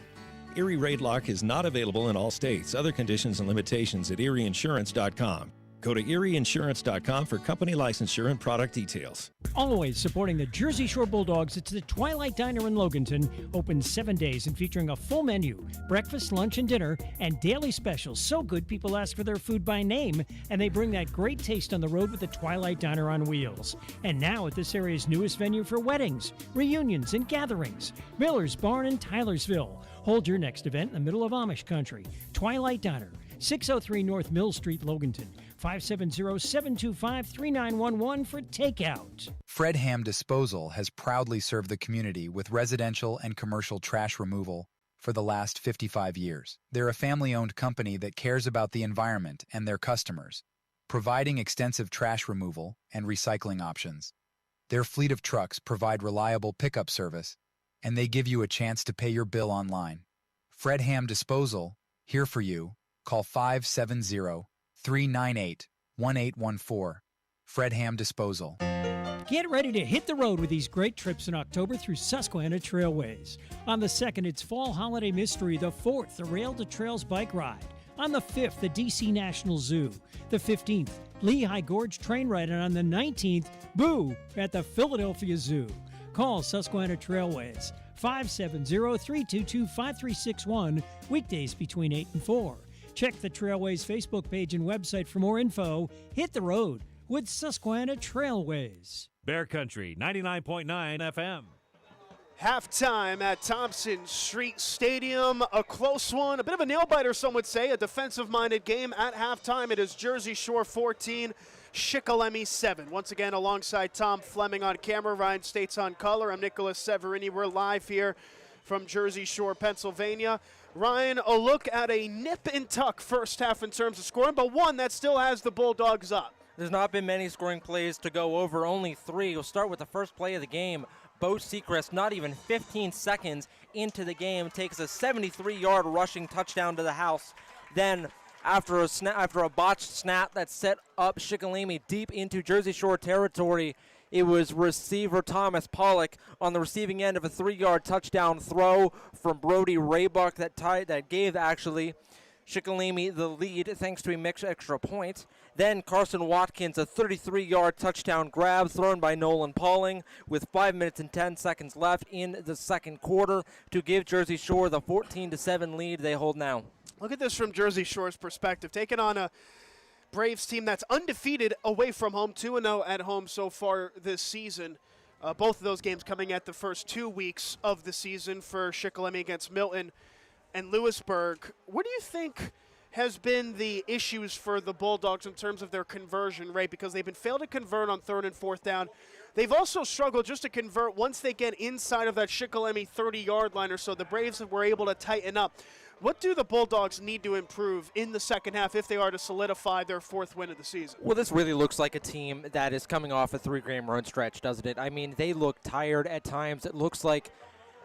S4: Erie Rate Lock is not available in all states. Other conditions and limitations at erieinsurance.com. Go to erieinsurance.com for company licensure and product details.
S3: Always supporting the Jersey Shore Bulldogs, it's the Twilight Diner in Loganton, open 7 days and featuring a full menu, breakfast, lunch, and dinner, and daily specials. So good, people ask for their food by name, and they bring that great taste on the road with the Twilight Diner on wheels. And now at this area's newest venue for weddings, reunions, and gatherings, Miller's Barn in Tylersville. Hold your next event in the middle of Amish country. Twilight Diner, 603 North Mill Street, Loganton. 570-725-3911 for takeout.
S6: Fred Ham Disposal has proudly served the community with residential and commercial trash removal for the last 55 years. They're a family-owned company that cares about the environment and their customers, providing extensive trash removal and recycling options. Their fleet of trucks provide reliable pickup service, and they give you a chance to pay your bill online. Fredham Disposal, here for you. Call 570-398-1814. Fredham Disposal.
S3: Get ready to hit the road with these great trips in October through Susquehanna Trailways. On the 2nd, it's Fall Holiday Mystery. The 4th, the Rail to Trails Bike Ride. On the 5th, the DC National Zoo. The 15th, Lehigh Gorge Train Ride. And on the 19th, Boo at the Philadelphia Zoo. Call Susquehanna Trailways, 570-322-5361, weekdays between 8 and 4. Check the Trailways Facebook page and website for more info. Hit the road with Susquehanna Trailways.
S7: Bear Country 99.9 FM.
S1: Halftime at Thompson Street Stadium. A close one, a bit of a nail-biter, some would say. A defensive-minded game at halftime. It is Jersey Shore 14, Shikellamy 7. Once again, alongside Tom Fleming on camera, Ryan States on color. I'm Nicolas Severini. We're live here from Jersey Shore, Pennsylvania. Ryan, a look at a nip and tuck first half in terms of scoring, but one that still has the Bulldogs up.
S2: There's not been many scoring plays to go over, only 3. We'll start with the first play of the game. Bo Sechrist, not even 15 seconds into the game, takes a 73-yard rushing touchdown to the house. Then, after a botched snap that set up Shikellamy deep into Jersey Shore territory, it was receiver Thomas Pollock on the receiving end of a 3-yard touchdown throw from Brody Raybuck that gave actually Shikellamy the lead thanks to a mixed extra point. Then Carson Watkins, a 33-yard touchdown grab thrown by Nolan Pauling with 5 minutes and 10 seconds left in the second quarter to give Jersey Shore the 14-7 lead they hold now.
S1: Look at this from Jersey Shore's perspective. Taking on a Braves team that's undefeated away from home, 2-0 at home so far this season. Both of those games coming at the first 2 weeks of the season for Shikellamy against Milton and Lewisburg. What do you think has been the issues for the Bulldogs in terms of their conversion rate? Because they've been failed to convert on 3rd and 4th down. They've also struggled just to convert once they get inside of that Shikellamy 30-yard line or so. The Braves were able to tighten up. What do the Bulldogs need to improve in the second half if they are to solidify their 4th win of the season?
S2: Well, this really looks like a team that is coming off a 3-game run stretch, doesn't it? I mean, they look tired at times. It looks like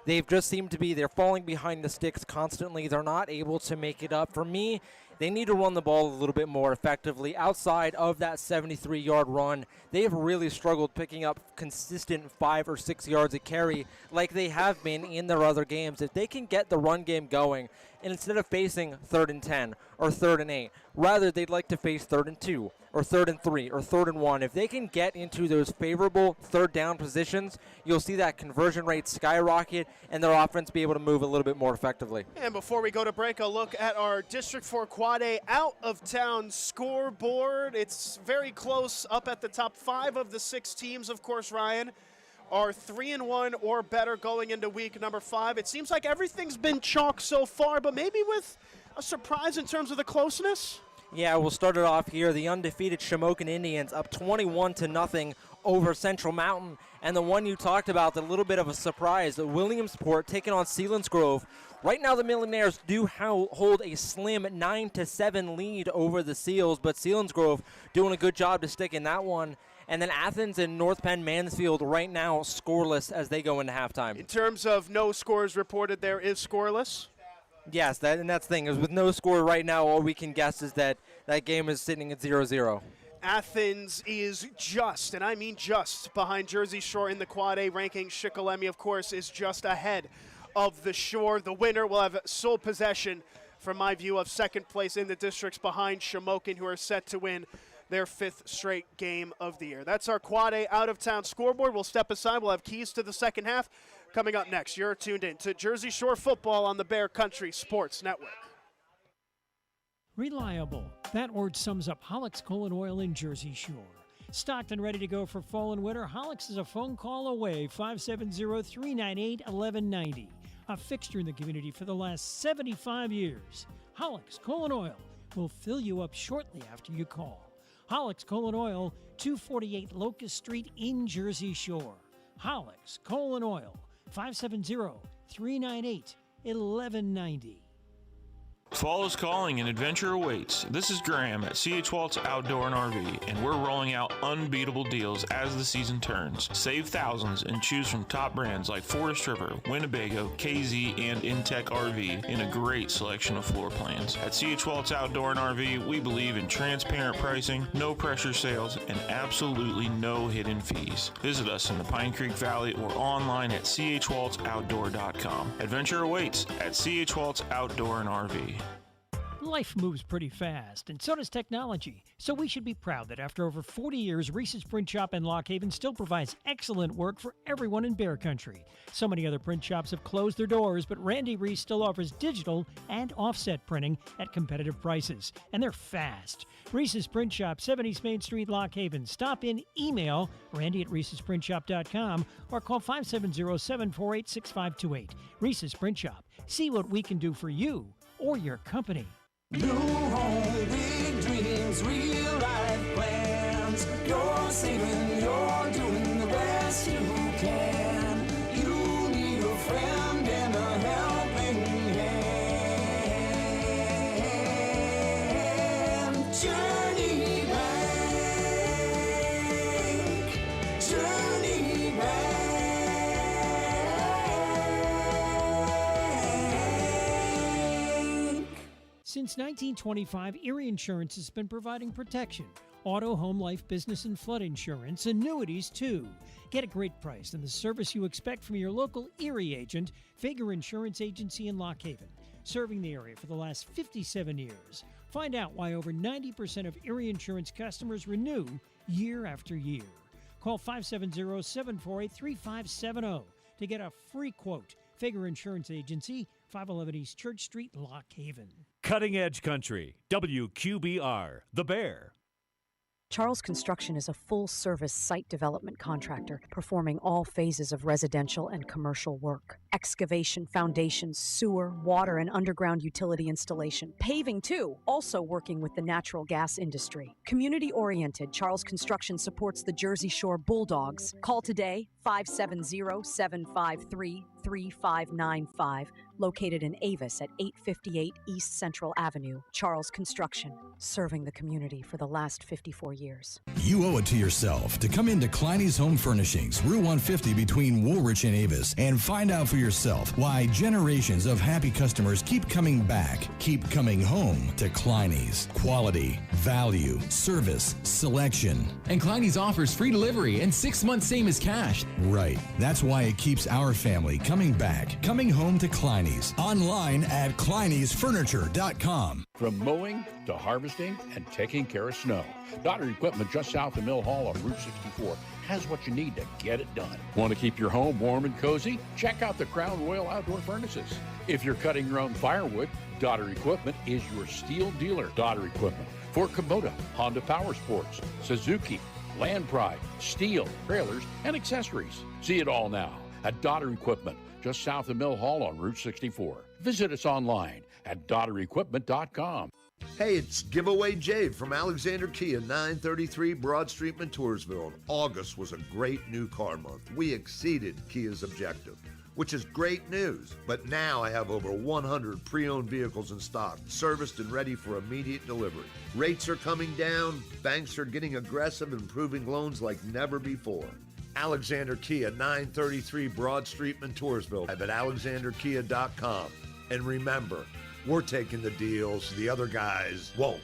S2: they've just seemed to be, they're falling behind the sticks constantly. They're not able to make it up. For me, they need to run the ball a little bit more effectively. Outside of that 73-yard run, they've really struggled picking up consistent 5 or 6 yards a carry like they have been in their other games. If they can get the run game going, and instead of facing 3rd and 10 or 3rd and 8, rather they'd like to face 3rd and 2 or 3rd and 3 or 3rd and 1. If they can get into those favorable 3rd down positions, you'll see that conversion rate skyrocket and their offense be able to move a little bit more effectively.
S1: And before we go to break, a look at our District 4 Quad A out-of-town scoreboard. It's very close up at the top 5 of the 6 teams, of course, Ryan, are 3-1 or better going into week number 5. It seems like everything's been chalk so far, but maybe with a surprise in terms of the closeness?
S2: Yeah, we'll start it off here. The undefeated Shamokin Indians up 21-0 over Central Mountain. And the one you talked about, the little bit of a surprise, the Williamsport taking on Selinsgrove. Right now the Millionaires do hold a slim 9-7 lead over the Seals, but Selinsgrove doing a good job to stick in that one. And then Athens and North Penn Mansfield right now scoreless as they go into halftime.
S1: In terms of no scores reported, there is scoreless?
S2: Yes, that's the thing. Is with no score right now, all we can guess is that that game is sitting at 0-0.
S1: Athens is just, and I mean just, behind Jersey Shore in the Quad A ranking. Shikellamy, of course, is just ahead of the Shore. The winner will have sole possession, from my view, of second place in the districts behind Shamokin, who are set to win their 5th straight game of the year. That's our Quad A out-of-town scoreboard. We'll step aside. We'll have keys to the second half coming up next. You're tuned in to Jersey Shore football on the Bear Country Sports Network.
S3: Reliable. That word sums up Hollick's Coal & Oil in Jersey Shore. Stocked and ready to go for fall and winter, Hollick's is a phone call away, 570-398-1190. A fixture in the community for the last 75 years. Hollick's Coal & Oil will fill you up shortly after you call. Hollick's Coal & Oil, 248 Locust Street in Jersey Shore. Hollick's Coal & Oil, 570-398-1190. 1190.
S10: Fall is calling and adventure awaits. This is Graham at C.H. Waltz Outdoor and RV, and we're rolling out unbeatable deals as the season turns. Save thousands and choose from top brands like Forest River, Winnebago, KZ, and Intech RV in a great selection of floor plans. At C.H. Waltz Outdoor and RV, we believe in transparent pricing, no pressure sales, and absolutely no hidden fees. Visit us in the Pine Creek Valley or online at chwaltzoutdoor.com. Adventure awaits at C.H. Waltz Outdoor and RV.
S3: Life moves pretty fast, and so does technology. So we should be proud that after over 40 years, Reese's Print Shop in Lock Haven still provides excellent work for everyone in Bear Country. So many other print shops have closed their doors, but Randy Reese still offers digital and offset printing at competitive prices, and they're fast. Reese's Print Shop, 7 East Main Street, Lock Haven. Stop in, email randy@reesesprintshop.com or call 570-748-6528. Reese's Print Shop. See what we can do for you or your company.
S11: New home, big dreams, real life plans. You're saving, you're doing the best you can. You need a friend and a helping hand. Journey Bank, Journey Bank.
S3: Since 1925, Erie Insurance has been providing protection. Auto, home, life, business, and flood insurance. Annuities, too. Get a great price and the service you expect from your local Erie agent, Fager Insurance Agency in Lock Haven, serving the area for the last 57 years. Find out why over 90% of Erie Insurance customers renew year after year. Call 570-748-3570 to get a free quote. Fager Insurance Agency, 511 East Church Street, Lock Haven.
S7: Cutting Edge Country, WQBR, The Bear.
S12: Charles Construction is a full-service site development contractor performing all phases of residential and commercial work. Excavation, foundations, sewer, water, and underground utility installation. Paving, too, also working with the natural gas industry. Community-oriented, Charles Construction supports the Jersey Shore Bulldogs. Call today, 570-753-3595, located in Avis at 858 East Central Avenue. Charles Construction, serving the community for the last 54 years.
S8: You owe it to yourself to come into Kleiny's Home Furnishings, Route 150 between Woolrich and Avis, and find out for yourself why generations of happy customers keep coming back, keep coming home to Kleiny's. Quality, value, service, selection.
S13: And Kleiny's offers free delivery and 6 months same as cash.
S8: Right. That's why it keeps our family coming back, coming home to Kleiny's. Online at kleiny'sfurniture.com.
S14: From mowing to harvesting and taking care of snow, Donner Equipment just south of Mill Hall on Route 64 has what you need to get it done. Want to keep your home warm and cozy? Check out the Crown Royal Outdoor Furnaces. If you're cutting your own firewood, Donner Equipment is your steel dealer. Donner Equipment for Kubota, Honda Power Sports, Suzuki, Land Pride, steel, trailers, and accessories. See it all now at Donner Equipment, just south of Mill Hall on Route 64. Visit us online at DonnerEquipment.com.
S15: Hey, it's Giveaway Jade from Alexander Kia, 933 Broad Street, Montoursville. August was a great new car month. We exceeded Kia's objective, which is great news. But now I have over 100 pre-owned vehicles in stock, serviced and ready for immediate delivery. Rates are coming down, banks are getting aggressive and approving loans like never before. Alexander Kia, 933 Broad Street, Montoursville. At alexanderkia.com. And remember, we're taking the deals the other guys won't.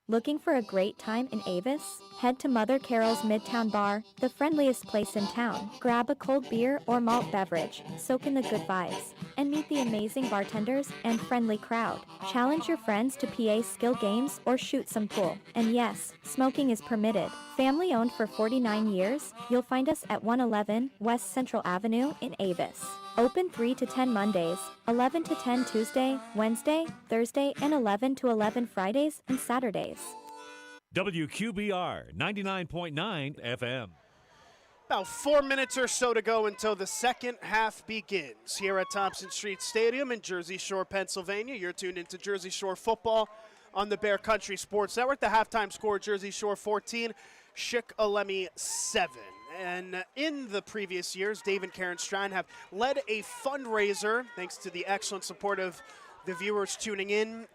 S9: Looking for a great time in Avis? Head to Mother Carol's Midtown Bar, the friendliest place in town. Grab a cold beer or malt beverage, soak in the good vibes, and meet the amazing bartenders and friendly crowd. Challenge your friends to PA skill games or shoot some pool. And yes, smoking is permitted. Family owned for 49 years, you'll find us at 111 West Central Avenue in Avis. Open 3 to 10 Mondays, 11 to 10 Tuesday, Wednesday, Thursday, and 11 to 11 Fridays and Saturdays.
S7: WQBR 99.9 FM.
S1: About 4 minutes or so to go until the second half begins here at Thompson Street Stadium in Jersey Shore, Pennsylvania. You're tuned into Jersey Shore football on the Bear Country Sports Network. The halftime score, Jersey Shore 14, Shikellamy 7. And in the previous years, Dave and Karen Strand have led a fundraiser, thanks to the excellent support of the viewers tuning in,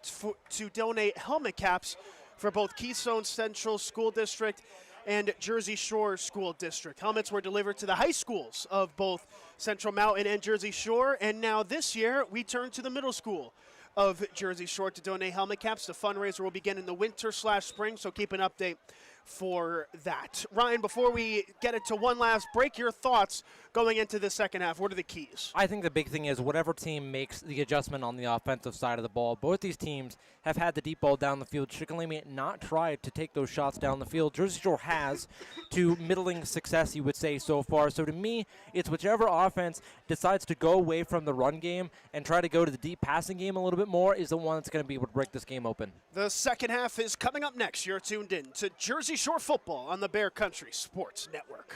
S1: to donate helmet caps for both Keystone Central School District and Jersey Shore School District. Helmets were delivered to the high schools of both Central Mountain and Jersey Shore, and now this year we turn to the middle school of Jersey Shore to donate helmet caps. The fundraiser will begin in the winter/spring, so keep an update for that. Ryan, before we get into one last break, your thoughts going into the second half. What are the keys?
S2: I think the big thing is whatever team makes the adjustment on the offensive side of the ball. Both these teams have had the deep ball down the field. Shikellamy not tried to take those shots down the field. Jersey Shore has, to middling success, you would say, so far. So to me, it's whichever offense decides to go away from the run game and try to go to the deep passing game a little bit more is the one that's going to be able to break this game open.
S1: The second half is coming up next. You're tuned in to Jersey Shore football on the Bear Country Sports Network.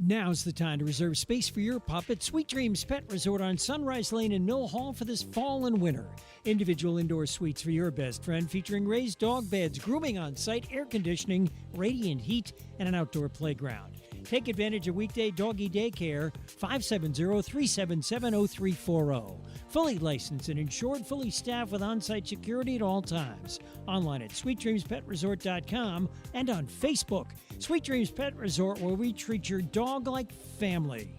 S3: Now's the time to reserve space for your pup at Sweet Dreams Pet Resort on Sunrise Lane in Mill Hall for this fall and winter. Individual indoor suites for your best friend featuring raised dog beds, grooming on site, air conditioning, radiant heat, and an outdoor playground. Take advantage of weekday doggy daycare, 570-377-0340. Fully licensed and insured, fully staffed with on-site security at all times. Online at sweetdreamspetresort.com and on Facebook. Sweet Dreams Pet Resort, where we treat your dog like family.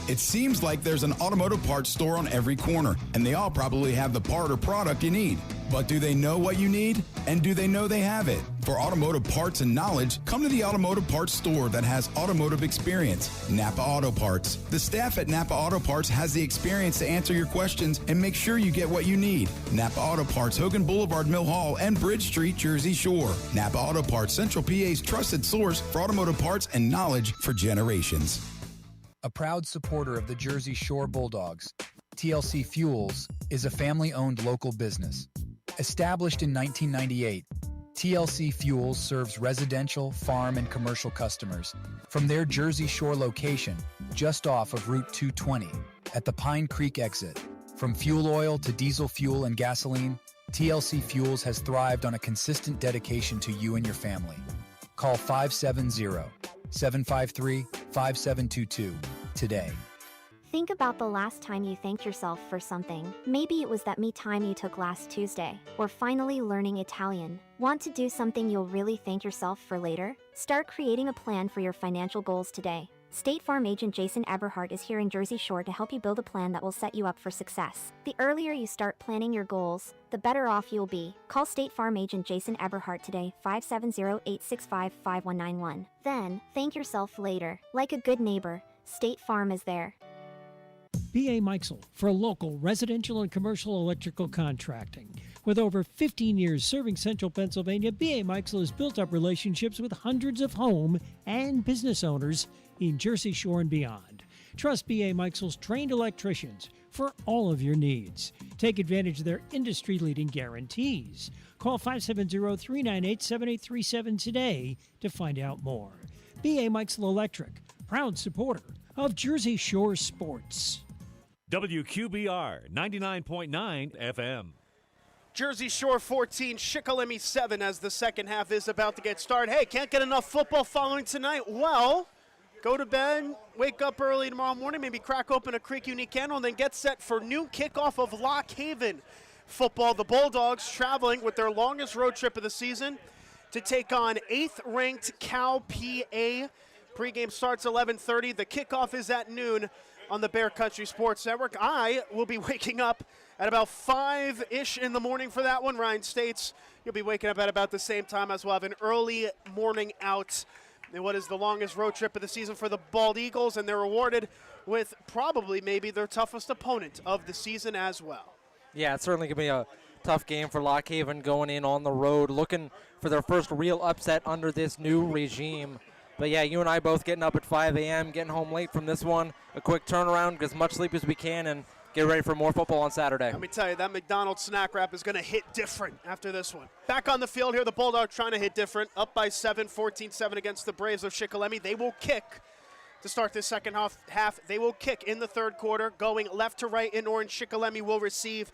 S8: It seems like there's an automotive parts store on every corner, and they all probably have the part or product you need. But do they know what you need? And do they know they have it? For automotive parts and knowledge, come to the automotive parts store that has automotive experience, Napa Auto Parts. The staff at Napa Auto Parts has the experience to answer your questions and make sure you get what you need. Napa Auto Parts, Hogan Boulevard, Mill Hall, and Bridge Street, Jersey Shore. Napa Auto Parts, Central PA's trusted source for automotive parts and knowledge for generations.
S6: A proud supporter of the Jersey Shore Bulldogs, TLC Fuels is a family-owned local business. Established in 1998, TLC Fuels serves residential, farm, and commercial customers from their Jersey Shore location just off of Route 220 at the Pine Creek exit. From fuel oil to diesel fuel and gasoline, TLC Fuels has thrived on a consistent dedication to you and your family. Call 570-753-5722 today.
S9: Think about the last time you thanked yourself for something. Maybe it was that me time you took last Tuesday, or finally learning Italian. Want to do something you'll really thank yourself for later? Start creating a plan for your financial goals today. State Farm agent Jason Eberhardt is here in Jersey Shore to help you build a plan that will set you up for success. The earlier you start planning your goals, the better off you'll be. Call State Farm agent Jason Eberhardt today, 570-865-5191. Then, thank yourself later. Like a good neighbor, State Farm is there.
S3: B.A. Meixel for local residential and commercial electrical contracting. With over 15 years serving central Pennsylvania, B.A. Meixel has built up relationships with hundreds of home and business owners in Jersey Shore and beyond. Trust B.A. Meixel's trained electricians for all of your needs. Take advantage of their industry-leading guarantees. Call 570-398-7837 today to find out more. B.A. Meixel Electric, proud supporter of Jersey Shore sports.
S7: WQBR 99.9 FM.
S1: Jersey Shore 14, Shikellamy 7 as the second half is about to get started. Hey, can't get enough football following tonight? Well, go to bed, wake up early tomorrow morning, maybe crack open a Creek Unique candle, and then get set for new kickoff of Lock Haven football. The Bulldogs traveling with their longest road trip of the season to take on 8th-ranked Cal PA. Pregame starts 11:30. The kickoff is at noon on the Bear Country Sports Network. I will be waking up at about 5-ish in the morning for that one. Ryan States, you'll be waking up at about the same time as well. Have an early morning out in what is the longest road trip of the season for the Bald Eagles, and they're rewarded with probably maybe their toughest opponent of the season as well.
S2: Yeah, it's certainly going to be a tough game for Lock Haven going in on the road, looking for their first real upset under this new regime. But yeah, you and I both getting up at 5 a.m., getting home late from this one. A quick turnaround, get as much sleep as we can, and get ready for more football on Saturday.
S1: Let me tell you, that McDonald's snack wrap is going to hit different after this one. Back on the field here, the Bulldogs trying to hit different. Up by 7, 14-7 against the Braves of Shikellamy. They will kick to start this second half. They will kick in the third quarter, going left to right in orange. Shikellamy will receive.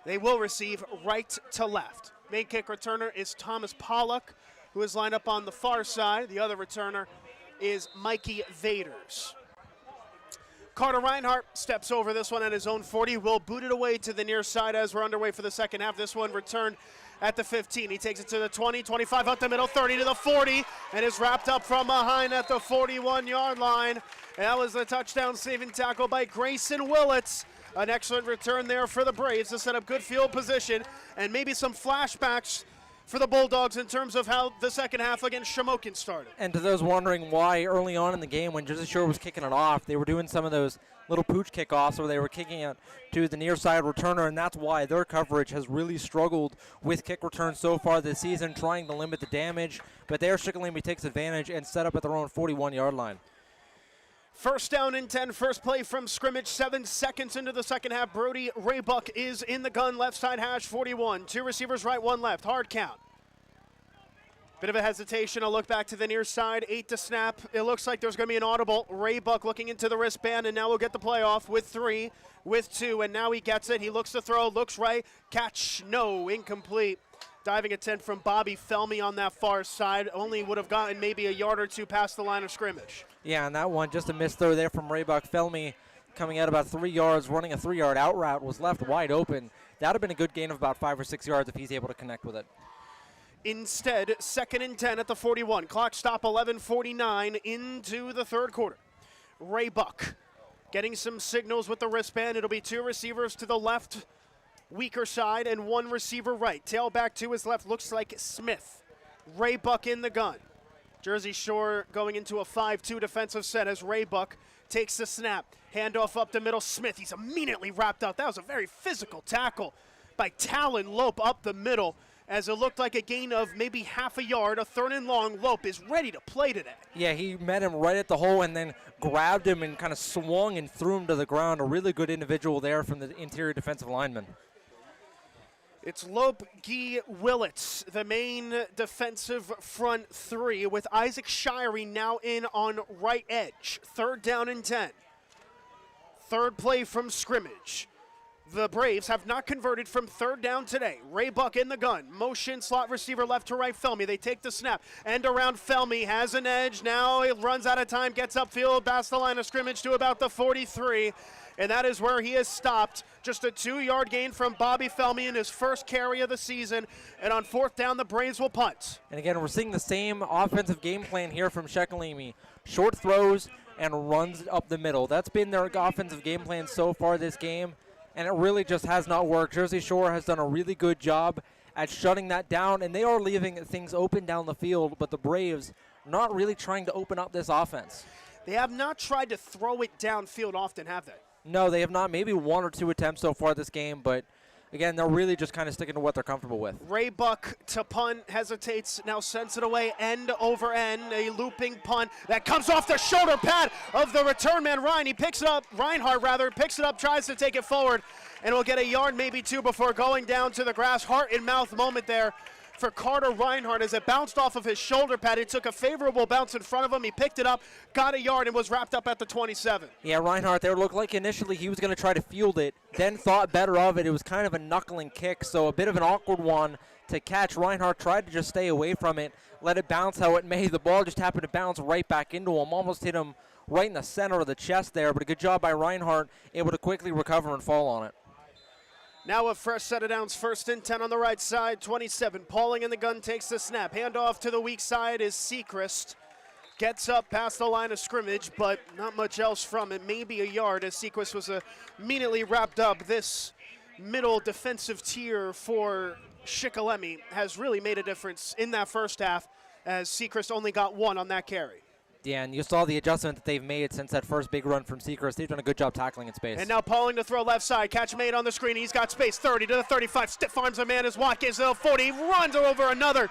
S1: They will receive right to left. Main kick returner is Thomas Pollock who is lined up on the far side. The other returner is Mikey Vaders. Carter Reinhardt steps over this one at his own 40. Will boot it away to the near side as we're underway for the second half. This one returned at the 15. He takes it to the 20, 25 up the middle, 30 to the 40, and is wrapped up from behind at the 41-yard line. And that was the touchdown-saving tackle by Grayson Willits. An excellent return there for the Braves to set up good field position and maybe some flashbacks for the Bulldogs in terms of how the second half against Shamokin started.
S2: And to those wondering why early on in the game when Jersey Shore was kicking it off, they were doing some of those little pooch kickoffs where they were kicking it to the near side returner, and that's why their coverage has really struggled with kick returns so far this season, trying to limit the damage. But there, Shikellamy takes advantage and set up at their own 41-yard line.
S1: First down and 10, first play from scrimmage, 7 seconds into the second half. Brody Raybuck is in the gun, left side hash, 41. 2 receivers, right, 1 left, hard count. Bit of a hesitation, a look back to the near side, 8 to snap. It looks like there's going to be an audible. Raybuck looking into the wristband, and now we'll get the play off with 3, with 2, and now he gets it. He looks to throw, looks right, catch, no, incomplete. Diving attempt from Bobby Felmy on that far side. Only would have gotten maybe a yard or 2 past the line of scrimmage.
S2: Yeah, and that one, just a missed throw there from Raybuck. Felmy coming out about 3 yards, running a 3-yard out route, was left wide open. That would have been a good gain of about 5 or 6 yards if he's able to connect with it.
S1: Instead, 2nd and 10 at the 41. Clock stop 11:49 into the third quarter. Raybuck getting some signals with the wristband. It'll be 2 receivers to the left, weaker side, and 1 receiver right. Tailback to his left looks like Smith. Raybuck in the gun. Jersey Shore going into a 5-2 defensive set as Raybuck takes the snap. Handoff up the middle, Smith. He's immediately wrapped up. That was a very physical tackle by Talon Lope up the middle, as it looked like a gain of maybe half a yard. A 3rd and long. Lope is ready to play today.
S2: Yeah, he met him right at the hole and then grabbed him and kind of swung and threw him to the ground. A really good individual there from the interior defensive lineman.
S1: It's Lope, Guy, Willits, the main defensive front 3, with Isaac Shirey now in on right edge. 3rd down and 10. Third play from scrimmage. The Braves have not converted from 3rd down today. Raybuck in the gun. Motion slot receiver left to right, Felmy. They take the snap. End around Felmy. Has an edge. Now it runs out of time. Gets upfield. Past the line of scrimmage to about the 43. And that is where he is stopped. Just a 2-yard gain from Bobby Felmy in his first carry of the season. And on 4th down, the Braves will punt.
S2: And again, we're seeing the same offensive game plan here from Shikellamy. Short throws and runs up the middle. That's been their offensive game plan so far this game, and it really just has not worked. Jersey Shore has done a really good job at shutting that down, and they are leaving things open down the field, but the Braves not really trying to open up this offense.
S1: They have not tried to throw it downfield often, have they?
S2: No, they have not. Maybe 1 or 2 attempts so far this game, but again, they're really just kind of sticking to what they're comfortable with.
S1: Raybuck to punt, hesitates, now sends it away end over end, a looping punt that comes off the shoulder pad of the return man, Ryan. He picks it up, Reinhardt picks it up, tries to take it forward, and will get a yard, maybe 2, before going down to the grass. Heart and mouth moment there for Carter Reinhardt as it bounced off of his shoulder pad. It took a favorable bounce in front of him. He picked it up, got a yard, and was wrapped up at the 27.
S2: Yeah, Reinhardt there looked like initially he was going to try to field it, then thought better of it. It was kind of a knuckling kick, so a bit of an awkward one to catch. Reinhardt tried to just stay away from it, let it bounce how it may. The ball just happened to bounce right back into him, almost hit him right in the center of the chest there, but a good job by Reinhardt, able to quickly recover and fall on it.
S1: Now a fresh set of downs, 1st and 10 on the right side, 27. Pauling in the gun takes the snap. Handoff to the weak side is Sechrist. Gets up past the line of scrimmage, but not much else from it. Maybe a yard as Sechrist was immediately wrapped up. This middle defensive tier for Shikellamy has really made a difference in that first half, as Sechrist only got 1 on that carry.
S2: Yeah, and you saw the adjustment that they've made since that first big run from Sechrist. They've done a good job tackling in space.
S1: And now Pauling to throw left side. Catch made on the screen. He's got space. 30 to the 35. Stiff arms a man as Watkins to the 40. He runs over another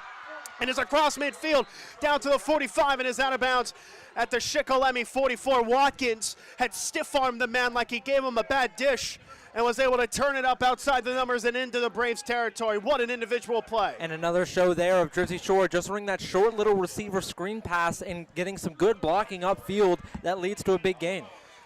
S1: and is across midfield down to the 45 and is out of bounds at the Shikellamy 44. Watkins had stiff-armed the man like he gave him a bad dish and was able to turn it up outside the numbers and into the Braves territory. What an individual play.
S2: And another show there of Jersey Shore just running that short little receiver screen pass and getting some good blocking upfield that leads to a big gain.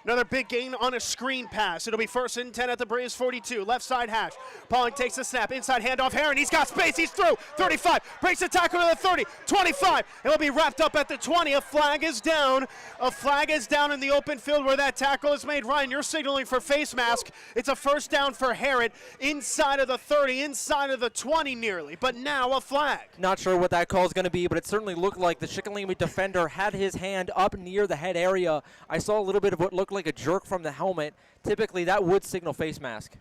S1: Another big gain on a screen pass. It'll be 1st and 10 at the Braves 42. Left side hash. Pauling takes the snap. Inside handoff. Heron. He's got space. He's through. 35. Breaks the tackle to the 30. 25. It'll be wrapped up at the 20. A flag is down. A flag is down in the open field where that tackle is made. Ryan, you're signaling for face mask. It's a first down for Heron. Inside of the 30. Inside of the 20 nearly. But now a flag.
S2: Not sure what that call is going to be, but it certainly looked like the Shikellamy defender had his hand up near the head area. I saw a little bit of what looked like a jerk from the helmet. Typically, that would signal face mask.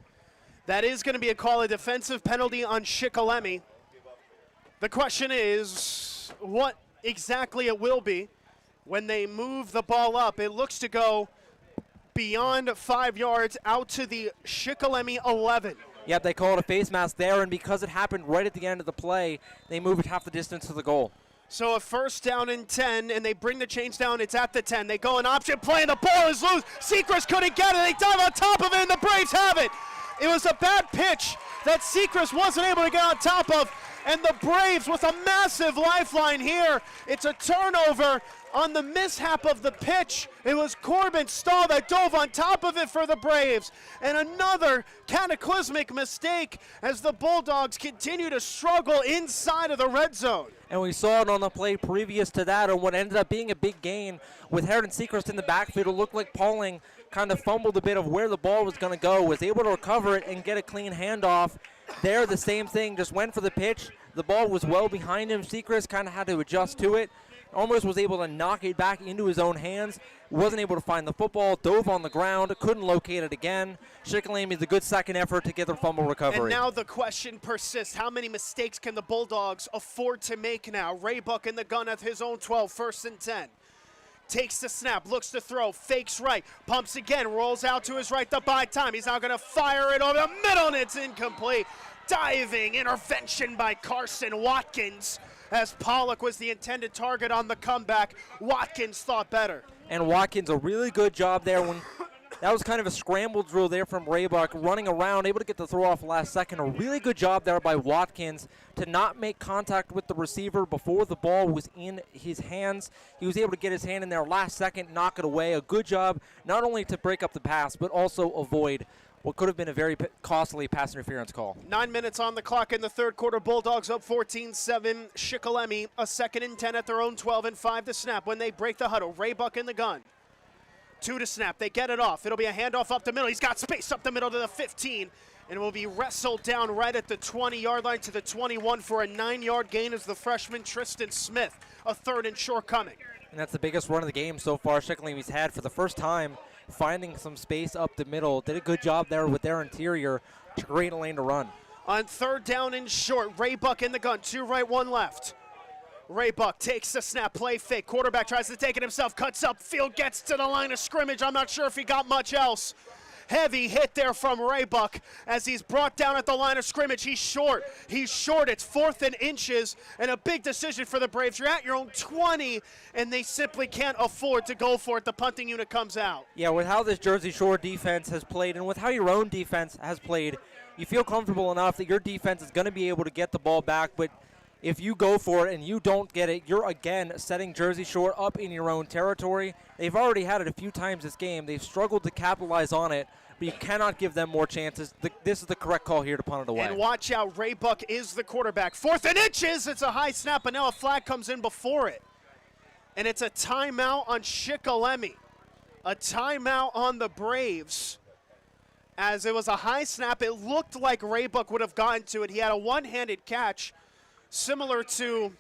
S1: That is going to be a call, a defensive penalty on Shikellamy. The question is what exactly it will be when they move the ball up. It looks to go beyond 5 yards out to the Shikellamy 11.
S2: Yep, they call it a face mask there, and because it happened right at the end of the play, they move it half the distance to the goal.
S1: So a 1st down and 10, and they bring the chains down. It's at the 10. They go an option play, and the ball is loose. Seacrest couldn't get it. They dive on top of it, and the Braves have it. It was a bad pitch that Seacrest wasn't able to get on top of, and the Braves with a massive lifeline here. It's a turnover on the mishap of the pitch. It was Corbin Stahl that dove on top of it for the Braves. And another cataclysmic mistake as the Bulldogs continue to struggle inside of the red zone.
S2: And we saw it on the play previous to that on what ended up being a big gain with Heron Seacrest in the backfield. It looked like Pauling kind of fumbled a bit of where the ball was going to go, was able to recover it and get a clean handoff. There, the same thing, just went for the pitch. The ball was well behind him. Seacrest kind of had to adjust to it. Almost was able to knock it back into his own hands. Wasn't able to find the football. Dove on the ground. Couldn't locate it again. Shikellamy is a good second effort to get the fumble recovery.
S1: And now the question persists. How many mistakes can the Bulldogs afford to make now? Raybuck in the gun at his own 12. 1st and 10. Takes the snap, looks to throw, fakes right, pumps again, rolls out to his right to buy time. He's now going to fire it over the middle, and it's incomplete. Diving intervention by Carson Watkins, as Pollock was the intended target on the comeback. Watkins thought better.
S2: And Watkins, a really good job there when that was kind of a scramble drill there from Raybuck, running around, able to get the throw off last second. A really good job there by Watkins to not make contact with the receiver before the ball was in his hands. He was able to get his hand in there last second, knock it away. A good job not only to break up the pass, but also avoid what could have been a very costly pass interference call.
S1: 9 minutes on the clock in the third quarter. Bulldogs up 14-7. Shikellamy, a 2nd and 10 at their own 12 and 5 to snap when they break the huddle. Raybuck in the gun. 2 to snap. They get it off. It'll be a handoff up the middle. He's got space up the middle to the 15. And will be wrestled down right at the 20-yard line to the 21 for a 9-yard gain as the freshman Tristan Smith. A 3rd and short coming.
S2: And that's the biggest run of the game so far Shikellamy's had for the first time, finding some space up the middle. Did a good job there with their interior to create a lane to run.
S1: On 3rd down and short, Raybuck in the gun. 2 right, 1 left. Raybuck takes the snap, play fake. Quarterback tries to take it himself, cuts up field, gets to the line of scrimmage. I'm not sure if he got much else. Heavy hit there from Raybuck as he's brought down at the line of scrimmage. He's short. He's short. It's 4th and inches, and a big decision for the Braves. You're at your own 20, and they simply can't afford to go for it. The punting unit comes out.
S2: Yeah, with how this Jersey Shore defense has played and with how your own defense has played, you feel comfortable enough that your defense is going to be able to get the ball back, but if you go for it and you don't get it, you're again setting Jersey Shore up in your own territory. They've already had it a few times this game. They've struggled to capitalize on it, but you cannot give them more chances. This is the correct call here to punt it away.
S1: And watch out, Raybuck is the quarterback. 4th and inches, it's a high snap, but now a flag comes in before it. And it's a timeout on Shikellamy. A timeout on the Braves. As it was a high snap, it looked like Raybuck would have gotten to it. He had a one-handed catch, similar to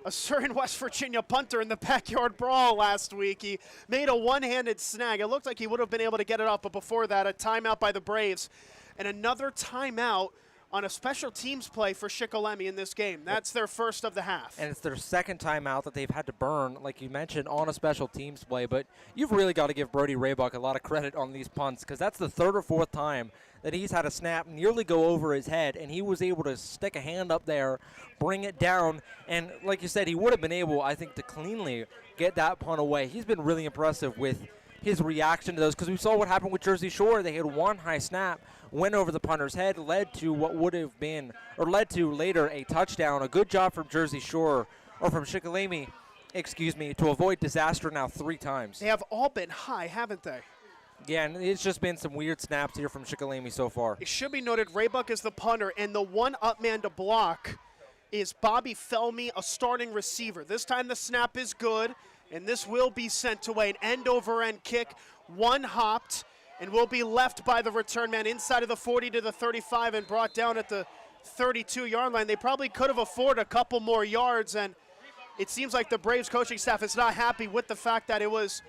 S1: a certain West Virginia punter in the backyard brawl last week. He made a one-handed snag. It looked like he would have been able to get it up, but before that, a timeout by the Braves. And another timeout on a special teams play for Shikellamy in this game. That's their first of the half.
S2: And it's their second timeout that they've had to burn, like you mentioned, on a special teams play. But you've really got to give Brody Raybuck a lot of credit on these punts, because that's the 3rd or 4th time that he's had a snap nearly go over his head, and he was able to stick a hand up there, bring it down, and like you said, he would have been able, I think, to cleanly get that punt away. He's been really impressive with his reaction to those, because we saw what happened with Jersey Shore. They had one high snap, went over the punter's head, led to what would have been, or led to later a touchdown. A good job from Jersey Shore, or from Shikellamy, to avoid disaster now 3 times.
S1: They have all been high, haven't they?
S2: Yeah, and it's just been some weird snaps here from Shikellamy so far.
S1: It should be noted, Raybuck is the punter, and the one up man to block is Bobby Fleming, a starting receiver. This time the snap is good, and this will be sent away. An end-over-end kick, one hopped, and will be left by the return man inside of the 40 to the 35 and brought down at the 32-yard line. They probably could have afforded a couple more yards, and it seems like the Braves coaching staff is not happy with the fact that it was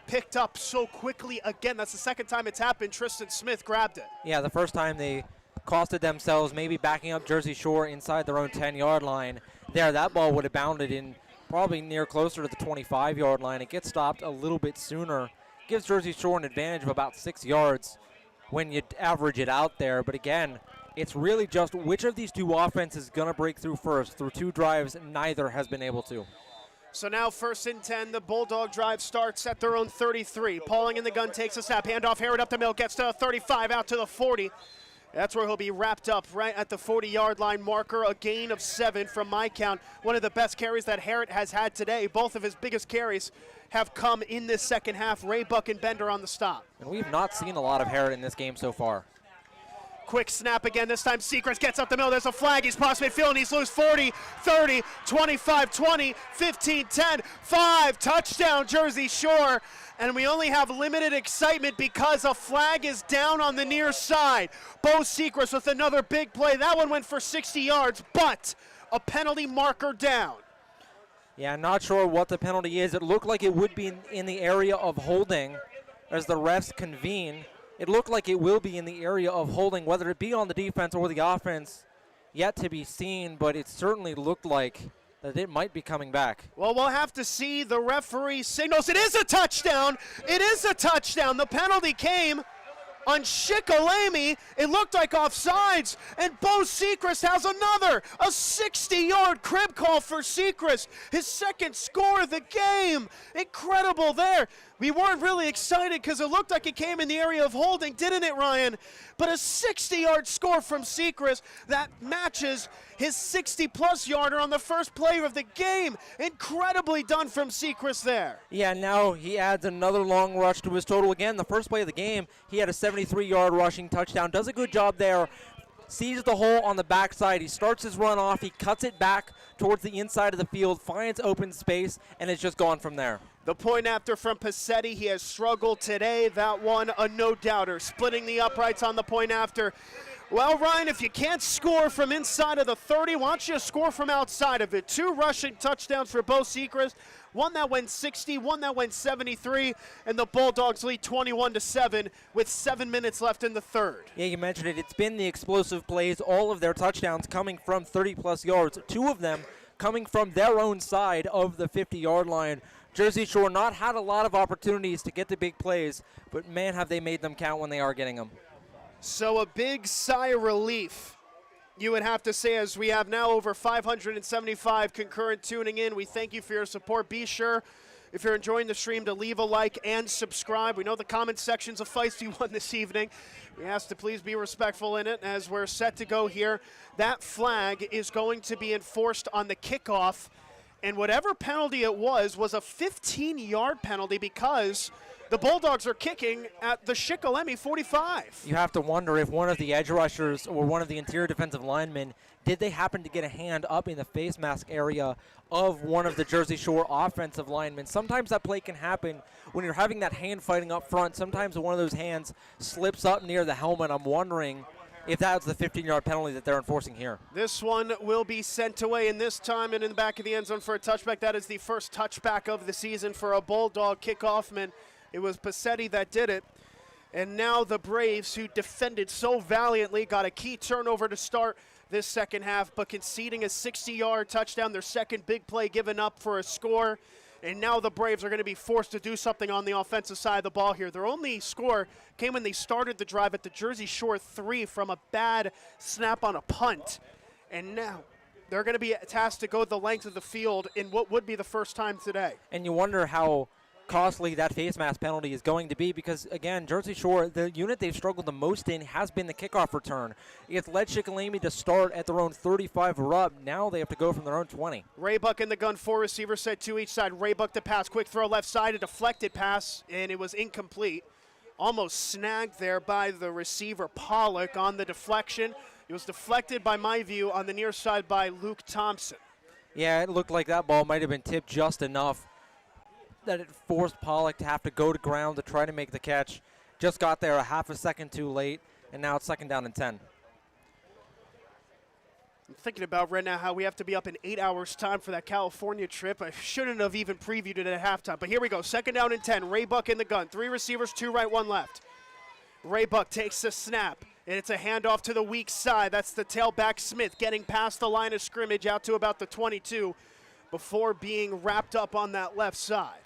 S1: picked up so quickly again. That's the second time it's happened. Tristan Smith grabbed it.
S2: Yeah, the first time they costed themselves maybe backing up Jersey Shore inside their own 10-yard line. There, that ball would have bounded in probably near closer to the 25-yard line. It gets stopped a little bit sooner. Gives Jersey Shore an advantage of about 6 yards when you average it out there. But again, it's really just which of these two offenses is going to break through first. Through two drives, neither has been able to.
S1: So now 1st and 10, the Bulldog drive starts at their own 33. Pauling in the gun takes a snap, handoff, Harrod up the middle, gets to the 35, out to the 40. That's where he'll be wrapped up right at the 40-yard line marker, a gain of 7 from my count. One of the best carries that Harrod has had today. Both of his biggest carries have come in this second half. Raybuck and Bender on the stop.
S2: And we've not seen a lot of Harrod in this game so far.
S1: Quick snap again. This time Secrets gets up the middle. There's a flag. He's cross midfield and he's loose. 40, 30, 25, 20, 15, 10, 5. Touchdown, Jersey Shore. And we only have limited excitement because a flag is down on the near side. Bo Secrets with another big play. That one went for 60 yards, but a penalty marker down.
S2: Yeah, not sure what the penalty is. It looked like it would be in the area of holding as the refs convene. It looked like it will be in the area of holding, whether it be on the defense or the offense, yet to be seen, but it certainly looked like that it might be coming back.
S1: Well, we'll have to see. The referee signals. It is a touchdown. It is a touchdown. The penalty came on Shikellamy. It looked like offsides, and Bo Sechrist has another, a 60-yard crib call for Sechrist, his second score of the game. Incredible there. We weren't really excited because it looked like it came in the area of holding, didn't it, Ryan? But a 60-yard score from Sechrist that matches his 60-plus yarder on the first play of the game. Incredibly done from Sechrist there.
S2: Yeah, now he adds another long rush to his total again. The first play of the game, he had a 73-yard rushing touchdown. Does a good job there. Sees the hole on the backside. He starts his run off. He cuts it back towards the inside of the field, finds open space, and it's just gone from there.
S1: The point after from Passetti. He has struggled today. That one, a no-doubter. Splitting the uprights on the point after. Well, Ryan, if you can't score from inside of the 30, why don't you score from outside of it? 2 rushing touchdowns for Bo Sechrist. One that went 60, one that went 73, and the Bulldogs lead 21-7 with 7 minutes left in the third.
S2: Yeah, you mentioned it. It's been the explosive plays, all of their touchdowns coming from 30-plus yards, 2 of them coming from their own side of the 50-yard line. Jersey Shore not had a lot of opportunities to get the big plays, but man, have they made them count when they are getting them.
S1: So a big sigh of relief, you would have to say, as we have now over 575 concurrent tuning in. We thank you for your support. Be sure, if you're enjoying the stream, to leave a like and subscribe. We know the comment section's a feisty one this evening. We ask to please be respectful in it as we're set to go here. That flag is going to be enforced on the kickoff, and whatever penalty it was a 15-yard penalty because the Bulldogs are kicking at the Shikellamy 45.
S2: You have to wonder if one of the edge rushers or one of the interior defensive linemen, did they happen to get a hand up in the face mask area of one of the Jersey Shore offensive linemen? Sometimes that play can happen when you're having that hand fighting up front. Sometimes one of those hands slips up near the helmet. I'm wondering if that's the 15-yard penalty that they're enforcing here.
S1: This one will be sent away, and this time and in the back of the end zone for a touchback. That is the first touchback of the season for a Bulldog kickoff man. It was Passetti that did it. And now the Braves, who defended so valiantly, got a key turnover to start this second half, but conceding a 60-yard touchdown, their second big play given up for a score. And now the Braves are going to be forced to do something on the offensive side of the ball here. Their only score came when they started the drive at the Jersey Shore 3 from a bad snap on a punt. And now they're going to be tasked to go the length of the field in what would be the first time today.
S2: And you wonder how costly that face mask penalty is going to be because, again, Jersey Shore, the unit they've struggled the most in has been the kickoff return. It's led Shikellamy to start at their own 35 or up. Now they have to go from their own 20.
S1: Raybuck in the gun, 4 receivers set to each side. Raybuck to pass, quick throw left side, a deflected pass, and it was incomplete almost snagged there by the receiver Pollock on the deflection. It was deflected by my view on the near side by Luke Thompson.
S2: Yeah, it looked like that ball might have been tipped just enough that it forced Pollock to have to go to ground to try to make the catch. Just got there a half a second too late, and now it's 2nd down and 10.
S1: I'm thinking about right now how we have to be up in 8 hours' time for that California trip. I shouldn't have even previewed it at halftime, but here we go. 2nd down and 10. Ray Buck in the gun. 3 receivers, 2 right, 1 left. Ray Buck takes the snap, and it's a handoff to the weak side. That's the tailback Smith getting past the line of scrimmage out to about the 22 before being wrapped up on that left side.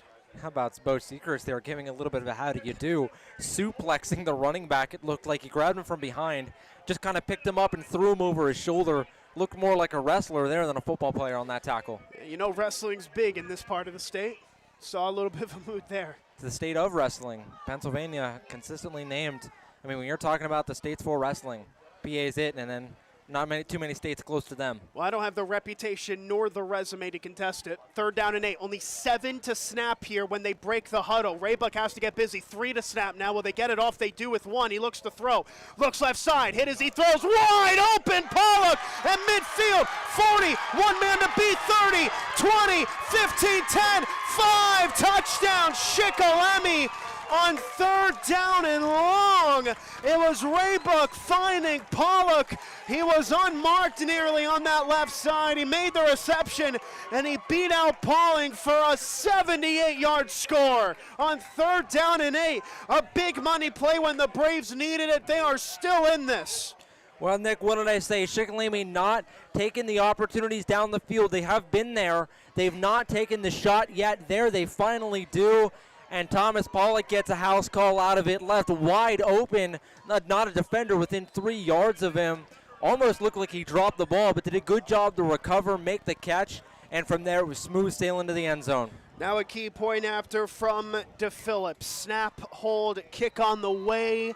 S2: How about Bo Sechrist there giving a little bit of a how do you do, suplexing the running back. It looked like he grabbed him from behind, just kind of picked him up and threw him over his shoulder. Looked more like a wrestler there than a football player on that tackle.
S1: You know wrestling's big in this part of the state. Saw a little bit of a mood there.
S2: It's the state of wrestling. Pennsylvania consistently named. I mean, when you're talking about the states for wrestling, PA is it, and then not too many states close to them.
S1: Well, I don't have the reputation nor the resume to contest it. 3rd down and 8. Only 7 to snap here when they break the huddle. Raybuck has to get busy. 3 to snap now. Will they get it off? They do with 1. He looks to throw. Looks left side. Hit as he throws. Wide open. Pollock at midfield. 40. 1 man to beat. 30. 20. 15. 10. 5. Touchdown. Shikellamy on 3rd down and long. It was Raybuck finding Pollock. He was unmarked nearly on that left side. He made the reception, and he beat out Pauling for a 78-yard score on 3rd down and 8. A big money play when the Braves needed it. They are still in this.
S2: Well, Nick, what did I say? Shikellamy not taking the opportunities down the field. They have been there. They've not taken the shot yet. There they finally do. And Thomas Pollock gets a house call out of it, left wide open, not a defender within 3 yards of him. Almost looked like he dropped the ball, but did a good job to recover, make the catch, and from there it was smooth sailing to the end zone.
S1: Now a key point after from DePhillips. Snap, hold, kick on the way,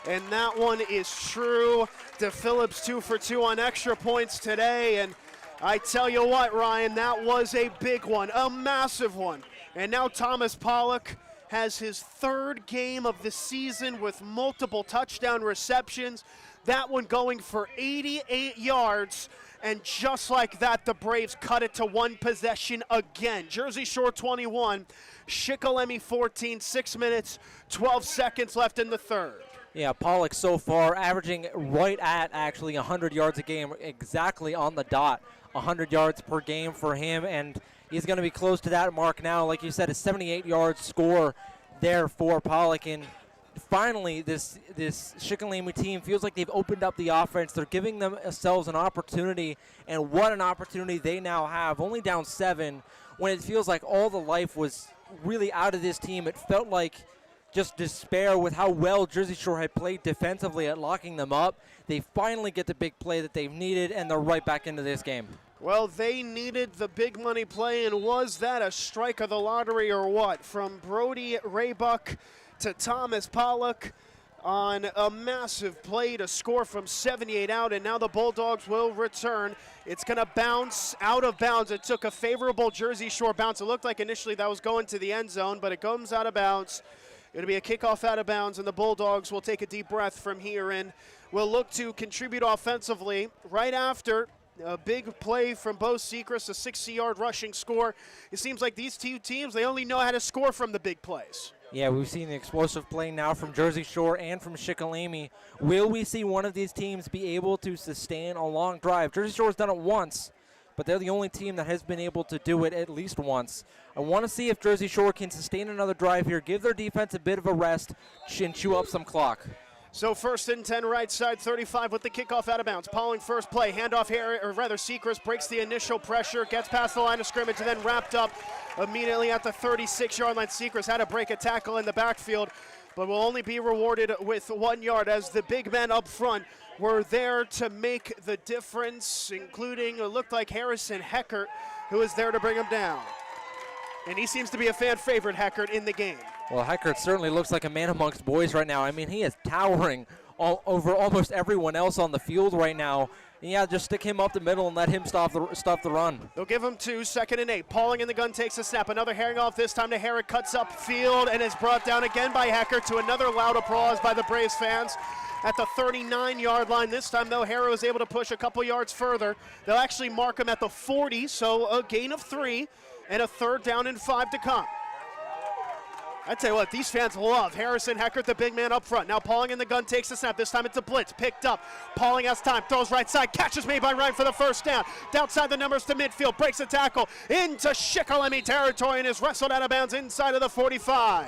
S1: and that one is true. DePhillips 2 for 2 on extra points today, and I tell you what, Ryan, that was a big one, a massive one. And now Thomas Pollock has his 3rd game of the season with multiple touchdown receptions. That one going for 88 yards. And just like that, the Braves cut it to 1 possession again. Jersey Shore 21, Shikellamy 14, 6 minutes, 12 seconds left in the 3rd.
S2: Yeah, Pollock so far averaging right at actually 100 yards a game, exactly on the dot. 100 yards per game for him, and he's going to be close to that mark now. Like you said, a 78-yard score there for Pollock. And finally, this Shikellamy team feels like they've opened up the offense. They're giving themselves an opportunity, and what an opportunity they now have. Only down 7 when it feels like all the life was really out of this team. It felt like just despair with how well Jersey Shore had played defensively at locking them up. They finally get the big play that they've needed, and they're right back into this game.
S1: Well, they needed the big money play, and was that a strike of the lottery or what? From Brody Raybuck to Thomas Pollock on a massive play to score from 78 out, and now the Bulldogs will return. It's going to bounce out of bounds. It took a favorable Jersey Shore bounce. It looked like initially that was going to the end zone, but it comes out of bounds. It'll be a kickoff out of bounds, and the Bulldogs will take a deep breath from here and will look to contribute offensively right after a big play from Bo Sechrist, a 60-yard rushing score. It seems like these 2 teams, they only know how to score from the big plays.
S2: Yeah, we've seen the explosive play now from Jersey Shore and from Shikellamy. Will we see one of these teams be able to sustain a long drive? Jersey Shore's done it once, but they're the only team that has been able to do it at least once. I want to see if Jersey Shore can sustain another drive here, give their defense a bit of a rest, and chew up some clock.
S1: So 1st and 10, right side, 35 with the kickoff out of bounds. Pauling first play, handoff here, or rather Sechrist breaks the initial pressure, gets past the line of scrimmage, and then wrapped up immediately at the 36-yard line. Sechrist had to break a tackle in the backfield, but will only be rewarded with 1 yard as the big men up front were there to make the difference, including it looked like Harrison Heckert, who was there to bring him down. And he seems to be a fan favorite, Heckert, in the game.
S2: Well, Heckert certainly looks like a man amongst boys right now. I mean, he is towering over almost everyone else on the field right now. Yeah, just stick him up the middle and let him stop the run.
S1: They'll give him 2, 2nd and 8. Pauling in the gun takes a snap. Another handoff this time to Herrick. Cuts up field and is brought down again by Hecker to another loud applause by the Braves fans at the 39-yard line. This time, though, Herrick was able to push a couple yards further. They'll actually mark him at the 40, so a gain of 3 and a 3rd down and 5 to come. I tell you what, these fans love Harrison Heckert, the big man up front. Now Pauling in the gun takes the snap. This time it's a blitz. Picked up. Pauling has time. Throws right side. Catches made by Ryan for the first down. Downside the numbers to midfield. Breaks a tackle into Shikellamy territory and is wrestled out of bounds inside of the 45.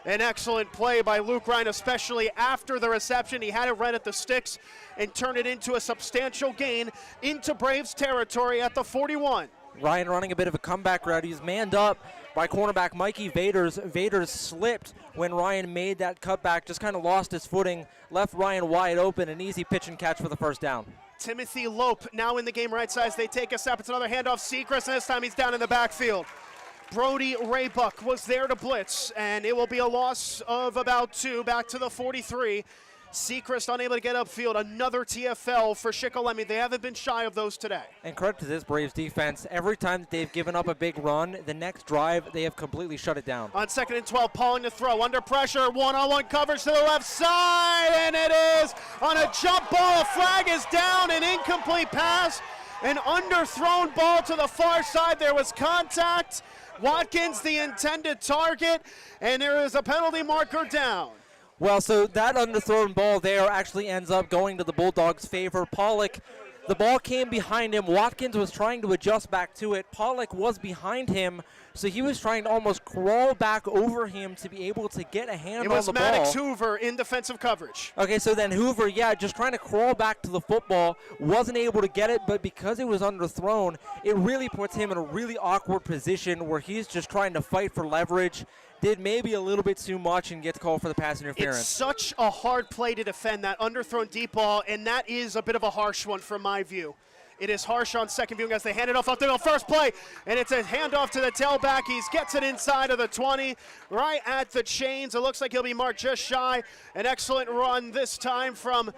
S1: An excellent play by Luke Ryan, especially after the reception. He had it right at the sticks and turned it into a substantial gain into Braves territory at the 41.
S2: Ryan running a bit of a comeback route. He's manned up by cornerback Mikey Vaders. Vaders slipped when Ryan made that cutback, just kind of lost his footing, left Ryan wide open, an easy pitch and catch for the first down.
S1: Timothy Lope now in the game right side. They take a snap. It's another handoff. Seacrest, and this time he's down in the backfield. Brody Raybuck was there to blitz, and it will be a loss of about 2 back to the 43. Seacrest unable to get upfield. Another TFL for Shikellamy. They haven't been shy of those today.
S2: And credit to this Braves defense. Every time that they've given up a big run, the next drive, they have completely shut it down.
S1: On 2nd and 12, Pauling to throw. Under pressure, one-on-one coverage to the left side, and it is on a jump ball. A flag is down, an incomplete pass. An underthrown ball to the far side. There was contact. Watkins, the intended target, and there is a penalty marker down.
S2: Well, so that underthrown ball there actually ends up going to the Bulldogs' favor. Pollock, the ball came behind him. Watkins was trying to adjust back to it. Pollock was behind him, so he was trying to almost crawl back over him to be able to get a hand on the ball.
S1: It was Maddox Hoover in defensive coverage.
S2: Okay, so then Hoover, just trying to crawl back to the football, wasn't able to get it, but because it was underthrown, it really puts him in a really awkward position where he's just trying to fight for leverage. Did maybe a little bit too much and gets called for the pass interference.
S1: It's such a hard play to defend, that underthrown deep ball, and that is a bit of a harsh one from my view. It is harsh on second viewing as they hand it off the first play, and it's a handoff to the tailback. He gets it inside of the 20, right at the chains. It looks like he'll be marked just shy. An excellent run this time from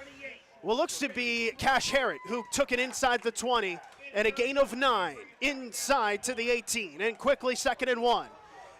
S1: what looks to be Cash Harrod, who took it inside the 20, and a gain of 9 inside to the 18, and quickly 2nd and 1.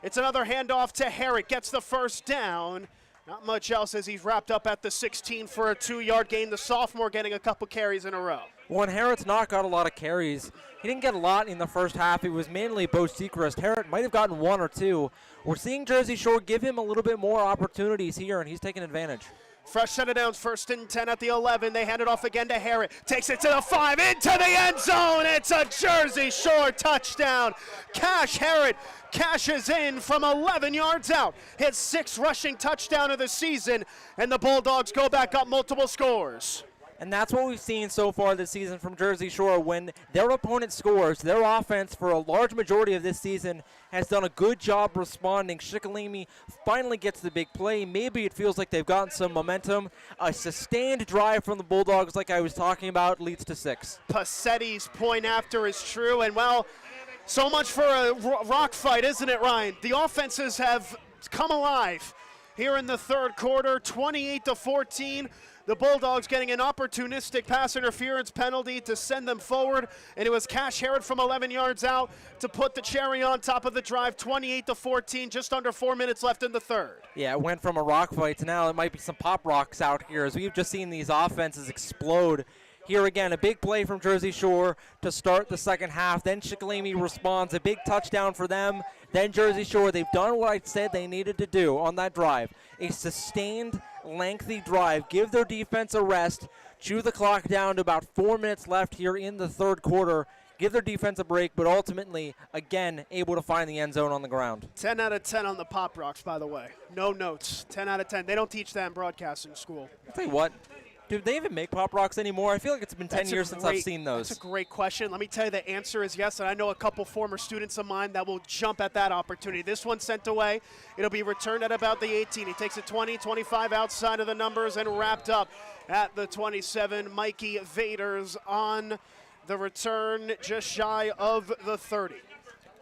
S1: It's another handoff to Herrick, gets the first down. Not much else as he's wrapped up at the 16 for a 2-yard gain. The sophomore getting a couple carries in a row.
S2: When Herrick's not got a lot of carries, he didn't get a lot in the first half. It was mainly Bo Seacrest. Herrick might have gotten 1 or 2. We're seeing Jersey Shore give him a little bit more opportunities here, and he's taking advantage.
S1: Fresh set of downs, 1st and 10 at the 11. They hand it off again to Herrick. Takes it to the 5, into the end zone. It's a Jersey Shore touchdown. Cash Herrick cashes in from 11 yards out. His 6th rushing touchdown of the season, and the Bulldogs go back up multiple scores.
S2: And that's what we've seen so far this season from Jersey Shore. When their opponent scores, their offense for a large majority of this season has done a good job responding. Shikellamy finally gets the big play. Maybe it feels like they've gotten some momentum. A sustained drive from the Bulldogs, like I was talking about, leads to 6.
S1: Passetti's point after is true, and well, so much for a rock fight, isn't it, Ryan? The offenses have come alive here in the 3rd quarter, 28-14. The Bulldogs getting an opportunistic pass interference penalty to send them forward, and it was Cash Herrod from 11 yards out to put the cherry on top of the drive, 28-14, just under 4 minutes left in the 3rd.
S2: Yeah, it went from a rock fight to now it might be some pop rocks out here as we've just seen these offenses explode. Here again, a big play from Jersey Shore to start the second half. Then Shikellamy responds, a big touchdown for them. Then Jersey Shore, they've done what I said they needed to do on that drive. A sustained, lengthy drive. Give their defense a rest. Chew the clock down to about 4 minutes left here in the 3rd quarter. Give their defense a break, but ultimately, again, able to find the end zone on the ground.
S1: 10 out of 10 on the Pop Rocks, by the way. No notes. 10 out of 10. They don't teach that in broadcasting school.
S2: I'll tell you what. Do they even make Pop Rocks anymore? I feel like it's been 10 years since I've seen those.
S1: That's a great question. Let me tell you the answer is yes, and I know a couple former students of mine that will jump at that opportunity. This one sent away. It'll be returned at about the 18. He takes it 20, 25 outside of the numbers and wrapped up at the 27. Mikey Vaders on the return just shy of the 30.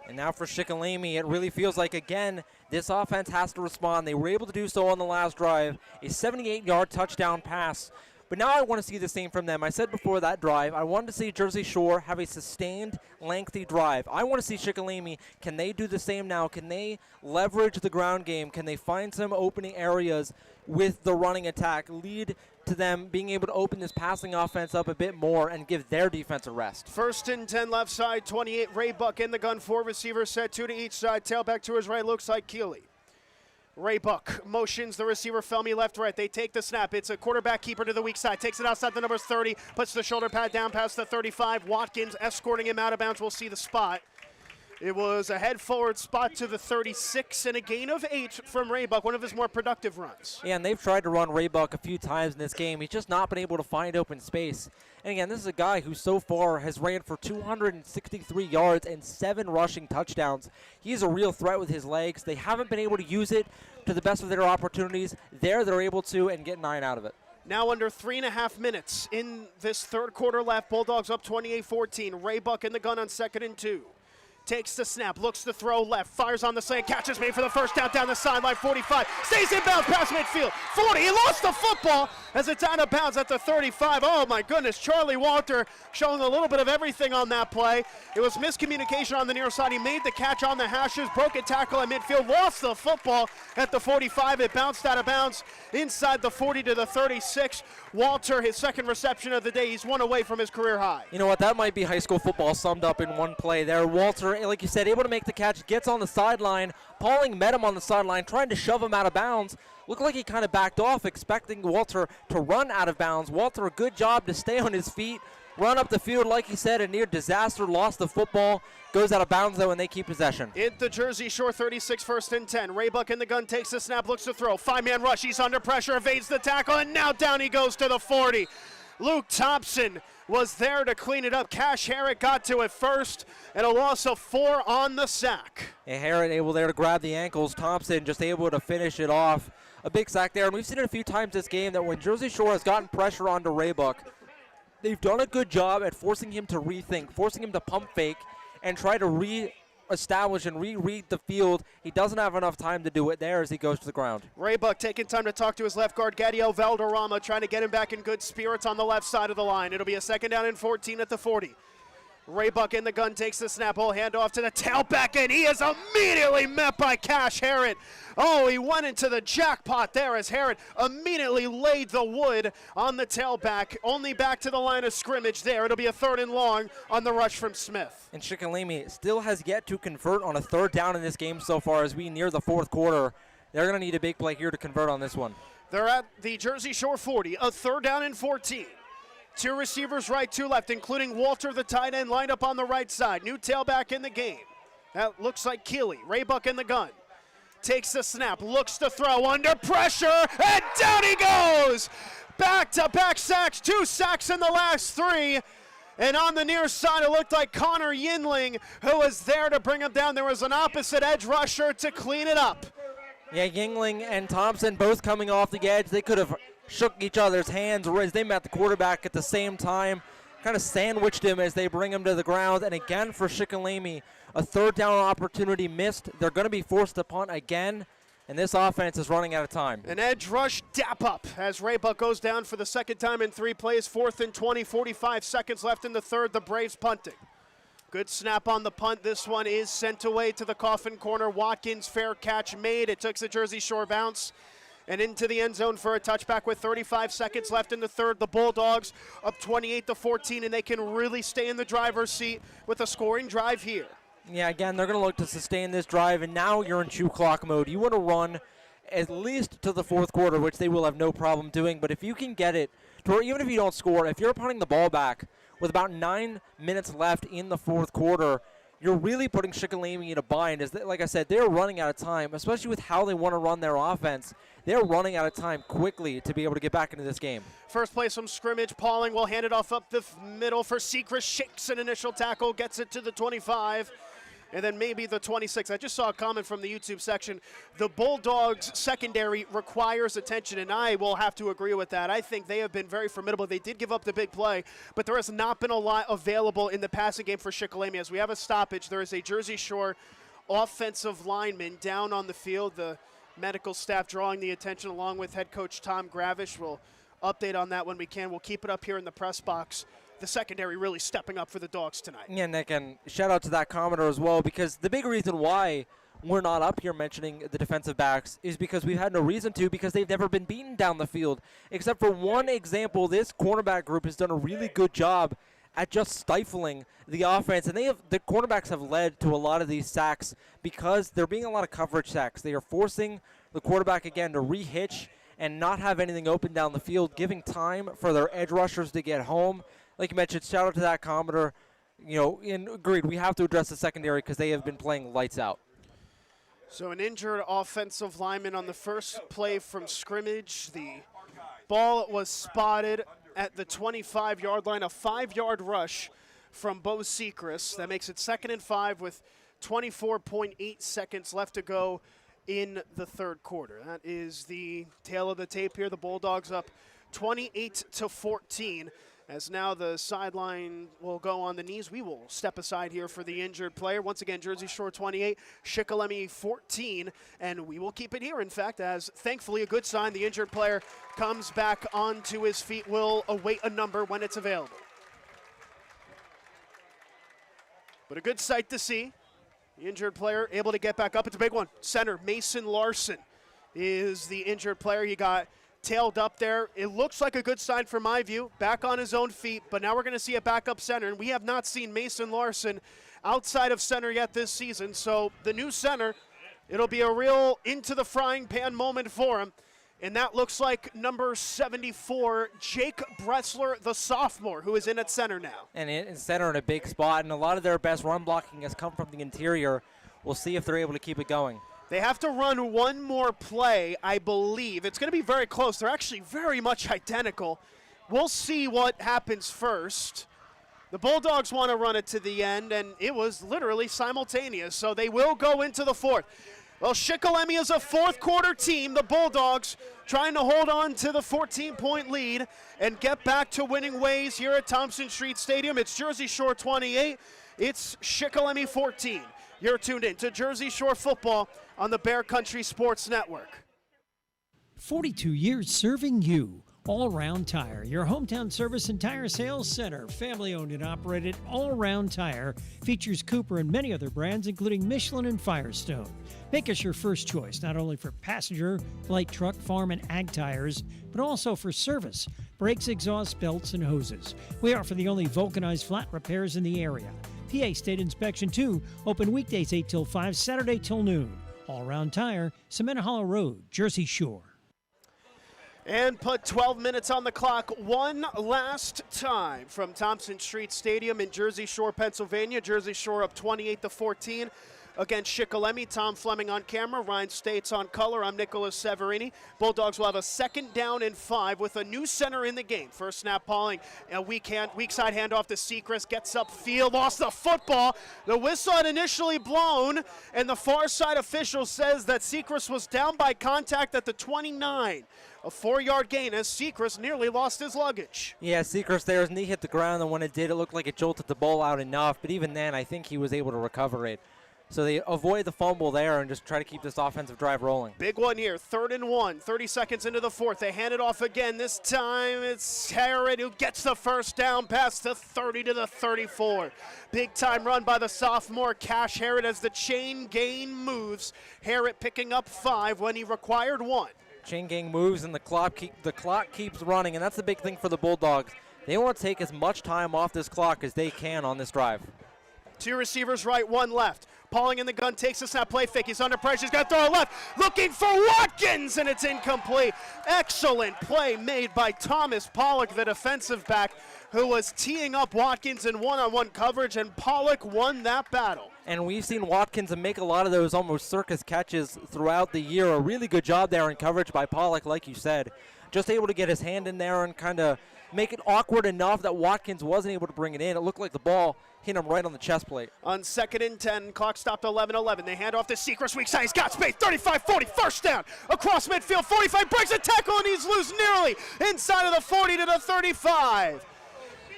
S2: And now for Shikellamy, it really feels like, again, this offense has to respond. They were able to do so on the last drive. A 78-yard touchdown pass But now I want to see the same from them. I said before that drive, I want to see Jersey Shore have a sustained, lengthy drive. I want to see Shikellamy. Can they do the same now? Can they leverage the ground game? Can they find some opening areas with the running attack, lead to them being able to open this passing offense up a bit more and give their defense a rest?
S1: 1st and 10 left side, 28. Ray Buck in the gun, 4 receivers set, 2 to each side. Tailback to his right looks like Keeley. Ray Buck motions the receiver Fleming left, right. They take the snap. It's a quarterback keeper to the weak side. Takes it outside the numbers 30. Puts the shoulder pad down past the 35. Watkins escorting him out of bounds. We'll see the spot. It was a head forward spot to the 36 and a gain of 8 from Ray Buck, one of his more productive runs.
S2: Yeah, and they've tried to run Ray Buck a few times in this game. He's just not been able to find open space. And again, this is a guy who so far has ran for 263 yards and 7 rushing touchdowns. He's a real threat with his legs. They haven't been able to use it to the best of their opportunities. There, they're able to and get 9 out of it.
S1: Now under 3.5 minutes in this third quarter left. Bulldogs up 28-14. Ray Buck in the gun on 2nd and 2. Takes the snap, looks to throw left, fires on the slant, catches made for the first down the sideline, 45, stays in bounds past midfield, 40, he lost the football as it's out of bounds at the 35. Oh my goodness, Charlie Walter showing a little bit of everything on that play. It was miscommunication on the near side. He made the catch on the hashes, broke a tackle at midfield, lost the football at the 45. It bounced out of bounds inside the 40 to the 36. Walter, his second reception of the day, he's 1 away from his career high.
S2: You know what, that might be high school football summed up in one play there. Walter, like you said, able to make the catch, gets on the sideline. Pauling met him on the sideline, trying to shove him out of bounds. Looked like he kind of backed off, expecting Walter to run out of bounds. Walter, a good job to stay on his feet, run up the field, like he said, a near disaster, lost the football, goes out of bounds, though, and they keep possession.
S1: At the Jersey Shore 36, 1st and 10. Ray Buck in the gun, takes the snap, looks to throw. 5-man rush, he's under pressure, evades the tackle, and now down he goes to the 40. Luke Thompson was there to clean it up. Cash Harrod got to it first, and a loss of 4 on the sack.
S2: And Harrod able there to grab the ankles. Thompson just able to finish it off. A big sack there, and we've seen it a few times this game that when Jersey Shore has gotten pressure onto Ray Buck, they've done a good job at forcing him to rethink, forcing him to pump fake, and try to re-establish and reread the field. He doesn't have enough time to do it there as he goes to the ground.
S1: Ray Buck taking time to talk to his left guard, Gadiel Valderrama, trying to get him back in good spirits on the left side of the line. It'll be a 2nd down and 14 at the 40. Ray Buck in the gun, takes the snap, will hand off to the tailback, and he is immediately met by Cash Harrod. Oh, he went into the jackpot there as Harrod immediately laid the wood on the tailback, only back to the line of scrimmage there. It'll be a 3rd and long on the rush from Smith.
S2: And Shikellamy still has yet to convert on a 3rd down in this game so far as we near the 4th quarter. They're going to need a big play here to convert on this one.
S1: They're at the Jersey Shore 40, a 3rd down and 14. 2 receivers right, 2 left, including Walter, the tight end, lined up on the right side. New tailback in the game. That looks like Keeley. Ray Buck in the gun. Takes the snap, looks to throw, under pressure, and down he goes! Back-to-back sacks, 2 sacks in the last 3. And on the near side, it looked like Connor Yinling, who was there to bring him down. There was an opposite edge rusher to clean it up.
S2: Yeah, Yingling and Thompson both coming off the edge. They could have shook each other's hands as they met the quarterback at the same time, kind of sandwiched him as they bring him to the ground. And again for Shikellamy, a 3rd down opportunity missed. They're going to be forced to punt again, and this offense is running out of time.
S1: An edge rush dap up as Ray Buck goes down for the 2nd time in 3 plays. 4th and 20, 45 seconds left in the 3rd. The Braves punting. Good snap on the punt. This one is sent away to the coffin corner. Watkins, fair catch made. It took the Jersey Shore bounce and into the end zone for a touchback with 35 seconds left in the 3rd. The Bulldogs up 28-14, and they can really stay in the driver's seat with a scoring drive here.
S2: Yeah, again, they're going to look to sustain this drive, and now you're in chew clock mode. You want to run at least to the 4th quarter, which they will have no problem doing. But if you can get it to where even if you don't score, if you're punting the ball back with about 9 minutes left in the 4th quarter, you're really putting Shikellamy in a bind. Like I said, they're running out of time, especially with how they want to run their offense. They're running out of time quickly to be able to get back into this game.
S1: First play from scrimmage. Pauling will hand it off up the middle for Sechrist. Shakes an initial tackle, gets it to the 25. And then maybe the 26. I just saw a comment from the YouTube section. The Bulldogs secondary requires attention, and I will have to agree with that. I think they have been very formidable. They did give up the big play, but there has not been a lot available in the passing game for Shikellamy. As we have a stoppage, there is a Jersey Shore offensive lineman down on the field. The medical staff drawing the attention along with head coach Tom Gravish will update on that when we can. We'll keep it up here in the press box. The secondary really stepping up for the Dogs tonight.
S2: Yeah, Nick, and shout out to that commenter as well, because the big reason why we're not up here mentioning the defensive backs is because we've had no reason to, because they've never been beaten down the field. Except for one example, this cornerback group has done a really good job at just stifling the offense. And the cornerbacks have led to a lot of these sacks because they're being a lot of coverage sacks. They are forcing the quarterback, again, to re-hitch and not have anything open down the field, giving time for their edge rushers to get home. Like you mentioned, shout out to that commenter. And agreed, we have to address the secondary because they have been playing lights out.
S1: So an injured offensive lineman on the first play from scrimmage. The ball was spotted at the 25-yard line, a 5-yard rush from Bo Sechrist. That makes it 2nd and 5 with 24.8 seconds left to go in the third quarter. That is the tail of the tape here. The Bulldogs up 28-14. As now the sideline will go on the knees. We will step aside here for the injured player. Once again, Jersey Shore 28, Shikellamy 14, and we will keep it here, in fact, as thankfully a good sign. The injured player comes back onto his feet. Will await a number when it's available. But a good sight to see. The injured player able to get back up. It's a big one. Center Mason Larson is the injured player. He got tailed up there. It looks like a good sign from my view. Back on his own feet, but now we're going to see a backup center, and we have not seen Mason Larson outside of center yet this season. So the new center, it'll be a real into the frying pan moment for him. And that looks like number 74, Jake Bressler, the sophomore, who is in at center now.
S2: And in center in a big spot, and a lot of their best run blocking has come from the interior. We'll see if they're able to keep it going.
S1: They have to run one more play, I believe. It's going to be very close. They're actually very much identical. We'll see what happens first. The Bulldogs want to run it to the end, and it was literally simultaneous, so they will go into the fourth. Well, Shikellamy is a fourth-quarter team. The Bulldogs trying to hold on to the 14-point lead and get back to winning ways here at Thompson Street Stadium. It's Jersey Shore 28. It's Shikellamy 14. You're tuned in to Jersey Shore football on the Bear Country Sports Network.
S3: 42 years serving you. All Round Tire, your hometown service and tire sales center. Family owned and operated, All Round Tire features Cooper and many other brands, including Michelin and Firestone. Make us your first choice, not only for passenger, light truck, farm, and ag tires, but also for service, brakes, exhaust, belts, and hoses. We offer the only vulcanized flat repairs in the area. PA State Inspection 2, open weekdays 8 till 5, Saturday till noon. All Round Tire, Cement Hollow Road, Jersey Shore.
S1: And put 12 minutes on the clock one last time from Thompson Street Stadium in Jersey Shore, Pennsylvania. Jersey Shore up 28-14 against Shikellamy. Tom Fleming on camera, Ryan States on color. I'm Nicolas Severini. Bulldogs will have a 2nd down and 5 with a new center in the game. First snap, Pauling, a weak side handoff to Sechrist, gets upfield, lost the football. The whistle had initially blown, and the far side official says that Sechrist was down by contact at the 29. A 4-yard gain as Sechrist nearly lost his luggage.
S2: Yeah, Sechrist there, his knee hit the ground, and when it did, it looked like it jolted the ball out enough. But even then, I think he was able to recover it. So they avoid the fumble there and just try to keep this offensive drive rolling.
S1: Big one here, 3rd and 1, 30 seconds into the fourth. They hand it off again. This time it's Harrod who gets the first down past the 30 to the 34. Big time run by the sophomore Cash Harrod as the chain gain moves. Harrod picking up 5 when he required 1.
S2: Chain gang moves and the clock keeps running, and that's the big thing for the Bulldogs. They want to take as much time off this clock as they can on this drive.
S1: 2 receivers right, 1 left. Pauling in the gun, takes a snap, play fake. He's under pressure, he's got to throw it left. Looking for Watkins, and it's incomplete. Excellent play made by Thomas Pollock, the defensive back, who was teeing up Watkins in one-on-one coverage, and Pollock won that battle.
S2: And we've seen Watkins make a lot of those almost circus catches throughout the year. A really good job there in coverage by Pollock, like you said. Just able to get his hand in there and kind of make it awkward enough that Watkins wasn't able to bring it in. It looked like the ball hit him right on the chest plate.
S1: On 2nd and 10, clock stopped 11-11. They hand off to Sechrist, weak side. He's got space, 35-40, first down. Across midfield, 45, breaks a tackle, and he's loose nearly inside of the 40 to the 35.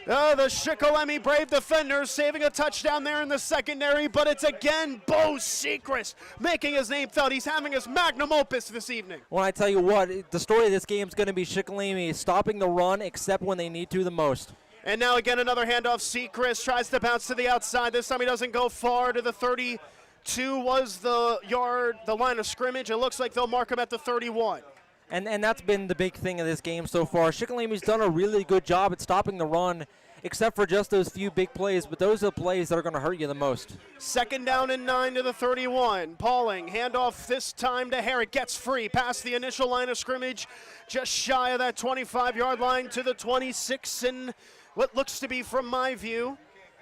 S1: The Shikellamy Brave defenders saving a touchdown there in the secondary, but it's again Bo Sechrist making his name felt. He's having his magnum opus this evening.
S2: Well, I tell you what, the story of this game is going to be Shikellamy stopping the run except when they need to the most.
S1: And now again another handoff. Sechrist tries to bounce to the outside. This time he doesn't go far to the 32 was the line of scrimmage. It looks like they'll mark him at the 31.
S2: And that's been the big thing of this game so far. Shikellamy down a really good job at stopping the run, except for just those few big plays, but those are the plays that are going to hurt you the most.
S1: 2nd down and 9 to the 31. Pauling, handoff this time to Herrick, gets free past the initial line of scrimmage, just shy of that 25-yard line to the 26, and what looks to be, from my view,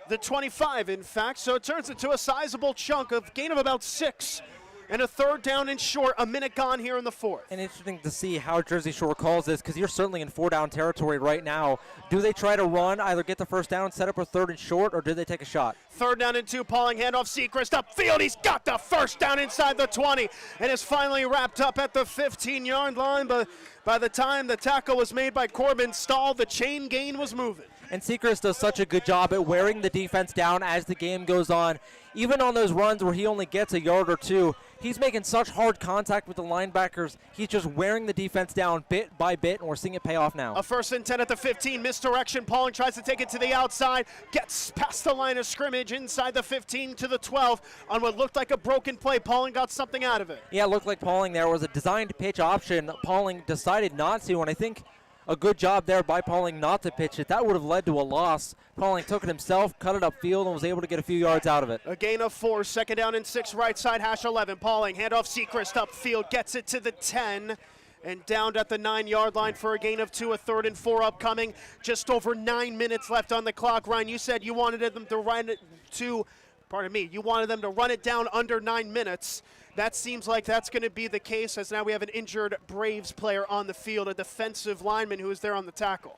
S1: the 25, in fact. So it turns into a sizable chunk of gain of about 6. And a 3rd down and short, a minute gone here in the 4th.
S2: And interesting to see how Jersey Shore calls this, because you're certainly in 4-down territory right now. Do they try to run, either get the 1st down, set up a 3rd and short, or do they take a shot?
S1: 3rd down and 2, Pauling, handoff Sechrist upfield. He's got the 1st down inside the 20, and is finally wrapped up at the 15-yard line. But by the time the tackle was made by Corbin Stahl, the chain gain was moving.
S2: And Sechrist does such a good job at wearing the defense down as the game goes on. Even on those runs where he only gets a yard or two, he's making such hard contact with the linebackers. He's just wearing the defense down bit by bit, and we're seeing it pay off now.
S1: A 1st and 10 at the 15, misdirection. Pauling tries to take it to the outside, gets past the line of scrimmage inside the 15 to the 12 on what looked like a broken play. Pauling got something out of it.
S2: Yeah, it looked like Pauling there was a designed pitch option. Pauling decided not to, and I think a good job there by Pauling not to pitch it. That would have led to a loss. Pauling took it himself, cut it upfield, and was able to get a few yards out of it.
S1: A gain of 4, 2nd down and 6, right side, hash 11. Pauling, handoff Sechrist upfield, gets it to the 10, and down at the 9-yard line for a gain of 2, a 3rd and 4 upcoming. Just over 9 minutes left on the clock. Ryan, you said you wanted them to run it to, you wanted them to run it down under 9 minutes. That seems like that's going to be the case, as now we have an injured Braves player on the field, a defensive lineman who is there on the tackle.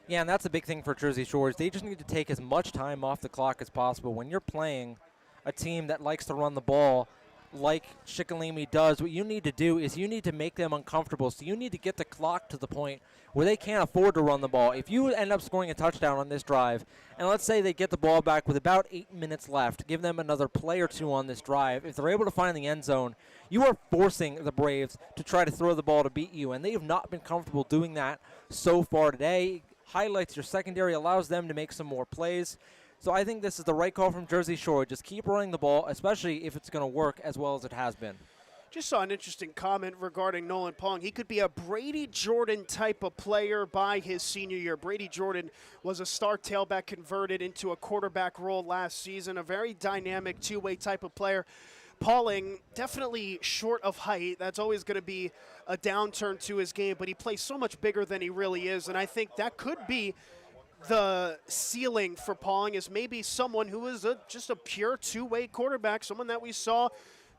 S2: Yeah, and that's a big thing for Jersey Shore. They just need to take as much time off the clock as possible. When you're playing a team that likes to run the ball like Shikellamy does, what you need to do is you need to make them uncomfortable. So you need to get the clock to the point where they can't afford to run the ball. If you end up scoring a touchdown on this drive, and let's say they get the ball back with about 8 minutes left, give them another play or two on this drive. If they're able to find the end zone, you are forcing the Braves to try to throw the ball to beat you, and they have not been comfortable doing that so far today. Highlights your secondary, allows them to make some more plays. So I think this is the right call from Jersey Shore. Just keep running the ball, especially if it's going to work as well as it has been.
S1: Just saw an interesting comment regarding Nolan Pauling. He could be a Brady Jordan type of player by his senior year. Brady Jordan was a star tailback converted into a quarterback role last season, a very dynamic two-way type of player. Pauling, definitely short of height. That's always going to be a downturn to his game, but he plays so much bigger than he really is, and I think that could be the ceiling for Pauling, is maybe someone who is just a pure two-way quarterback, someone that we saw.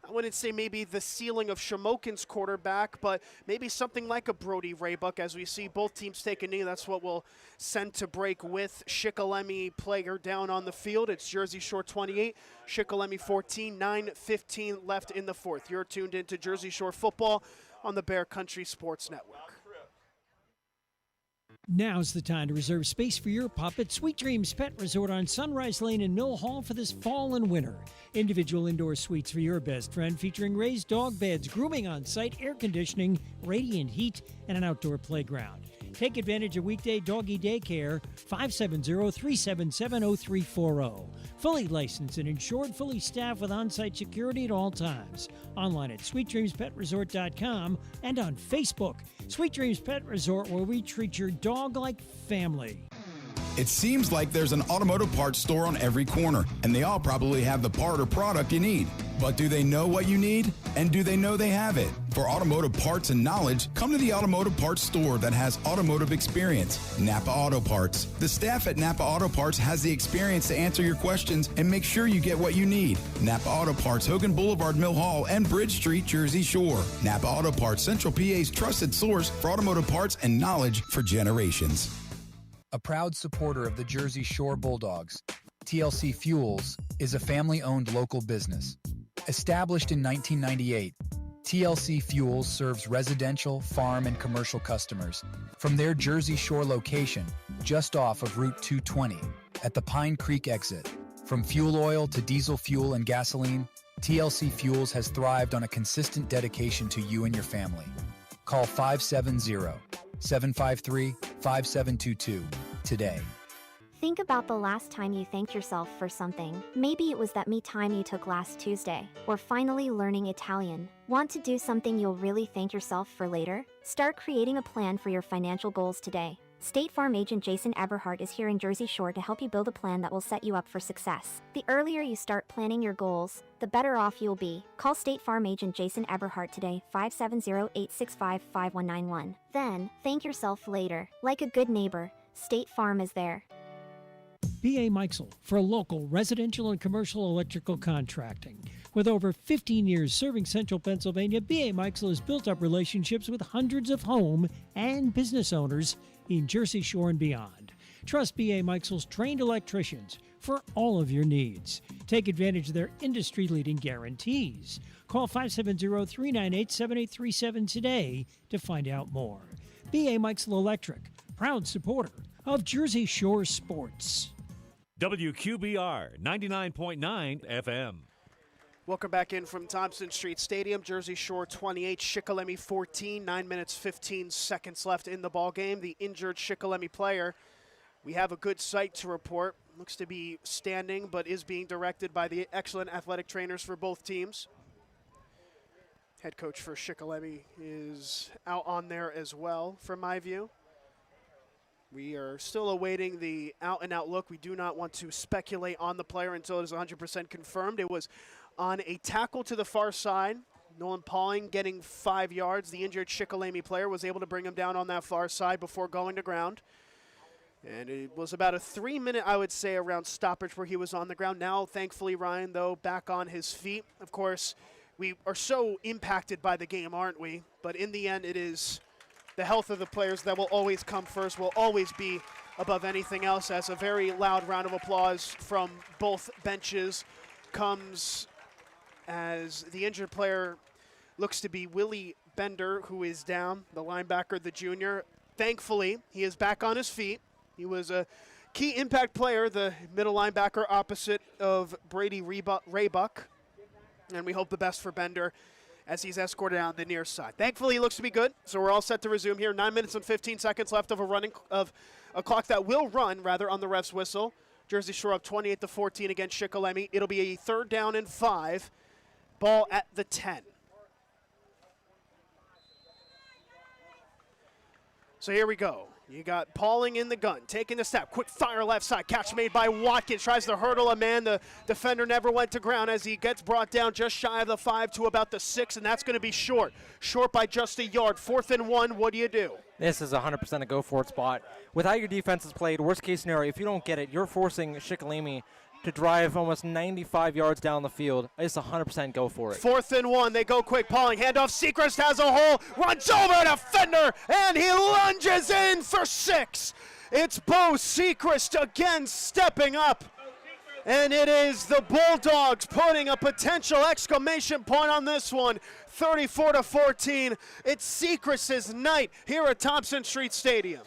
S1: I wouldn't say maybe the ceiling of Shamokin's quarterback, but maybe something like a Brody Raybuck. As we see both teams take a knee, that's what we'll send to break with Shikellamy player down on the field. It's Jersey Shore 28, Shikellamy 14, 9:15 left in the 4th. You're tuned into Jersey Shore football on the Bear Country Sports Network.
S3: Now's the time to reserve space for your pup at Sweet Dreams Pet Resort on Sunrise Lane in Mill Hall for this fall and winter. Individual indoor suites for your best friend, featuring raised dog beds, grooming on site, air conditioning, radiant heat, and an outdoor playground. Take advantage of weekday doggy daycare, 570-377-0340. Fully licensed and insured, fully staffed with on-site security at all times. Online at sweetdreamspetresort.com and on Facebook. Sweet Dreams Pet Resort, where we treat your dog like family.
S8: It seems like there's an automotive parts store on every corner, and they all probably have the part or product you need. But do they know what you need? And do they know they have it? For automotive parts and knowledge, come to the automotive parts store that has automotive experience, Napa Auto Parts. The staff at Napa Auto Parts has the experience to answer your questions and make sure you get what you need. Napa Auto Parts, Hogan Boulevard, Mill Hall, and Bridge Street, Jersey Shore. Napa Auto Parts, Central PA's trusted source for automotive parts and knowledge for generations.
S6: A proud supporter of the Jersey Shore Bulldogs, TLC Fuels is a family-owned local business. Established in 1998, TLC Fuels serves residential, farm, and commercial customers from their Jersey Shore location just off of Route 220 at the Pine Creek exit. From fuel oil to diesel fuel and gasoline, TLC Fuels has thrived on a consistent dedication to you and your family. Call 570-753-5722 today.
S9: Think about the last time you thanked yourself for something. Maybe it was that me time you took last Tuesday, or finally learning Italian. Want to do something you'll really thank yourself for later? Start creating a plan for your financial goals today. State Farm agent Jason Eberhardt is here in Jersey Shore to help you build a plan that will set you up for success. The earlier you start planning your goals, the better off you'll be. Call State Farm agent Jason Eberhardt today, 570-865-5191. Then, thank yourself later. Like a good neighbor, State Farm is there.
S3: B.A. Meixel for local residential and commercial electrical contracting. With over 15 years serving central Pennsylvania, B.A. Meixel has built up relationships with hundreds of home and business owners in Jersey Shore and beyond. Trust B.A. Meixel's trained electricians for all of your needs. Take advantage of their industry-leading guarantees. Call 570-398-7837 today to find out more. B.A. Meixel Electric, proud supporter of Jersey Shore sports.
S7: WQBR 99.9 FM.
S1: Welcome back in from Thompson Street Stadium. Jersey Shore 28, Shikellamy 14. 9 minutes, 15 seconds left in the ball game. The injured Shikellamy player, we have a good sight to report. Looks to be standing, but is being directed by the excellent athletic trainers for both teams. Head coach for Shikellamy is out on there as well, from my view. We are still awaiting the out-and-out look. We do not want to speculate on the player until it is 100% confirmed. It was on a tackle to the far side. Nolan Pauling getting 5 yards. The injured Shikellamy player was able to bring him down on that far side before going to ground. And it was about a 3-minute, I would say, around stoppage where he was on the ground. Now, thankfully, Ryan, though, back on his feet. Of course, we are so impacted by the game, aren't we? But in the end, it is the health of the players that will always come first, will always be above anything else. As a very loud round of applause from both benches comes as the injured player looks to be Willie Bender, who is down, the linebacker, the junior. Thankfully, he is back on his feet. He was a key impact player, the middle linebacker opposite of Brady Raybuck. And we hope the best for Bender as he's escorted down the near side. Thankfully, he looks to be good, so we're all set to resume here. 9 minutes and 15 seconds left of a clock that will run, rather, on the ref's whistle. Jersey Shore up 28-14 against Shikellamy. It'll be a 3rd down and 5. Ball at the 10. So here we go. You got Pauling in the gun, taking the step. Quick fire left side. Catch made by Watkins. Tries to hurdle a man. The defender never went to ground as he gets brought down just shy of the 5 to about the 6, and that's going to be short. Short by just a yard. 4th and 1. What do you do?
S2: This is 100% a go-for-it spot. With how your defense is played, worst-case scenario, if you don't get it, you're forcing Shikellamy to drive almost 95 yards down the field. It's 100% go for it.
S1: 4th and 1. They go quick. Pauling. Handoff. Seacrest has a hole. Runs over a defender. And he lunges in for 6. It's Bo Seacrest again stepping up. And it is the Bulldogs putting a potential exclamation point on this one. 34-14. It's Seacrest's night here at Thompson Street Stadium.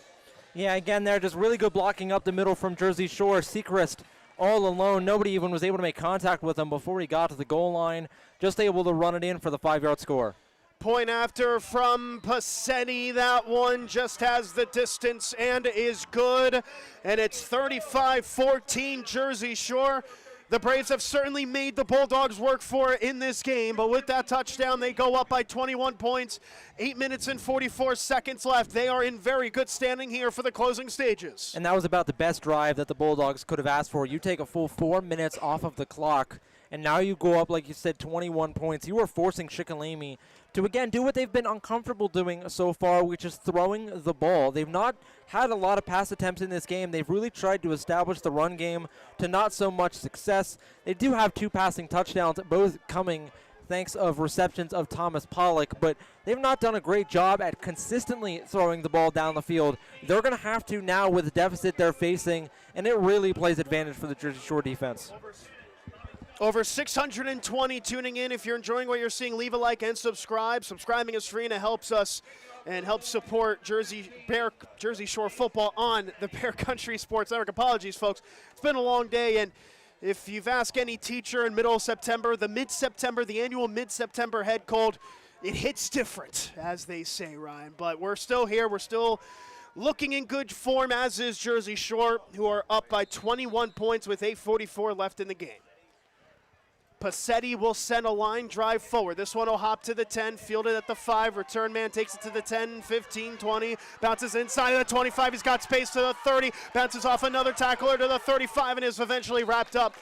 S2: Yeah, again, they're just really good blocking up the middle from Jersey Shore. Seacrest all alone. Nobody even was able to make contact with him before he got to the goal line. Just able to run it in for the 5-yard score.
S1: Point after from Passetti. That one just has the distance and is good. And it's 35-14 Jersey Shore. The Braves have certainly made the Bulldogs work for it in this game, but with that touchdown, they go up by 21 points. 8 minutes and 44 seconds left. They are in very good standing here for the closing stages.
S2: And that was about the best drive that the Bulldogs could have asked for. You take a full 4 minutes off of the clock, and now you go up, like you said, 21 points. You are forcing Shikellamy to, again, do what they've been uncomfortable doing so far, which is throwing the ball. They've not had a lot of pass attempts in this game. They've really tried to establish the run game to not so much success. They do have 2 passing touchdowns, both coming thanks of receptions of Thomas Pollock, but they've not done a great job at consistently throwing the ball down the field. They're going to have to now with the deficit they're facing, and it really plays advantage for the Jersey Shore defense.
S1: Over 620 tuning in. If you're enjoying what you're seeing, leave a like and subscribe. Subscribing is free and it helps us and helps support Jersey Shore football on the Bear Country Sports Network. Apologies, folks. It's been a long day, and if you've asked any teacher in middle of September, the annual mid-September head cold, it hits different, as they say, Ryan. But we're still here. We're still looking in good form, as is Jersey Shore, who are up by 21 points with 8:44 left in the game. Passetti will send a line drive forward. This one will hop to the 10, fielded at the 5. Return man takes it to the 10, 15, 20. Bounces inside of the 25. He's got space to the 30. Bounces off another tackler to the 35 and is eventually wrapped up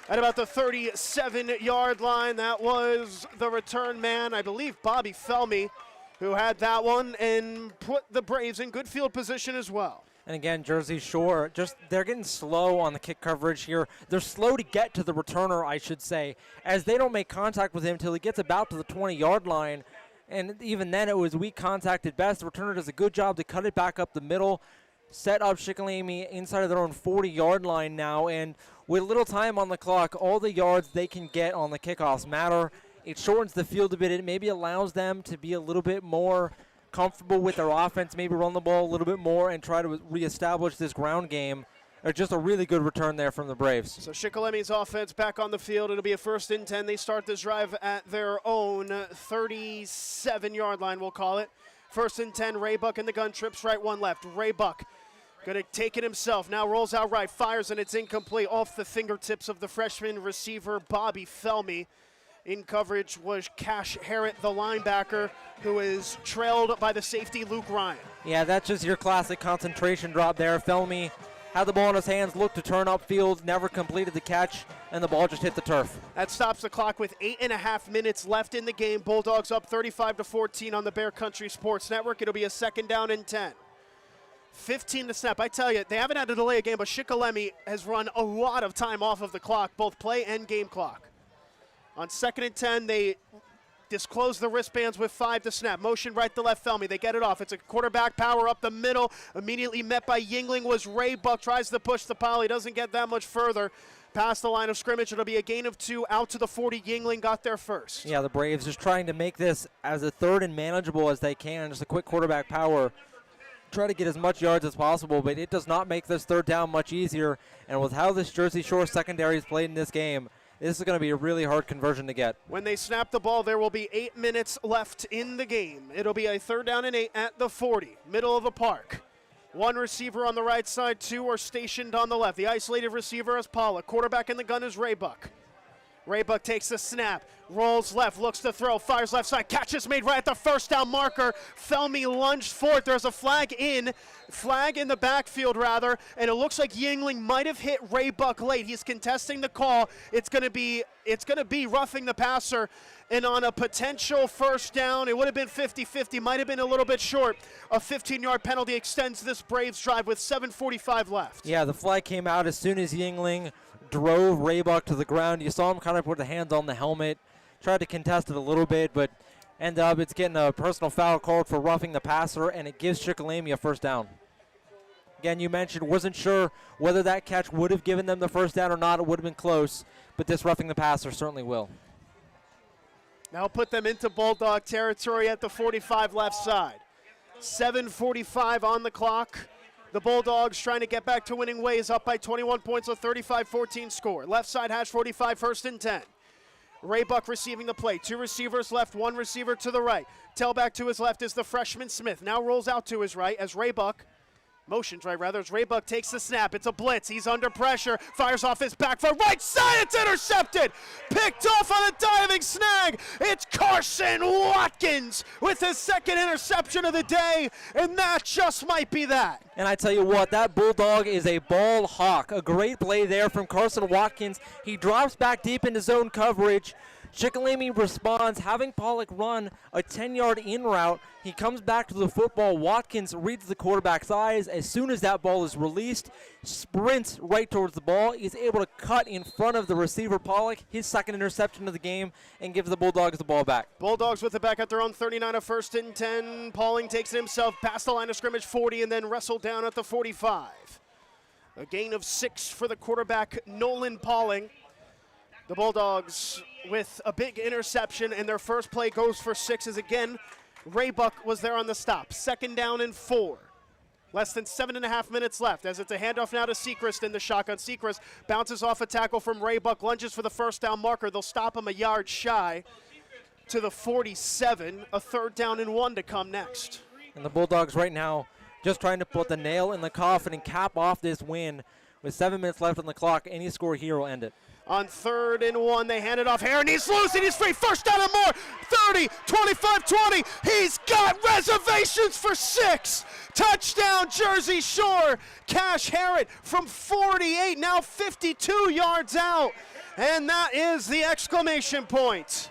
S1: at about the 37-yard line. That was the return man, I believe Bobby Fleming, who had that one and put the Braves in good field position as well.
S2: And again, Jersey Shore, they're getting slow on the kick coverage here. They're slow to get to the returner, I should say, as they don't make contact with him until he gets about to the 20-yard line. And even then, it was weak contact at best. The returner does a good job to cut it back up the middle, set up Shikellamy inside of their own 40-yard line now. And with little time on the clock, all the yards they can get on the kickoffs matter. It shortens the field a bit. It maybe allows them to be a little bit more comfortable with their offense, maybe run the ball a little bit more and try to reestablish this ground game. Or just a really good return there from the Braves.
S1: So Shikellami's offense back on the field. It'll be a 1st and 10. They start this drive at their own 37-yard line, we'll call it. 1st and 10, Ray Buck in the gun, trips right, one left. Ray Buck gonna take it himself. Now rolls out right, fires, and it's incomplete off the fingertips of the freshman receiver, Bobby Fleming. In coverage was Cash Harrett, the linebacker, who is trailed by the safety, Luke Ryan.
S2: Yeah, that's just your classic concentration drop there. Fleming had the ball in his hands, looked to turn upfield, never completed the catch, and the ball just hit the turf.
S1: That stops the clock with 8.5 minutes left in the game. Bulldogs up 35-14 on the Bear Country Sports Network. It'll be a 2nd down and 10. 15 to snap. I tell you, they haven't had to delay a game, but Shikellamy has run a lot of time off of the clock, both play and game clock. On 2nd and 10, they disclose the wristbands with 5 to snap. Motion right to left, Fleming. They get it off. It's a quarterback power up the middle. Immediately met by Yingling was Ray Buck. Tries to push the pile. He doesn't get that much further. Past the line of scrimmage. It'll be a gain of 2 out to the 40. Yingling got there first.
S2: Yeah, the Braves just trying to make this as a 3rd and manageable as they can. Just a quick quarterback power. Try to get as much yards as possible, but it does not make this 3rd down much easier. And with how this Jersey Shore secondary is played in this game, this is going to be a really hard conversion to get.
S1: When they snap the ball, there will be 8 minutes left in the game. It'll be a 3rd down and 8 at the 40, middle of the park. 1 receiver on the right side, 2 are stationed on the left. The isolated receiver is Pollock. Quarterback in the gun is Ray Buck. Ray Buck takes the snap, rolls left, looks to throw, fires left side. Catch is made right at the 1st down marker. Fleming lunged forward. There's a flag in the backfield rather, and it looks like Yingling might have hit Ray Buck late. He's contesting the call. It's going to be roughing the passer, and on a potential 1st down, it would have been 50-50, might have been a little bit short. A 15-yard penalty extends this Braves drive with 7:45 left.
S2: Yeah, the flag came out as soon as Yingling drove Ray Buck to the ground. You saw him kind of put the hands on the helmet, tried to contest it a little bit, but ended up it's getting a personal foul called for roughing the passer, and it gives Shikellamy a 1st down. Again, you mentioned, wasn't sure whether that catch would have given them the 1st down or not. It would have been close, but this roughing the passer certainly will.
S1: Now put them into Bulldog territory at the 45 left side. 7:45 on the clock. The Bulldogs trying to get back to winning ways, up by 21 points, a 35-14 score. Left side, hash 45, 1st and 10. Ray Buck receiving the play. 2 receivers left, 1 receiver to the right. Tailback to his left is the freshman Smith. Now rolls out to his right as Ray Buck, motions right rather, as Ray Buck takes the snap. It's a blitz. He's under pressure. Fires off his back foot. Right side, it's intercepted. Picked off on a diving snag. It's Carson Watkins with his 2nd interception of the day, and that just might be that.
S2: And I tell you what, that Bulldog is a ball hawk. A great play there from Carson Watkins. He drops back deep into zone coverage. Shikellamy responds, having Pollock run a 10-yard in route. He comes back to the football. Watkins reads the quarterback's eyes. As soon as that ball is released, sprints right towards the ball. He's able to cut in front of the receiver, Pollock, his 2nd interception of the game, and gives the Bulldogs the ball back.
S1: Bulldogs with it back at their own 39, a 1st and 10. Pauling takes it himself past the line of scrimmage, 40, and then wrestled down at the 45. A gain of 6 for the quarterback, Nolan Pauling. The Bulldogs with a big interception, and their first play goes for 6 as again, Raybuck was there on the stop. 2nd down and 4. Less than 7.5 minutes left as it's a handoff now to Sechrist in the shotgun. Sechrist bounces off a tackle from Raybuck, lunges for the first down marker. They'll stop him a yard shy to the 47. A 3rd down and 1 to come next.
S2: And the Bulldogs right now just trying to put the nail in the coffin and cap off this win. With 7 minutes left on the clock, any score here will end it.
S1: On 3rd and 1, they hand it off. Heron, he's loose and he's free. First down and more. 30, 25, 20. He's got reservations for 6. Touchdown, Jersey Shore. Cash Heron from 48, now 52 yards out. And that is the exclamation point.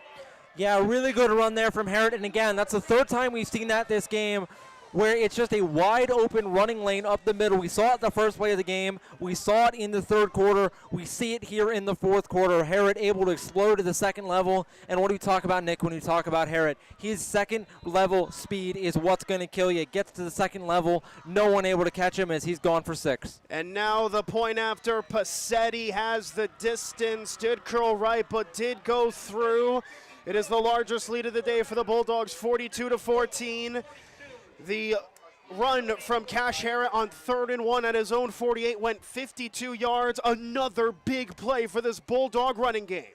S2: Yeah, really good run there from Herod. And again, that's the 3rd time we've seen that this game, where it's just a wide open running lane up the middle. We saw it the first play of the game. We saw it in the 3rd quarter. We see it here in the 4th quarter. Herod able to explode to the 2nd level. And what do we talk about, Nick, when we talk about Herod? His 2nd level speed is what's going to kill you. Gets to the 2nd level. No one able to catch him as he's gone for 6.
S1: And now the point after. Passetti has the distance. Did curl right, but did go through. It is the largest lead of the day for the Bulldogs, 42-14. The run from Cash Harrett on 3rd and 1 at his own 48 went 52 yards. Another big play for this Bulldog running game.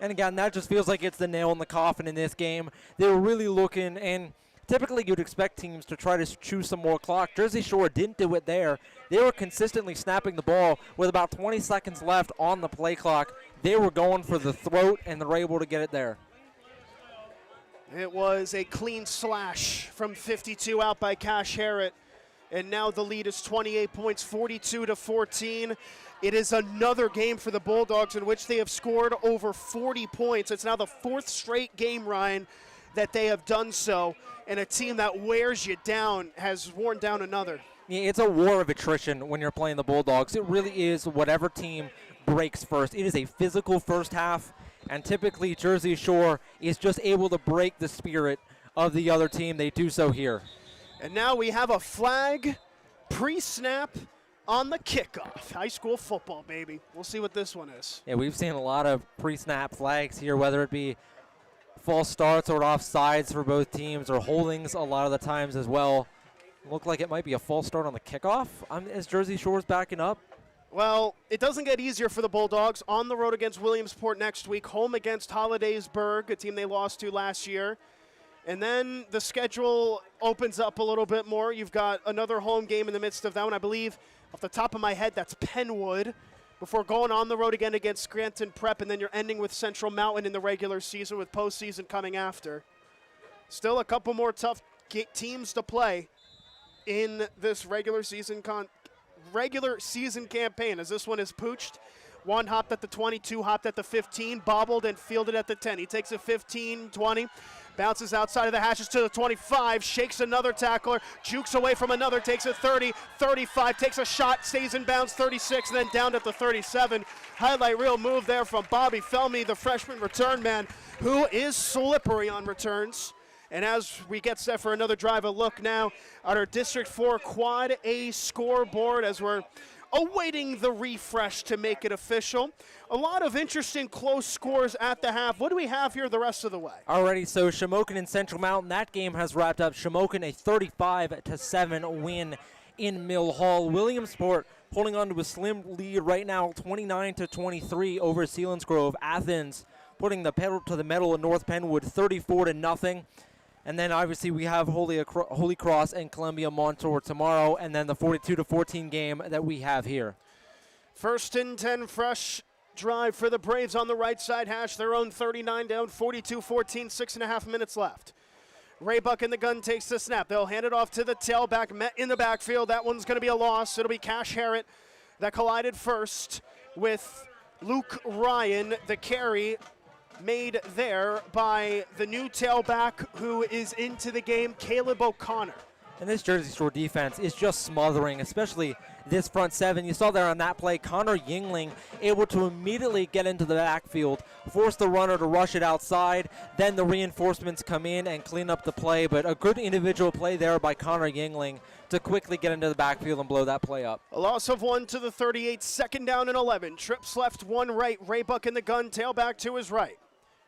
S2: And again, that just feels like it's the nail in the coffin in this game. They were really looking, and typically you'd expect teams to try to chew some more clock. Jersey Shore didn't do it there. They were consistently snapping the ball with about 20 seconds left on the play clock. They were going for the throat, and they were able to get it there.
S1: It was a clean slash from 52 out by Cash Harrett. And now the lead is 28 points, 42-14. It is another game for the Bulldogs in which they have scored over 40 points. It's now the 4th straight game, Ryan, that they have done so. And a team that wears you down has worn down another.
S2: Yeah, it's a war of attrition when you're playing the Bulldogs. It really is whatever team breaks first. It is a physical first half. And typically Jersey Shore is just able to break the spirit of the other team. They do so here.
S1: And now we have a flag pre-snap on the kickoff. High school football, baby. We'll see what this one is.
S2: Yeah, we've seen a lot of pre-snap flags here, whether it be false starts or offsides for both teams or holdings a lot of the times as well. Look like it might be a false start on the kickoff. Is Jersey Shore's backing up?
S1: Well, it doesn't get easier for the Bulldogs. On the road against Williamsport next week, home against Hollidaysburg, a team they lost to last year. And then the schedule opens up a little bit more. You've got another home game in the midst of that one. I believe, off the top of my head, that's Penwood, before going on the road again against Scranton Prep, and then you're ending with Central Mountain in the regular season with postseason coming after. Still a couple more tough teams to play in this regular season campaign, as this one is pooched. One hopped at the 22, hopped at the 15, bobbled and fielded at the 10. He takes a 15, 20, bounces outside of the hashes to the 25, shakes another tackler, jukes away from another, takes a 30, 35, takes a shot, stays in bounds, 36, and then down at the 37. Highlight reel move there from Bobby Felmy, the freshman return man, who is slippery on returns. And as we get set for another drive, a look now at our District 4 Quad A scoreboard as we're awaiting the refresh to make it official. A lot of interesting close scores at the half. What do we have here the rest of the way?
S2: Alrighty, so Shamokin and Central Mountain, that game has wrapped up. Shamokin a 35-7 win in Mill Hall. Williamsport holding on to a slim lead right now, 29-23 over Selinsgrove. Athens putting the pedal to the metal in North Penwood, 34-0. And then obviously we have Holy Cross and Columbia Montour tomorrow, and then the 42-14 game that we have here. 1st and 10
S1: fresh drive for the Braves on the right side hash. Their own 39 down, 42-14, 6.5 minutes left. Raybuck in the gun takes the snap. They'll hand it off to the tailback, met in the backfield. That one's going to be a loss. It'll be Cash Harrett that collided first with Luke Ryan, the carry made there by the new tailback who is into the game, Caleb O'Connor.
S2: And this Jersey Shore defense is just smothering, especially this front seven. You saw there on that play, Connor Yingling able to immediately get into the backfield, force the runner to rush it outside. Then the reinforcements come in and clean up the play. But a good individual play there by Connor Yingling to quickly get into the backfield and blow that play up.
S1: A loss of 1 to the 38, second down and 11. Trips left, 1 right. Ray Buck in the gun, tailback to his right.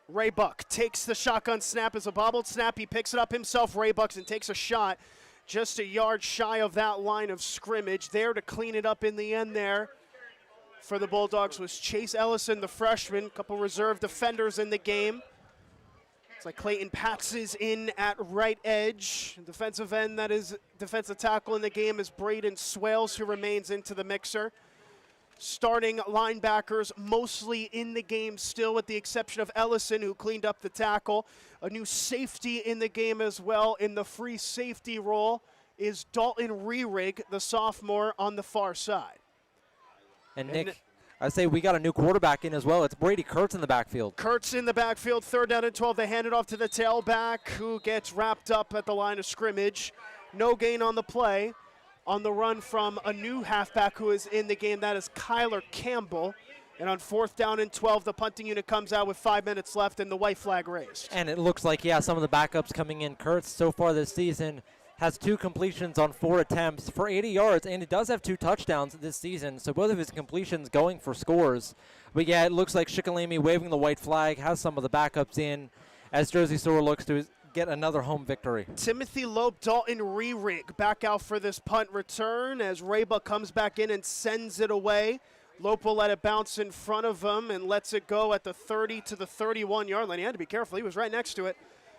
S1: Ray Buck takes the shotgun snap as a bobbled snap. He picks it up himself, Ray Bucks, and takes a shot. Just a yard shy of that line of scrimmage. There to clean it up in the end there for the Bulldogs was Chase Ellison, the freshman. A couple reserve defenders in the game. It's like Clayton Patz is in at right edge. Defensive end, that is defensive tackle in the game, is Braden Swales, who remains into the mixer. Starting linebackers mostly in the game still, with the exception of Ellison, who cleaned up the tackle. A new safety in the game as well. In the free safety role is Dalton Rerig, the sophomore, on the far side.
S2: And Nick, I say we got a new quarterback in as well. It's Brady Kurtz in the backfield.
S1: Kurtz in the backfield, third down and 12. They hand it off to the tailback, who gets wrapped up at the line of scrimmage. No gain on the play. On the run from a new halfback who is in the game, that is Kyler Campbell. And on fourth down and 12, the punting unit comes out with 5 minutes left and the white flag raised.
S2: And it looks like, yeah, some of the backups coming in. Kurtz so far this season has 2 completions on 4 attempts for 80 yards, and it does have 2 touchdowns this season, so both of his completions going for scores. But yeah, it looks like Shikellamy waving the white flag, has some of the backups in as Jersey Shore looks to get another home victory.
S1: Timothy Lope, Dalton Rerig back out for this punt return as Rayba comes back in and sends it away. Lope will let it bounce in front of him and lets it go at the 30 to the 31-yard line. He had to be careful. He was right next to it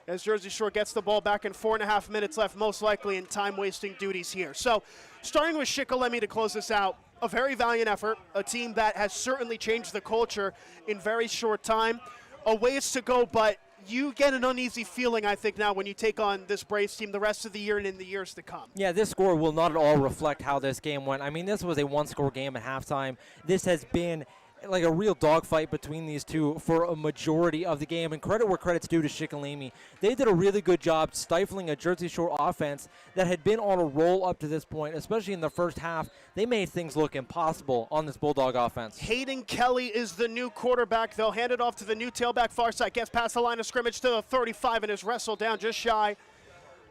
S1: as Jersey Shore gets the ball back and 4.5 minutes left, most likely in time-wasting duties here. So starting with Shikellamy to close this out, a very valiant effort, a team that has certainly changed the culture in very short time. A ways to go, but you get an uneasy feeling, I think, now when you take on this Braves team the rest of the year and in the years to come.
S2: Yeah, this score will not at all reflect how this game went. I mean, this was a one-score game at halftime. This has been like a real dogfight between these two for a majority of the game, and credit where credit's due to Shikellamy. They did a really good job stifling a Jersey Shore offense that had been on a roll up to this point, especially in the first half. They made things look impossible on this Bulldog offense.
S1: Hayden Kelly is the new quarterback. They'll hand it off to the new tailback far side. Gets past the line of scrimmage to the 35 and is wrestled down just shy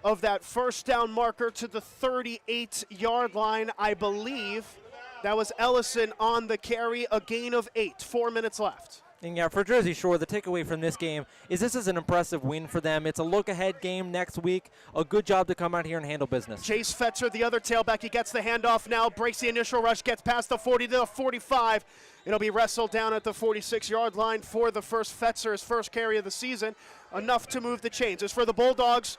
S1: of that first down marker to the 38-yard line, I believe. That was Ellison on the carry, a gain of 8, 4 minutes left.
S2: And yeah, for Jersey Shore, the takeaway from this game is this is an impressive win for them. It's a look-ahead game next week. A good job to come out here and handle business.
S1: Chase Fetzer, the other tailback, he gets the handoff now, breaks the initial rush, gets past the 40 to the 45. It'll be wrestled down at the 46-yard line for the first Fetzer, his first carry of the season. Enough to move the chains. As for the Bulldogs,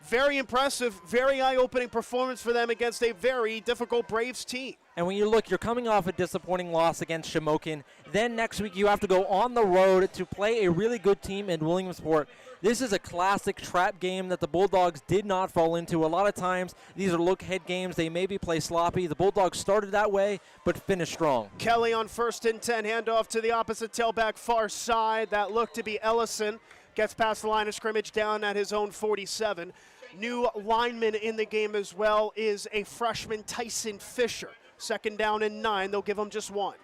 S1: very impressive, very eye-opening performance for them against a very difficult Braves team.
S2: And when you look, you're coming off a disappointing loss against Shamokin. Then next week you have to go on the road to play a really good team in Williamsport. This is a classic trap game that the Bulldogs did not fall into. A lot of times these are look-ahead games. They maybe play sloppy. The Bulldogs started that way but finished strong.
S1: Kelly on 1st and 10, handoff to the opposite tailback far side. That looked to be Ellison. Gets past the line of scrimmage down at his own 47. New lineman in the game as well is a freshman, Tyson Fisher. 2nd down and 9. They'll give him just 1.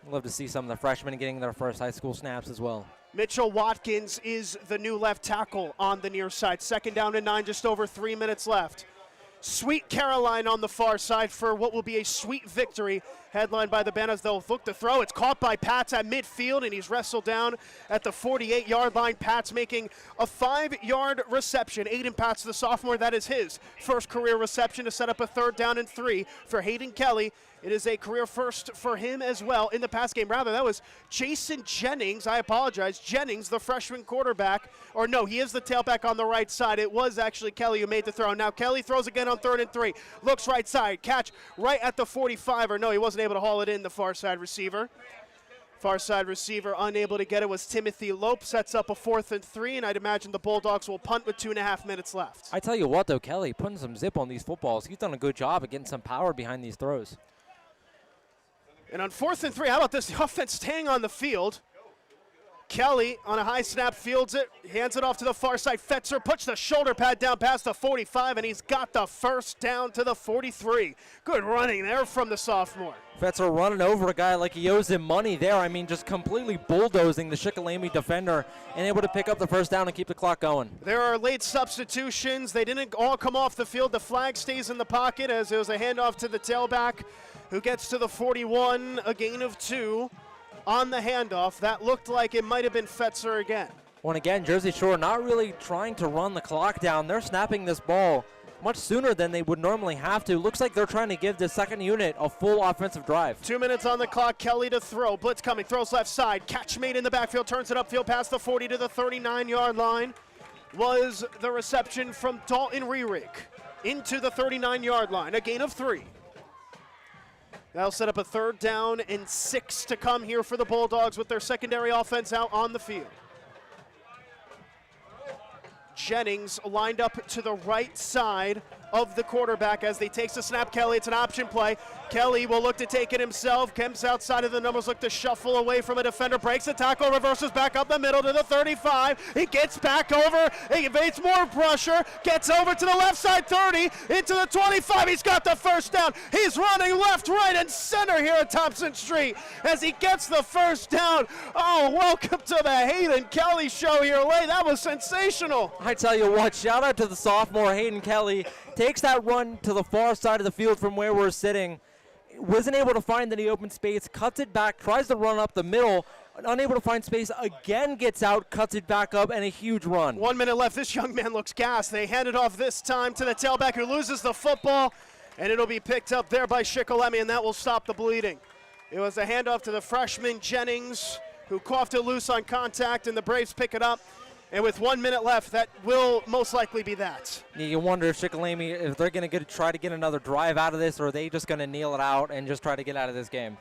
S2: I'd love to see some of the freshmen getting their first high school snaps as well.
S1: Mitchell Watkins is the new left tackle on the near side. 2nd down and 9, just over 3 minutes left. Sweet Caroline on the far side for what will be a sweet victory. Headlined by the Banners, they'll look to throw. It's caught by Pats at midfield, and he's wrestled down at the 48-yard line. Pats making a 5-yard reception. Aiden Pats, the sophomore, that is his first career reception to set up a 3rd down and 3 for Hayden Kelly. It is a career first for him as well in the pass game. Rather, that was Jason Jennings. I apologize. Jennings, the freshman quarterback. Or no, he is the tailback on the right side. It was actually Kelly who made the throw. Now Kelly throws again on 3rd and 3. Looks right side. Catch right at the 45. Or no, he wasn't able to haul it in, the far side receiver. Far side receiver unable to get it was Timothy Lope. Sets up a 4th and 3, and I'd imagine the Bulldogs will punt with 2.5 minutes left.
S2: I tell you what, though, Kelly, putting some zip on these footballs. He's done a good job of getting some power behind these throws. And
S1: on 4th and 3, how about this? The offense staying on the field. Kelly on a high snap fields it, hands it off to the far side. Fetzer puts the shoulder pad down past the 45, and he's got the first down to the 43. Good running there from the sophomore.
S2: Fetzer running over a guy like he owes him money there. I mean, just completely bulldozing the Shikellamy defender and able to pick up the first down and keep the clock going.
S1: There are late substitutions. They didn't all come off the field. The flag stays in the pocket as it was a handoff to the tailback who gets to the 41, a gain of 2. On the handoff, that looked like it might have been Fetzer again.
S2: Well, again, Jersey Shore not really trying to run the clock down. They're snapping this ball much sooner than they would normally have to. Looks like they're trying to give the second unit a full offensive drive.
S1: 2 minutes on the clock. Kelly to throw. Blitz coming. Throws left side. Catch made in the backfield. Turns it upfield past the 40 to the 39-yard line. Was the reception from Dalton Rerig into the 39-yard line. A gain of 3. That'll set up a 3rd down and 6 to come here for the Bulldogs with their secondary offense out on the field. Jennings lined up to the right side of the quarterback as they takes the snap. Kelly, it's an option play. Kelly will look to take it himself. Kemp's outside of the numbers, look to shuffle away from a defender. Breaks the tackle, reverses back up the middle to the 35. He gets back over, he evades more pressure, gets over to the left side 30, into the 25. He's got the first down. He's running left, right, and center here at Thompson Street as he gets the first down. Oh, welcome to the Hayden Kelly show here late. That was sensational.
S2: I tell you what, shout out to the sophomore Hayden Kelly. Takes that run to the far side of the field from where we're sitting. Wasn't able to find any open space, cuts it back, tries to run up the middle, unable to find space, again gets out, cuts it back up, and a huge run.
S1: 1 minute left. This young man looks gassed. They hand it off this time to the tailback who loses the football, and it'll be picked up there by Shikellamy, and that will stop the bleeding. It was a handoff to the freshman Jennings, who coughed it loose on contact, and the Braves pick it up. And with 1 minute left, that will most likely be that.
S2: Yeah, you wonder if Shikellamy, if they're going to try to get another drive out of this, or are they just going to kneel it out and just try to get out of this game?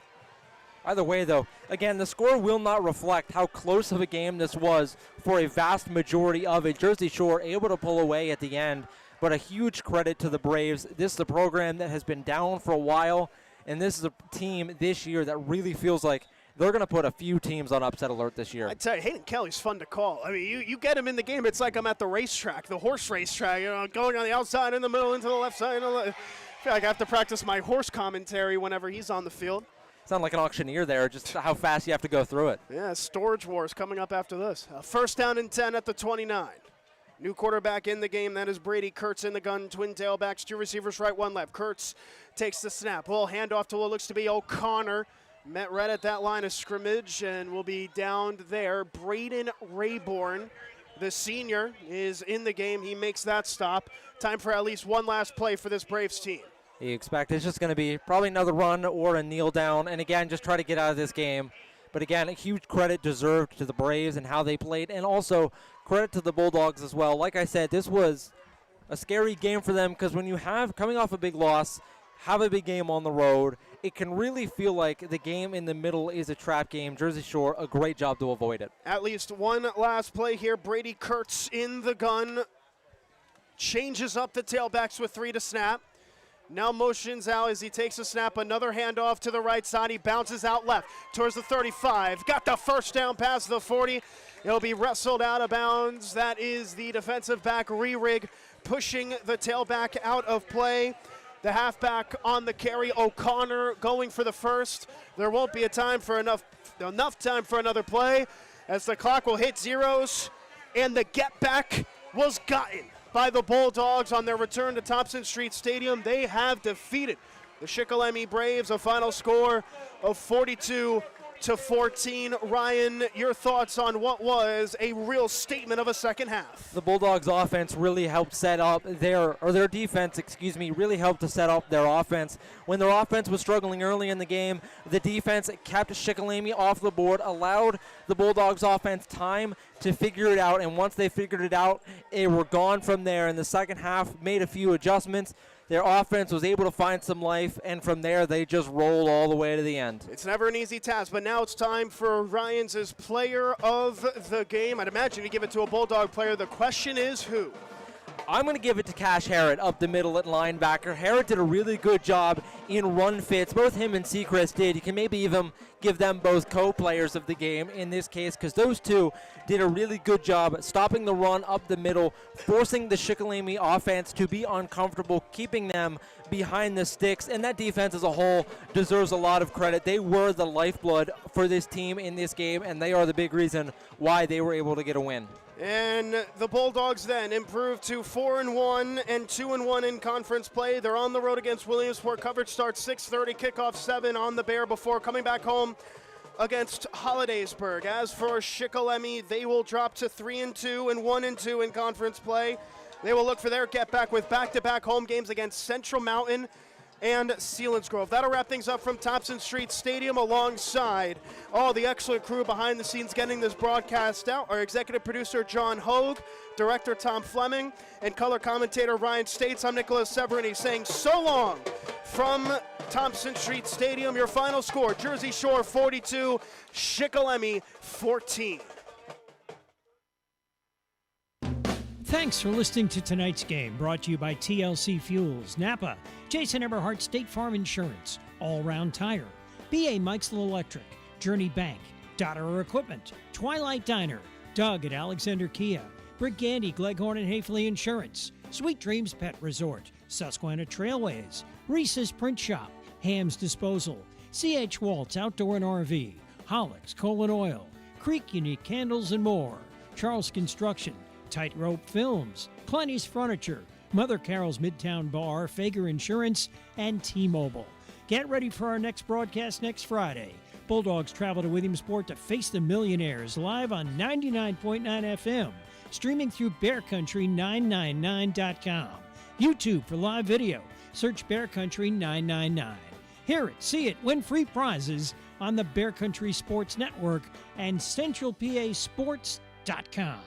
S2: Either way, though, again, the score will not reflect how close of a game this was for a vast majority of it. Jersey Shore able to pull away at the end, but a huge credit to the Braves. This is a program that has been down for a while, and this is a team this year that really feels like they're going to put a few teams on upset alert this year.
S1: I tell you, Hayden Kelly's fun to call. I mean, you get him in the game, it's like I'm at the racetrack, the horse racetrack, going on the outside, in the middle, into the left side. I feel like I have to practice my horse commentary whenever he's on the field.
S2: Sound like an auctioneer there, just how fast you have to go through it.
S1: Yeah, Storage Wars coming up after this. 1st down and 10 at the 29. New quarterback in the game, that is Brady Kurtz in the gun. Twin tailbacks, 2 receivers, right, 1 left. Kurtz takes the snap. Well, handoff to what looks to be O'Connor. Met right at that line of scrimmage and will be down there. Braden Rayborn, the senior, is in the game. He makes that stop. Time for at least one last play for this Braves team.
S2: You expect it's just going to be probably another run or a kneel down, and again, just try to get out of this game. But again, a huge credit deserved to the Braves and how they played, and also credit to the Bulldogs as well. Like I said, this was a scary game for them because when you have, coming off a big loss, have a big game on the road, it can really feel like the game in the middle is a trap game. Jersey Shore, a great job to avoid it.
S1: At least one last play here. Brady Kurtz in the gun. Changes up the tailbacks with 3 to snap. Now motions out as he takes a snap. Another handoff to the right side. He bounces out left towards the 35. Got the first down past the 40. It'll be wrestled out of bounds. That is the defensive back, Rerig, pushing the tailback out of play. The halfback on the carry, O'Connor, going for the first. There won't be enough time for another play as the clock will hit zeros, and the get back was gotten by the Bulldogs on their return to Thompson Street Stadium. They have defeated the Shikellamy Braves, a final score of 42-14. Ryan, your thoughts on what was a real statement of a second half?
S2: The Bulldogs offense really helped set up their defense, really helped to set up their offense. When their offense was struggling early in the game, the defense kept Shikellamy off the board, allowed the Bulldogs offense time to figure it out, and once they figured it out, they were gone from there. In the second half, made a few adjustments. Their offense was able to find some life, and from there, they just rolled all the way to the end.
S1: It's never an easy task, but now it's time for Ryan's player of the game. I'd imagine you give it to a Bulldog player. The question is who?
S2: I'm going to give it to Cash Harrod up the middle at linebacker. Harrod did a really good job in run fits. Both him and Seacrest did. You can maybe even give them both co-players of the game in this case, because those two did a really good job stopping the run up the middle, forcing the Shikellamy offense to be uncomfortable, keeping them behind the sticks, and that defense as a whole deserves a lot of credit. They were the lifeblood for this team in this game, and they are the big reason why they were able to get a win.
S1: And the Bulldogs then improved to 4-1 and 2-1 in conference play. They're on the road against Williamsport. Coverage starts 6:30, kickoff 7 on the Bear before coming back home against Hollidaysburg. As for Shikellamy, they will drop to 3-2 and 1-2 in conference play. They will look for their get back with back-to-back home games against Central Mountain and Selinsgrove. That'll wrap things up from Thompson Street Stadium alongside all the excellent crew behind the scenes getting this broadcast out. Our executive producer, John Hogue, director, Tom Fleming, and color commentator, Ryan States. I'm Nicolas Severini saying so long from Thompson Street Stadium. Your final score, Jersey Shore 42, Shikellamy 14.
S3: Thanks for listening to tonight's game, brought to you by TLC Fuels, Napa, Jason Eberhardt State Farm Insurance, All Round Tire, B.A. Meichel Electric, Journey Bank, Dotterer Equipment, Twilight Diner, Doug at Alexander Kia, Brigandy, Gleghorn and Hafley Insurance, Sweet Dreams Pet Resort, Susquehanna Trailways, Reese's Print Shop, Ham's Disposal, C.H. Waltz Outdoor and RV, Hollick's Coal and Oil, Creek Unique Candles and more, Charles Construction, Tightrope Films, Clenny's Furniture, Mother Carol's Midtown Bar, Fager Insurance, and T-Mobile. Get ready for our next broadcast next Friday. Bulldogs travel to Williamsport to face the Millionaires live on 99.9 FM, streaming through BearCountry999.com. YouTube for live video. Search Bear Country 999. Hear it, see it, win free prizes on the Bear Country Sports Network and CentralPASports.com.